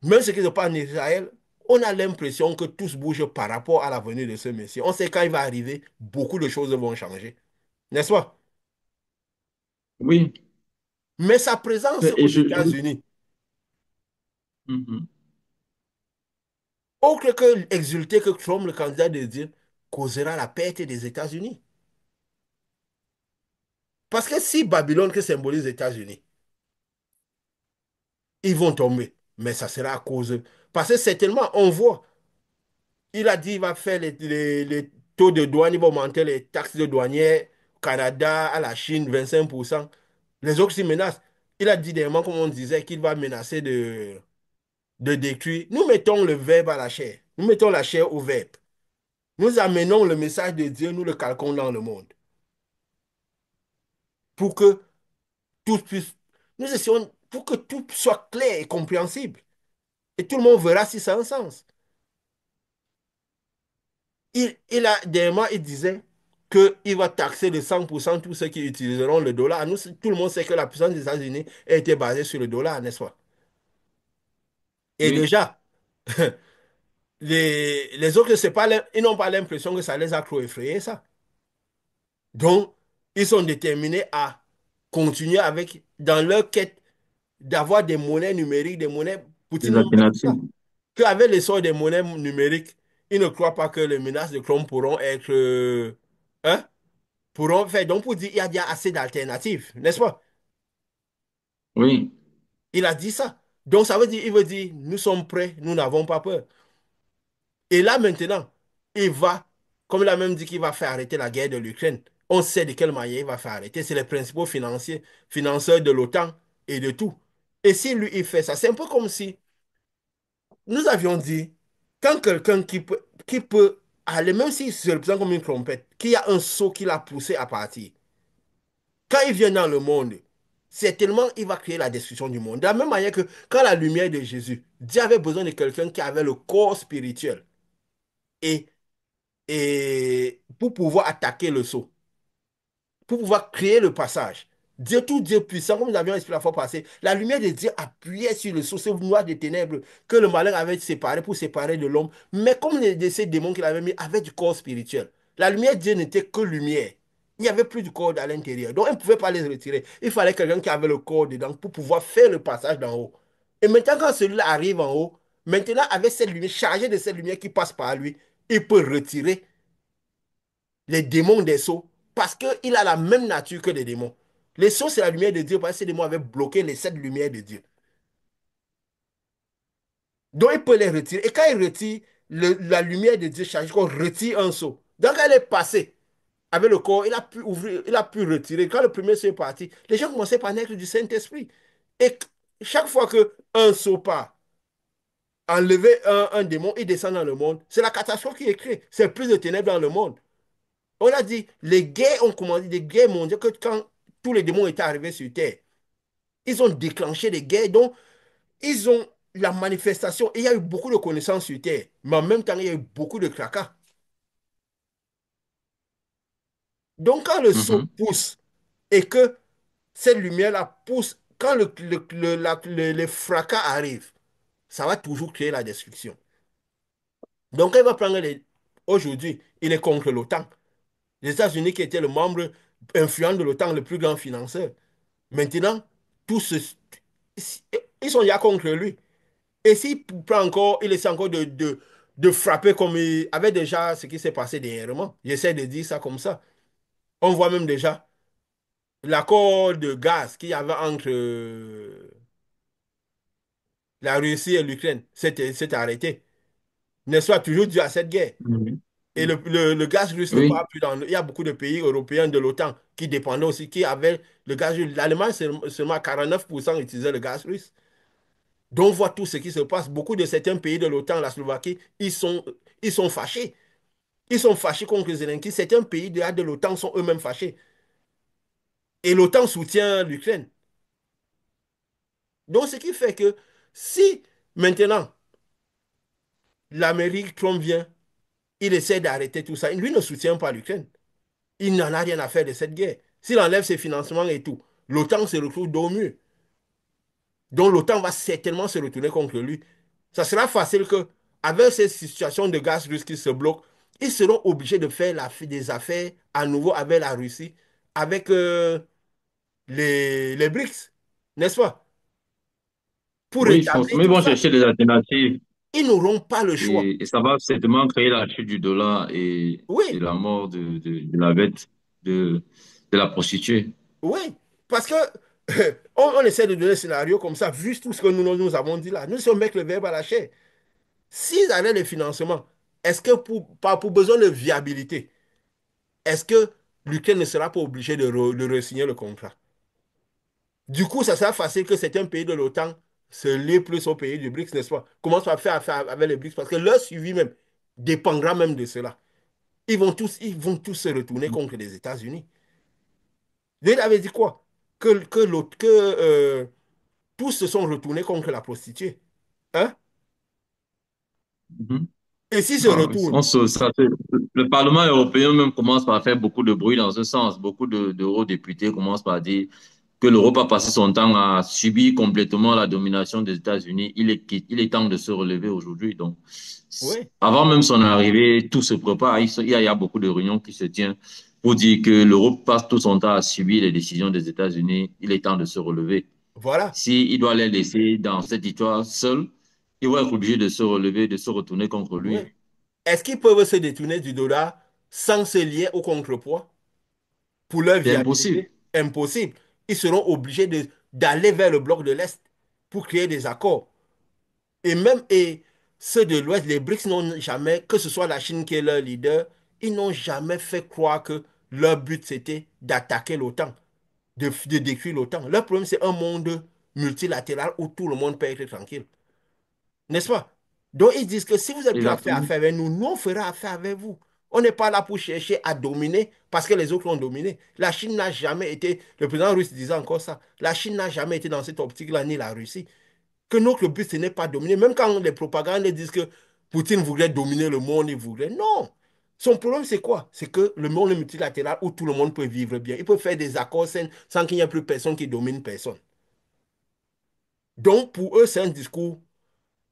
Même ce qui se passe en Israël, on a l'impression que tous bougent par rapport à la venue de ce Messie. On sait quand il va arriver, beaucoup de choses vont changer. N'est-ce pas? Oui. Mais sa présence aux Et États-Unis, Mhm. autre que exulter que Trump, le candidat de Dieu, causera la perte des États-Unis. Parce que si Babylone que symbolise les États-Unis, ils vont tomber. Mais ça sera à cause. Parce que certainement, on voit. Il a dit qu'il va faire les taux de douane, il va augmenter les taxes de douanières au Canada, à la Chine, 25%. Les autres s'y menacent. Il a dit dernièrement, comme on disait, qu'il va menacer de détruire. Nous mettons le verbe à la chair. Nous mettons la chair au verbe. Nous amenons le message de Dieu, nous le calquons dans le monde. Pour que tout puisse. Nous essayons pour que tout soit clair et compréhensible. Et tout le monde verra si ça a un sens. Dernièrement, il disait qu'il va taxer de 100% tous ceux qui utiliseront le dollar. Nous, tout le monde sait que la puissance des États-Unis a été basée sur le dollar, n'est-ce pas? Et Oui. déjà, les autres, ils n'ont pas l'impression que ça les a trop effrayés, ça. Donc, ils sont déterminés à continuer dans leur quête d'avoir des monnaies numériques, des monnaies. Poutine Des même a dit alternatives. ça. Qu'avec l'essor des monnaies numériques, ils ne croient pas que les menaces de Chrome pourront être. Hein? Pourront faire. Donc, pour dire, il y a déjà assez d'alternatives, n'est-ce pas? Oui. Il a dit ça. Donc, ça veut dire, il veut dire, nous sommes prêts, nous n'avons pas peur. Et là, maintenant, il va, comme il a même dit qu'il va faire arrêter la guerre de l'Ukraine. On sait de quelle manière il va faire arrêter. C'est les principaux financeurs de l'OTAN et de tout. Et si lui, il fait ça, c'est un peu comme si nous avions dit, quand quelqu'un qui peut aller, même s'il se représente comme une trompette, qui a un saut qui l'a poussé à partir, quand il vient dans le monde, certainement, il va créer la destruction du monde. De la même manière que quand la lumière de Jésus, Dieu avait besoin de quelqu'un qui avait le corps spirituel et, et pour pouvoir attaquer le sceau, pour pouvoir créer le passage. Dieu, tout Dieu puissant, comme nous avions expliqué la fois passée, la lumière de Dieu appuyait sur le sceau, ce noir des ténèbres que le malin avait séparé pour séparer de l'homme. Mais comme ces démons qu'il avait mis avaient du corps spirituel, la lumière de Dieu n'était que lumière. Il n'y avait plus du corps à l'intérieur. Donc, on ne pouvait pas les retirer. Il fallait quelqu'un qui avait le corps dedans pour pouvoir faire le passage d'en haut. Et maintenant, quand celui-là arrive en haut, Maintenant, avec cette lumière, chargée de cette lumière qui passe par lui, il peut retirer les démons des sceaux parce qu'il a la même nature que les démons. Les sceaux, c'est la lumière de Dieu parce que ces démons avaient bloqué les sept lumières de Dieu. Donc, il peut les retirer. Et quand il retire la lumière de Dieu chargée, qu'on retire un sceau. Donc, elle est passée avec le corps, il a pu ouvrir, il a pu retirer. Quand le premier sceau est parti, les gens commençaient par naître du Saint-Esprit. Et chaque fois qu'un sceau part, enlever un démon, il descend dans le monde. C'est la catastrophe qui est créée. C'est plus de ténèbres dans le monde. On a dit, les guerres ont commencé, des guerres mondiales, que quand tous les démons étaient arrivés sur Terre, ils ont déclenché des guerres, donc ils ont la manifestation. Et il y a eu beaucoup de connaissances sur Terre, mais en même temps, il y a eu beaucoup de tracas. Donc, quand le saut Mhm. pousse et que cette lumière-là pousse, quand les fracas arrivent, ça va toujours créer la destruction. Donc, il va prendre les... Aujourd'hui, il est contre l'OTAN. Les États-Unis, qui étaient le membre influent de l'OTAN, le plus grand financeur. Maintenant, tous ils sont déjà contre lui. Et s'il prend encore, il essaie encore de frapper comme il avait déjà ce qui s'est passé dernièrement. J'essaie de dire ça comme ça. On voit même déjà l'accord de gaz qu'il y avait entre la Russie et l'Ukraine. S'est arrêté. N'est-ce pas toujours dû à cette guerre? Mhm. Et le gaz russe ne part Oui, plus dans... Il y a beaucoup de pays européens de l'OTAN qui dépendaient aussi, qui avaient le gaz russe. L'Allemagne, seulement à 49% utilisait le gaz russe. Donc, on voit tout ce qui se passe. Beaucoup de certains pays de l'OTAN, la Slovaquie, ils sont fâchés. Ils sont fâchés contre Zelensky. Certains pays de l'OTAN sont eux-mêmes fâchés. Et l'OTAN soutient l'Ukraine. Donc, ce qui fait que si maintenant l'Amérique, Trump vient, il essaie d'arrêter tout ça, lui ne soutient pas l'Ukraine. Il n'en a rien à faire de cette guerre. S'il enlève ses financements et tout, l'OTAN se retrouve dos au mur. Donc l'OTAN va certainement se retourner contre lui. Ça sera facile que, avec cette situation de gaz russe qui se bloque, ils seront obligés de faire des affaires à nouveau avec la Russie, avec les BRICS, n'est-ce pas? Pour oui, rétablir forcément, ils tout vont ça. chercher des alternatives Ils n'auront pas le choix. et ça va certainement créer la chute du dollar et Oui, la mort de la bête, de, de la prostituée. oui. Parce que on essaie de donner un scénario comme ça, vu tout ce que nous avons dit là. Nous sommes mettre le verbe à la chair. S'ils avaient le financement, est-ce que pas pour besoin de viabilité, est-ce que l'Ukraine ne sera pas obligé de re-signer le contrat? Du coup, ça sera facile que certains pays de l'OTAN se lient plus aux pays du BRICS, n'est-ce pas? Commencent à faire affaire avec les BRICS parce que leur suivi même dépendra même de cela. Ils vont tous se retourner contre les États-Unis. Il avait dit quoi? Que tous se sont retournés contre la prostituée. Hein? Mhm. Et s'ils se Ah, retournent, le Parlement européen même commence par faire beaucoup de bruit dans ce sens. Beaucoup d'eurodéputés commencent par dire que l'Europe a passé son temps à subir complètement la domination des États-Unis. Il est temps de se relever aujourd'hui. Donc, oui, avant même son arrivée, tout se prépare. Il y a beaucoup de réunions qui se tiennent pour dire que l'Europe passe tout son temps à subir les décisions des États-Unis. Il est temps de se relever. voilà, S'il doit les laisser dans cette histoire seuls, ils vont être obligés de se relever, de se retourner contre oui. lui. Est-ce qu'ils peuvent se détourner du dollar sans se lier au contrepoids pour leur C'est impossible. viabilité? Impossible. Ils seront obligés d'aller vers le bloc de l'Est pour créer des accords. Et ceux de l'Ouest, les BRICS n'ont jamais, que ce soit la Chine qui est leur leader, ils n'ont jamais fait croire que leur but c'était d'attaquer l'OTAN, de détruire l'OTAN. Leur problème, c'est un monde multilatéral où tout le monde peut être tranquille. N'est-ce pas? Donc, ils disent que si vous êtes prêt à faire Exactement. affaire avec nous, nous, on fera affaire avec vous. On n'est pas là pour chercher à dominer parce que les autres ont dominé. La Chine n'a jamais été, le président russe disait encore ça, la Chine n'a jamais été dans cette optique-là, ni la Russie. Que notre but, ce n'est pas dominer. Même quand les propagandes disent que Poutine voudrait dominer le monde, il voudrait. Non. Son problème, c'est quoi? C'est que le monde est multilatéral où tout le monde peut vivre bien. Il peut faire des accords sans qu'il n'y ait plus personne qui domine personne. Donc, pour eux, c'est un discours.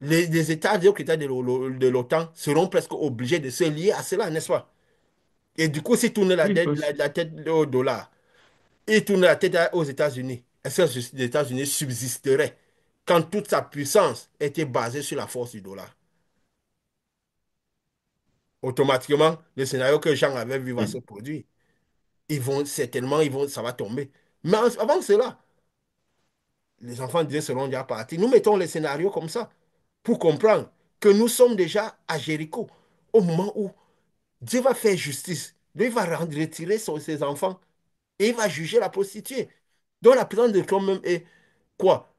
Les États et autres États de l'OTAN seront presque obligés de se lier à cela, n'est-ce pas? Et du coup, s'ils tournent Oui, parce- la tête au dollar, ils tournent la tête aux États-Unis, est-ce que les États-Unis subsisteraient? quand toute sa puissance était basée sur la force du dollar. Automatiquement, le scénario que Jean avait vu va se produire. Ils vont certainement, ça va tomber. Mais avant cela, les enfants de Dieu seront déjà partis. Nous mettons les scénarios comme ça pour comprendre que nous sommes déjà à Jéricho au moment où Dieu va faire justice. Dieu va retirer ses enfants et il va juger la prostituée. Donc la présence de Christ même est quoi?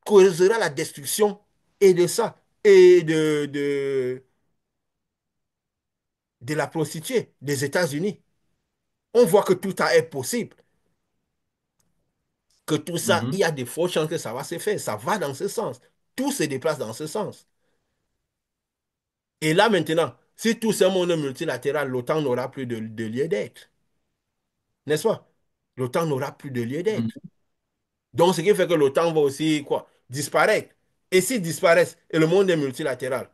Causera la destruction et de ça et de la prostituée des États-Unis. On voit que tout ça est possible, que tout ça, il Mhm. y a de fortes chances que ça va se faire. Ça va dans ce sens. Tout se déplace dans ce sens. Et là maintenant, si tout ce monde est multilatéral, l'OTAN n'aura plus de lieu d'être. N'est-ce pas? L'OTAN n'aura plus de lieu d'être. Mhm. Donc, ce qui fait que l'OTAN va aussi quoi? Disparaître. Et s'ils disparaissent, et le monde est multilatéral,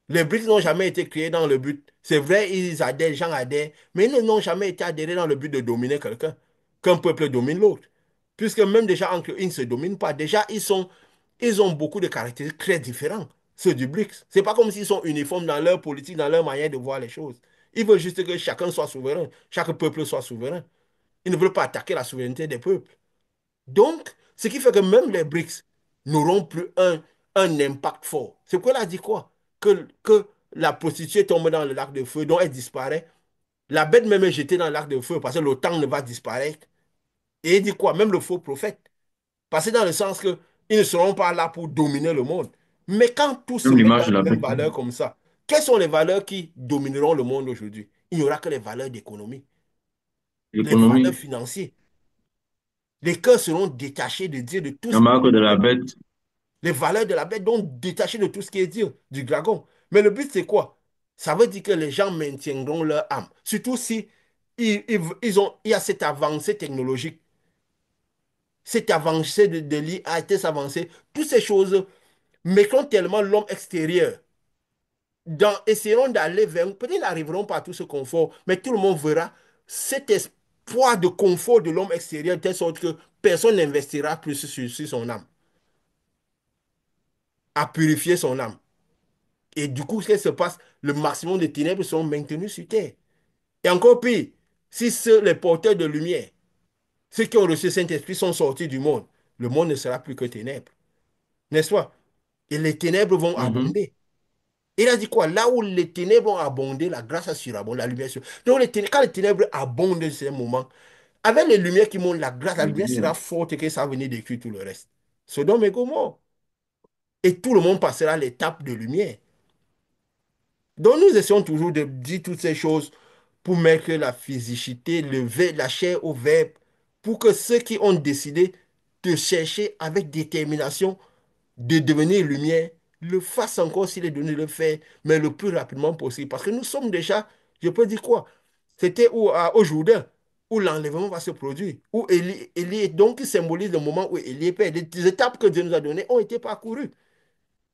les BRICS n'ont jamais été créés dans le but. C'est vrai, ils adhèrent, les gens adhèrent, mais ils n'ont jamais été adhérés dans le but de dominer quelqu'un, qu'un peuple domine l'autre. Puisque même déjà entre eux, ils ne se dominent pas. Déjà, ils ont beaucoup de caractéristiques très différentes, ceux du BRICS. C'est pas comme s'ils sont uniformes dans leur politique, dans leur manière de voir les choses. Ils veulent juste que chacun soit souverain, chaque peuple soit souverain. Ils ne veulent pas attaquer la souveraineté des peuples. Donc, ce qui fait que même les BRICS n'auront plus un impact fort. C'est pourquoi il a dit quoi? Que la prostituée tombe dans le lac de feu, donc elle disparaît. La bête même est jetée dans le lac de feu parce que l'OTAN ne va disparaître. Et il dit quoi? Même le faux prophète. Parce que dans le sens que ils ne seront pas là pour dominer le monde. Mais quand tout se Même met l'image dans de les la mêmes bête. valeurs comme ça, quelles sont les valeurs qui domineront le monde aujourd'hui? Il n'y aura que les valeurs d'économie, les valeurs L'économie, financières. Les cœurs seront détachés de Dieu, de tout la ce qui marque de est la vrai. bête. Les valeurs de la bête, donc détachées de tout ce qui est Dieu, du dragon. Mais le but, c'est quoi? Ça veut dire que les gens maintiendront leur âme. Surtout si il y a cette avancée technologique, cette avancée de l'IA, cette avancée, toutes ces choses mettront tellement l'homme extérieur. Essaieront d'aller vers, peut-être n'arriveront pas à tout ce confort, mais tout le monde verra cet espoir de confort de l'homme extérieur, de telle sorte que personne n'investira plus sur son âme, à purifier son âme. Et du coup, ce qui se passe, le maximum de ténèbres sont maintenus sur terre. Et encore pire, si les porteurs de lumière, ceux qui ont reçu le Saint-Esprit sont sortis du le monde ne sera plus que ténèbres. N'est-ce pas? Et les ténèbres vont Mhm. abonder. Il a dit quoi? Là où les ténèbres ont abondé, la grâce a surabondé, la lumière sur. Donc quand les ténèbres abondent à ce moment, avec les lumières qui montent, la lumière Lumière. sera forte et que ça va venir détruire tout le reste. Sodome et Gomorrhe. Et tout le monde passera l'étape de lumière. Donc nous essayons toujours de dire toutes ces choses pour mettre la physicité, la chair au verbe, pour que ceux qui ont décidé de chercher avec détermination de devenir lumière le fassent encore s'il est donné de le faire, mais le plus rapidement possible. Parce que nous sommes déjà, je peux dire quoi? C'était au Jourdain, où l'enlèvement va se produire, où Élie, donc qui symbolise le moment où Élie est père. Les étapes que Dieu nous a données ont été parcourues.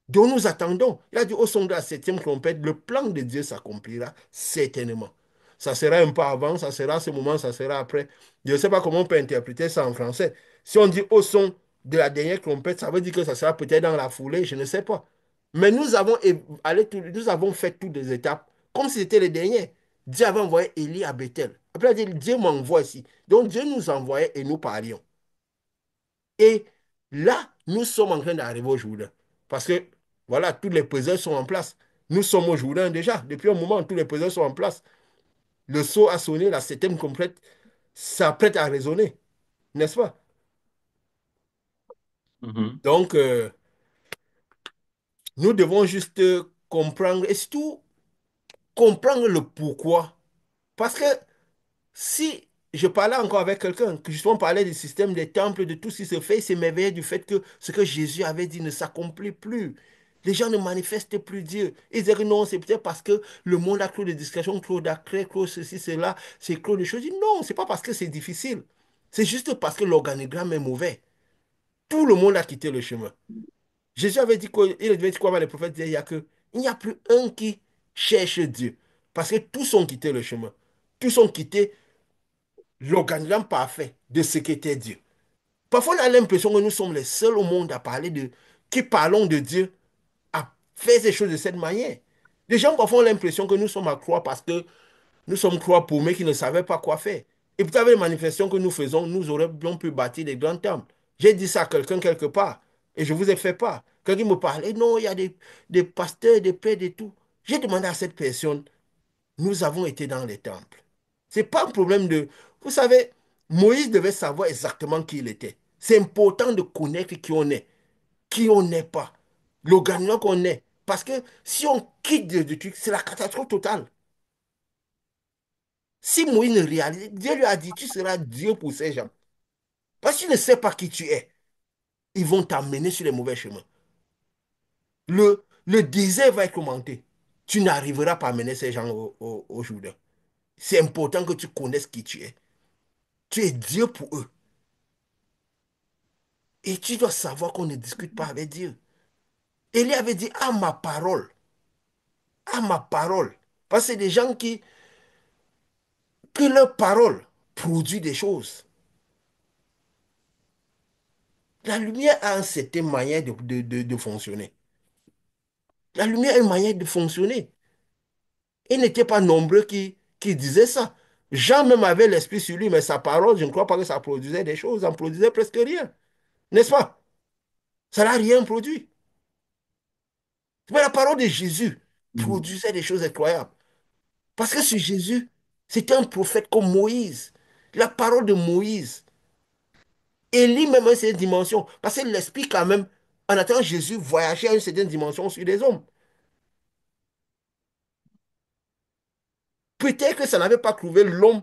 Donc nous attendons. Il a dit au son de la septième trompette, le plan de Dieu s'accomplira certainement. Ça sera un peu avant, ça sera ce moment, ça sera après. Je ne sais pas comment on peut interpréter ça en français. Si on dit au son de la dernière trompette, ça veut dire que ça sera peut-être dans la foulée, je ne sais pas. Mais nous avons fait toutes les étapes comme si c'était les dernières. Dieu avait envoyé Élie à Bethel. Après, il a dit, Dieu m'envoie ici. Donc Dieu nous envoyait et nous parlions. Et là, nous sommes en train d'arriver au Jourdain. Parce que, voilà, tous les peseurs sont en place. Nous sommes au Jourdain déjà. Depuis un moment, tous les peseurs sont en place. Le sceau a sonné, la septième complète s'apprête à résonner. N'est-ce pas? Mhm. Donc, nous devons juste comprendre et surtout comprendre le pourquoi. Parce que si je parlais encore avec quelqu'un, que justement parlait du système des temples, de tout ce qui se fait, il s'émerveillait du fait que ce que Jésus avait dit ne s'accomplit plus. Les gens ne manifestent plus Dieu. Ils disaient que non, c'est peut-être parce que le monde a trop de discrétion, trop d'accès, trop ceci, cela, c'est trop de choses. Je dis non, c'est pas parce que c'est difficile. C'est juste parce que l'organigramme est mauvais. Tout le monde a quitté le chemin. Jésus avait dit quoi, il avait dit quoi, les prophètes disaient, il n'y a plus un qui cherche Dieu. Parce que tous ont quitté le chemin. Tous ont quitté l'organigramme parfait de ce qu'était Dieu. Parfois, on a l'impression que nous sommes les seuls au monde à parler qui parlons de Dieu, à faire ces choses de cette manière. Les gens, parfois, ont l'impression que nous sommes à croire parce que nous sommes croix paumés qui ne savaient pas quoi faire. Et puis, avec les manifestations que nous faisons, nous aurions pu bâtir des grands temples. J'ai dit ça à quelqu'un quelque part et je vous ai fait part. Quelqu'un me parlait, non, il y a des pasteurs, des pères, et tout. J'ai demandé à cette personne, nous avons été dans les temples. Ce n'est pas un problème de... Vous savez, Moïse devait savoir exactement qui il était. C'est important de connaître qui on n'est pas, l'organigramme qu'on est. Parce que si on quitte du truc, c'est la catastrophe totale. Si Moïse ne réalise, Dieu lui a dit, tu seras Dieu pour ces gens. Parce que tu ne sais pas qui tu es. Ils vont t'amener sur les mauvais chemins. Le désert va être augmenté. Tu n'arriveras pas à mener ces gens au Jourdain. C'est important que tu connaisses qui tu es. Tu es Dieu pour eux. Et tu dois savoir qu'on ne discute pas avec Dieu. Élie avait dit, à ma parole. Parce que c'est des gens que leur parole produit des choses. La lumière a une certaine manière de fonctionner. La lumière a une manière de fonctionner. Ils n'étaient pas nombreux qui disaient ça. Jean même avait l'esprit sur lui, mais sa parole, je ne crois pas que ça produisait des choses, ça ne produisait presque rien. N'est-ce pas? Ça n'a rien produit. Mais la parole de Jésus Mhm. produisait des choses incroyables. Parce que sur Jésus, c'était un prophète comme Moïse. La parole de Moïse. Élie même a cette dimension. Parce que l'esprit quand même, en attendant Jésus, voyageait à une certaine dimension sur des hommes. Peut-être que ça n'avait pas trouvé l'homme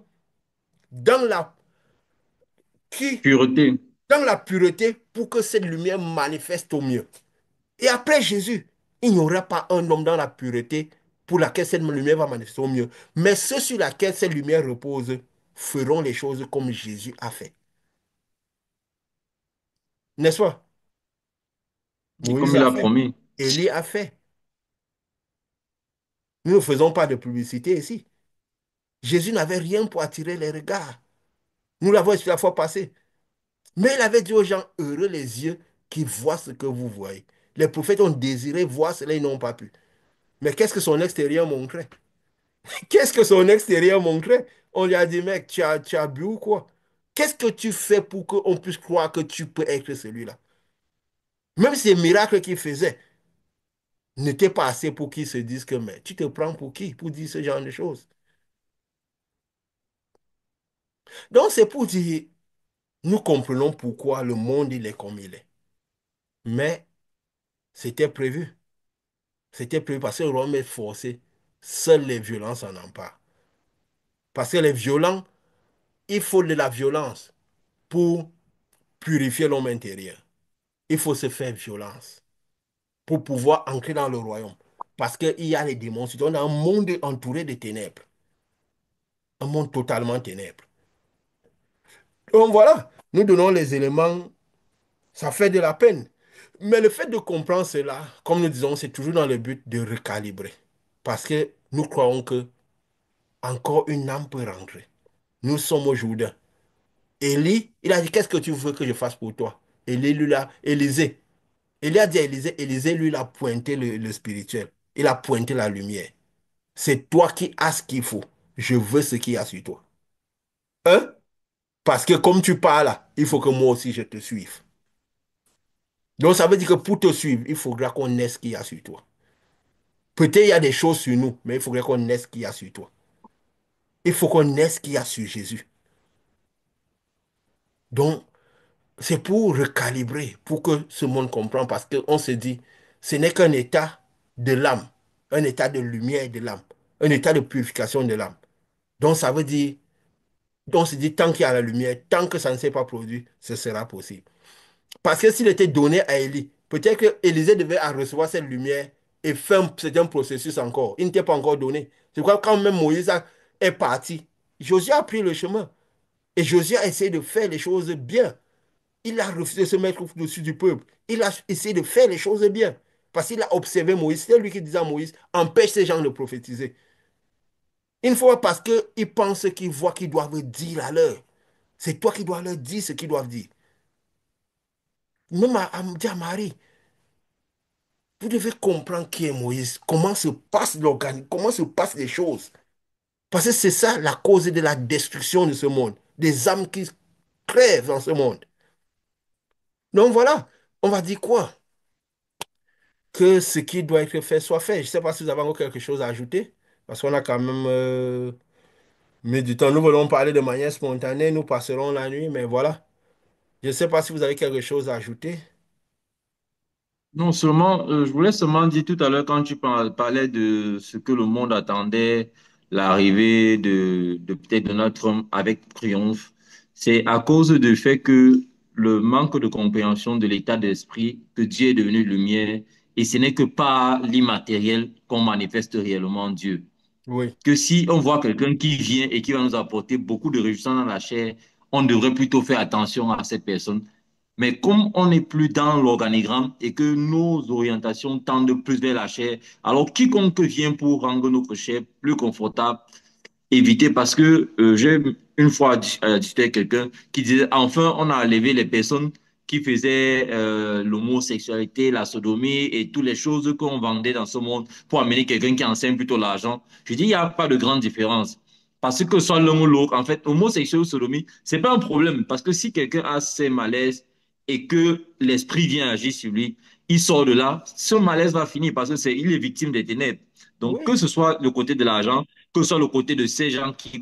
dans la, qui, Pureté. dans la pureté pour que cette lumière manifeste au mieux. Et après Jésus, il n'y aura pas un homme dans la pureté pour laquelle cette lumière va manifester au mieux. Mais ceux sur lesquels cette lumière repose feront les choses comme Jésus a fait. N'est-ce pas? Et Moïse comme il a a fait. promis. Élie a fait. Nous ne faisons pas de publicité ici. Jésus n'avait rien pour attirer les regards. Nous l'avons expliqué la fois passée. Mais il avait dit aux gens, heureux les yeux qui voient ce que vous voyez. Les prophètes ont désiré voir cela, ils n'ont pas pu. Mais qu'est-ce que son extérieur montrait? Qu'est-ce que son extérieur montrait? On lui a dit, mec, tu as bu ou quoi? Qu'est-ce que tu fais pour qu'on puisse croire que tu peux être celui-là? Même ces miracles qu'il faisait n'étaient pas assez pour qu'ils se disent que, mais tu te prends pour qui? Pour dire ce genre de choses. Donc, c'est pour dire, nous comprenons pourquoi le monde, il est comme il est. Mais c'était prévu. C'était prévu parce que l'homme est forcé. Seules les violences en emparent. Parce que les violents, il faut de la violence pour purifier l'homme intérieur. Il faut se faire violence pour pouvoir entrer dans le royaume. Parce qu'il y a les démons. On a un monde entouré de ténèbres. Un monde totalement ténèbres. Donc voilà, nous donnons les éléments, ça fait de la peine. Mais le fait de comprendre cela, comme nous disons, c'est toujours dans le but de recalibrer. Parce que nous croyons que encore une âme peut rentrer. Nous sommes au Jourdain. Élie, il a dit, qu'est-ce que tu veux que je fasse pour toi? Élie lui a, Élisée. Élie a dit à Élisée, Élisée lui il a pointé le spirituel. Il a pointé la lumière. C'est toi qui as ce qu'il faut. Je veux ce qu'il y a sur toi. Hein? Parce que comme tu parles, là, il faut que moi aussi je te suive. Donc ça veut dire que pour te suivre, il faudra qu'on ait ce qu'il y a sur toi. Peut-être il y a des choses sur nous, mais il faudrait qu'on ait ce qu'il y a sur toi. Il faut qu'on ait ce qu'il y a sur Jésus. Donc, c'est pour recalibrer, pour que ce monde comprenne, parce qu'on se dit, ce n'est qu'un état de l'âme, un état de lumière de l'âme, un état de purification de l'âme. Donc ça veut dire, on se dit, tant qu'il y a la lumière, tant que ça ne s'est pas produit, ce sera possible. Parce que s'il était donné à Élie, peut-être que Élisée devait recevoir cette lumière et faire c'est un processus encore. Il n'était pas encore donné. C'est pourquoi quand même est parti, Josué a pris le chemin. Et Josué a essayé de faire les choses bien. Il a refusé de se mettre au-dessus du peuple. Il a essayé de faire les choses bien. Parce qu'il a observé Moïse. C'est lui qui disait à Moïse, empêche ces gens de prophétiser. Une fois parce qu'ils pensent qu'ils voient qu'ils doivent dire à l'heure. C'est toi qui dois leur dire ce qu'ils doivent dire. même à me dire à Marie, vous devez comprendre qui est Moïse, comment se passe l'organisme, comment se passent les choses. Parce que c'est ça la cause de la destruction de ce monde, des âmes qui crèvent dans ce monde. Donc voilà, on va dire quoi? Que ce qui doit être fait soit fait. Je ne sais pas si vous avez encore quelque chose à ajouter, parce qu'on a quand même mis du temps. Nous voulons parler de manière spontanée, nous passerons la nuit, mais voilà. Je ne sais pas si vous avez quelque chose à ajouter. Non, seulement, je voulais seulement dire tout à l'heure quand tu parlais de ce que le monde attendait, l'arrivée de peut-être de notre homme avec triomphe, c'est à cause du fait que le manque de compréhension de l'état d'esprit, que Dieu est devenu lumière, et ce n'est que par l'immatériel qu'on manifeste réellement Dieu. Oui, Que si on voit quelqu'un qui vient et qui va nous apporter beaucoup de réjouissance dans la chair, on devrait plutôt faire attention à cette personne. Mais comme on n'est plus dans l'organigramme et que nos orientations tendent plus vers la chair, alors quiconque vient pour rendre notre chair plus confortable, éviter parce que j'ai une fois discuté avec quelqu'un qui disait enfin on a enlevé les personnes qui faisaient l'homosexualité, la sodomie et toutes les choses qu'on vendait dans ce monde pour amener quelqu'un qui enseigne plutôt l'argent. Je dis il n'y a pas de grande différence. Parce que soit l'un ou l'autre, en fait, homosexuel ou sodomie, c'est pas un problème. Parce que si quelqu'un a ses malaises et que l'esprit vient agir sur lui, il sort de là, ce malaise va finir parce que il est victime des ténèbres. Donc, que oui, ce soit le côté de l'argent, que ce soit le côté de ces gens qui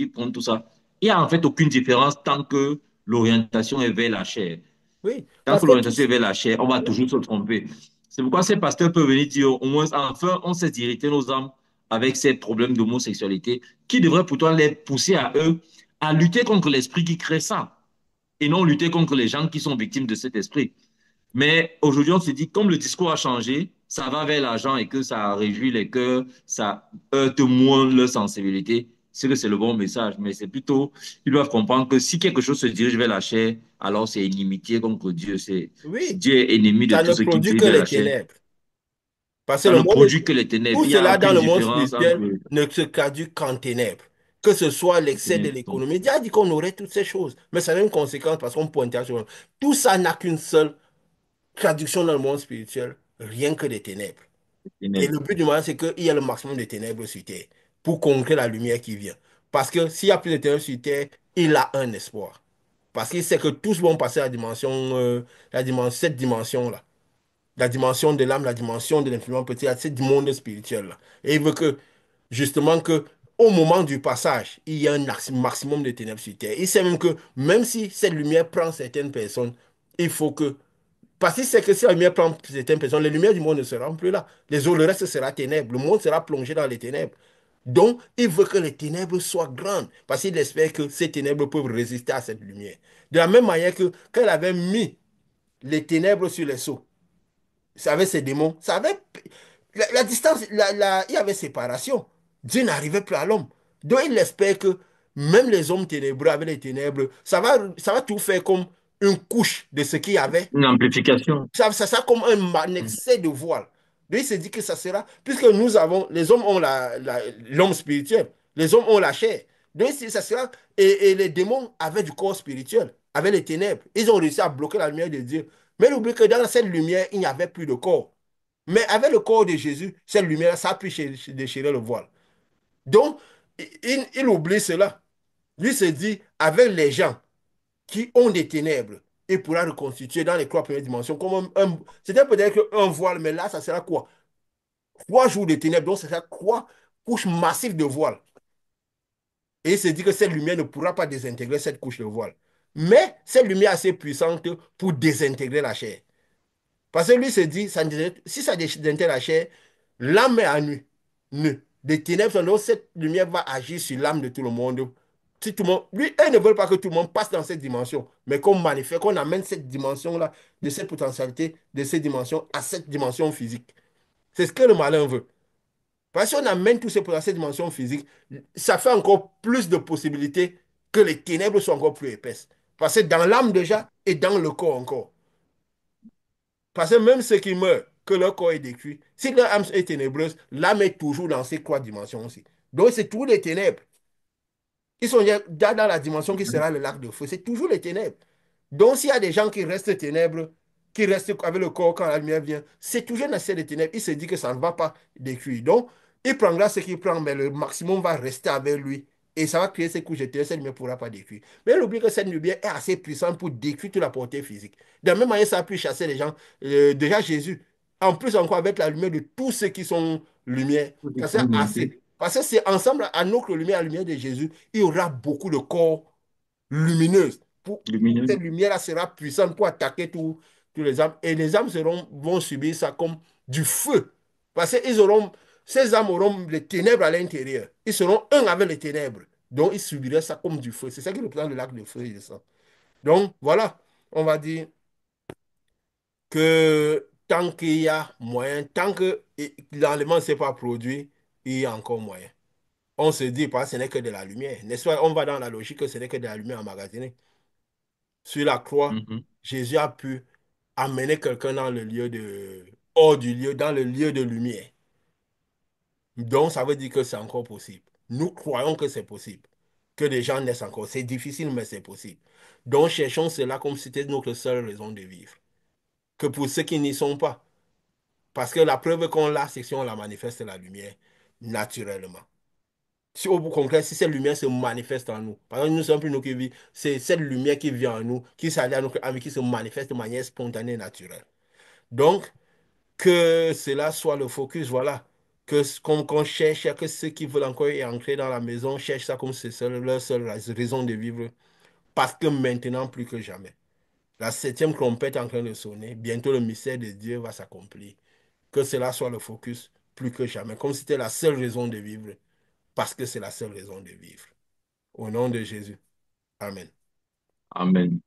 prennent tout ça. Il n'y a en fait aucune différence tant que l'orientation est vers la chair. oui. Tant Parce que que l'orientation est tous... vers la chair, on va toujours se tromper. C'est pourquoi ces pasteurs peuvent venir dire, au moins, enfin, on sait irriter nos âmes avec ces problèmes d'homosexualité qui devraient pourtant les pousser à eux à lutter contre l'esprit qui crée ça et non lutter contre les gens qui sont victimes de cet esprit. Mais aujourd'hui, on se dit, comme le discours a changé, ça va vers l'argent et que ça réjouit les cœurs, ça heurte moins leur sensibilité. C'est que c'est le bon message. Mais c'est plutôt, ils doivent comprendre que si quelque chose se dirige vers la chair, alors c'est inimitié contre Dieu. Oui, Dieu est ennemi de ça tout ne ce qui produit dirige que vers les la chair. ténèbres. Parce que Ça le ne monde, produit que les ténèbres. tout Il n'y a cela dans aucune le monde différence entre... spirituel ne se traduit qu'en ténèbres. Que ce soit les l'excès de ténèbres. Donc, l'économie. Dieu a dit qu'on aurait toutes ces choses. Mais ça a une conséquence parce qu'on pointait sur... Tout ça n'a qu'une seule traduction dans le monde spirituel. Rien que des ténèbres. les Et ténèbres. le but du monde, c'est qu'il y ait le maximum de ténèbres sur Terre pour conquérir la lumière qui vient. Parce que s'il y a plus de ténèbres sur Terre, il a un espoir. Parce qu'il sait que tous vont passer à cette dimension-là. La dimension de l'âme, la dimension de l'influence petit, c'est du monde spirituel-là. Et il veut que, justement, que au moment du passage, il y a un maximum de ténèbres sur Terre. Il sait même que, même si cette lumière prend certaines personnes, il faut que parce qu'il sait que si la lumière prend certaines personnes, les lumières du monde ne seront plus là. Le reste sera ténèbres. Le monde sera plongé dans les ténèbres. Donc, il veut que les ténèbres soient grandes. Parce qu'il espère que ces ténèbres peuvent résister à cette lumière. De la même manière que quand il avait mis les ténèbres sur les seaux, ça avait ses démons, ça avait la distance, il y avait séparation. Dieu n'arrivait plus à l'homme. Donc il espère que même les hommes ténébreux avec les ténèbres, ça va tout faire comme une couche de ce qu'il y avait. Une amplification. Ça sera comme un excès de voile. Donc il se dit que ça sera, puisque nous avons, les hommes ont l'homme spirituel, les hommes ont la chair. Donc ça sera, et les démons avaient du corps spirituel, avaient les ténèbres. Ils ont réussi à bloquer la lumière de Dieu. Mais n'oublie que dans cette lumière, il n'y avait plus de corps. Mais avec le corps de Jésus, cette lumière, ça a pu déchirer le voile. Donc, il oublie cela. Lui se dit, avec les gens qui ont des ténèbres, il pourra reconstituer dans les trois premières dimensions comme c'était peut-être un voile, mais là, ça sera quoi? 3 jours de ténèbres, donc ça sera trois couches massives de voile. Et il se dit que cette lumière ne pourra pas désintégrer cette couche de voile. Mais cette lumière est assez puissante pour désintégrer la chair. Parce que lui se dit, si ça désintègre la chair, l'âme est à nu. Nu. Des ténèbres, donc cette lumière va agir sur l'âme de tout le monde. Si tout le monde, lui, elles ne veulent pas que tout le monde passe dans cette dimension, mais qu'on manifeste, qu'on amène cette dimension-là, de cette potentialité, de cette dimension à cette dimension physique. C'est ce que le malin veut. Parce que si on amène tout ces potentiels à cette dimension physique, ça fait encore plus de possibilités que les ténèbres soient encore plus épaisses. Parce que dans l'âme déjà et dans le corps encore. Parce que même ceux qui meurent, que leur corps est détruit, si leur âme est ténébreuse, l'âme est toujours dans ces 3 dimensions aussi. Donc c'est tous les ténèbres. Ils sont déjà dans la dimension qui sera le lac de feu. C'est toujours les ténèbres. Donc s'il y a des gens qui restent ténèbres, qui reste avec le corps quand la lumière vient, c'est toujours un essai de ténèbres. Il se dit que ça ne va pas détruire. Donc, il prendra ce qu'il prend, mais le maximum va rester avec lui. Et ça va créer ces couches de ténèbres, cette lumière ne pourra pas détruire. Mais il oublie que cette lumière est assez puissante pour détruire toute la portée physique. De la même manière, ça a pu chasser les gens. Déjà, Jésus, en plus encore avec la lumière de tous ceux qui sont lumière, Tout est ça sert fragmenté, assez. Parce que c'est ensemble, à notre lumière, à la lumière de Jésus, il y aura beaucoup de corps lumineuses. lumineux. Cette lumière-là sera puissante pour attaquer tous les âmes. Et les âmes vont subir ça comme du feu. Parce que ces âmes auront les ténèbres à l'intérieur. Ils seront un avec les ténèbres. Donc, ils subiraient ça comme du feu. C'est ça qui représente le lac de feu et de sang. Donc, voilà, on va dire que tant qu'il y a moyen, tant que l'enlèvement ne s'est pas produit, il y a encore moyen. On se dit pas, ce n'est que de la lumière. N'est-ce pas? On va dans la logique que ce n'est que de la lumière emmagasinée. Sur la croix, Mhm. Jésus a pu amener quelqu'un hors du lieu, dans le lieu de lumière. Donc, ça veut dire que c'est encore possible. Nous croyons que c'est possible, que des gens naissent encore. C'est difficile, mais c'est possible. Donc, cherchons cela comme si c'était notre seule raison de vivre. Que pour ceux qui n'y sont pas. Parce que la preuve qu'on l'a, c'est si on la manifeste la lumière naturellement. Si au contraire, si cette lumière se manifeste en nous, par exemple, nous sommes plus nous qui vivons, c'est cette lumière qui vient en nous, qui s'allie à notre âme, qui se manifeste de manière spontanée et naturelle. Donc, que cela soit le focus, voilà. Qu'on cherche, que ceux qui veulent encore y entrer dans la maison cherchent ça comme c'est leur seule raison de vivre. Parce que maintenant, plus que jamais, la septième trompette est en train de sonner. Bientôt, le mystère de Dieu va s'accomplir. Que cela soit le focus plus que jamais, comme si c'était la seule raison de vivre, parce que c'est la seule raison de vivre. Au nom de Jésus. Amen. Amen.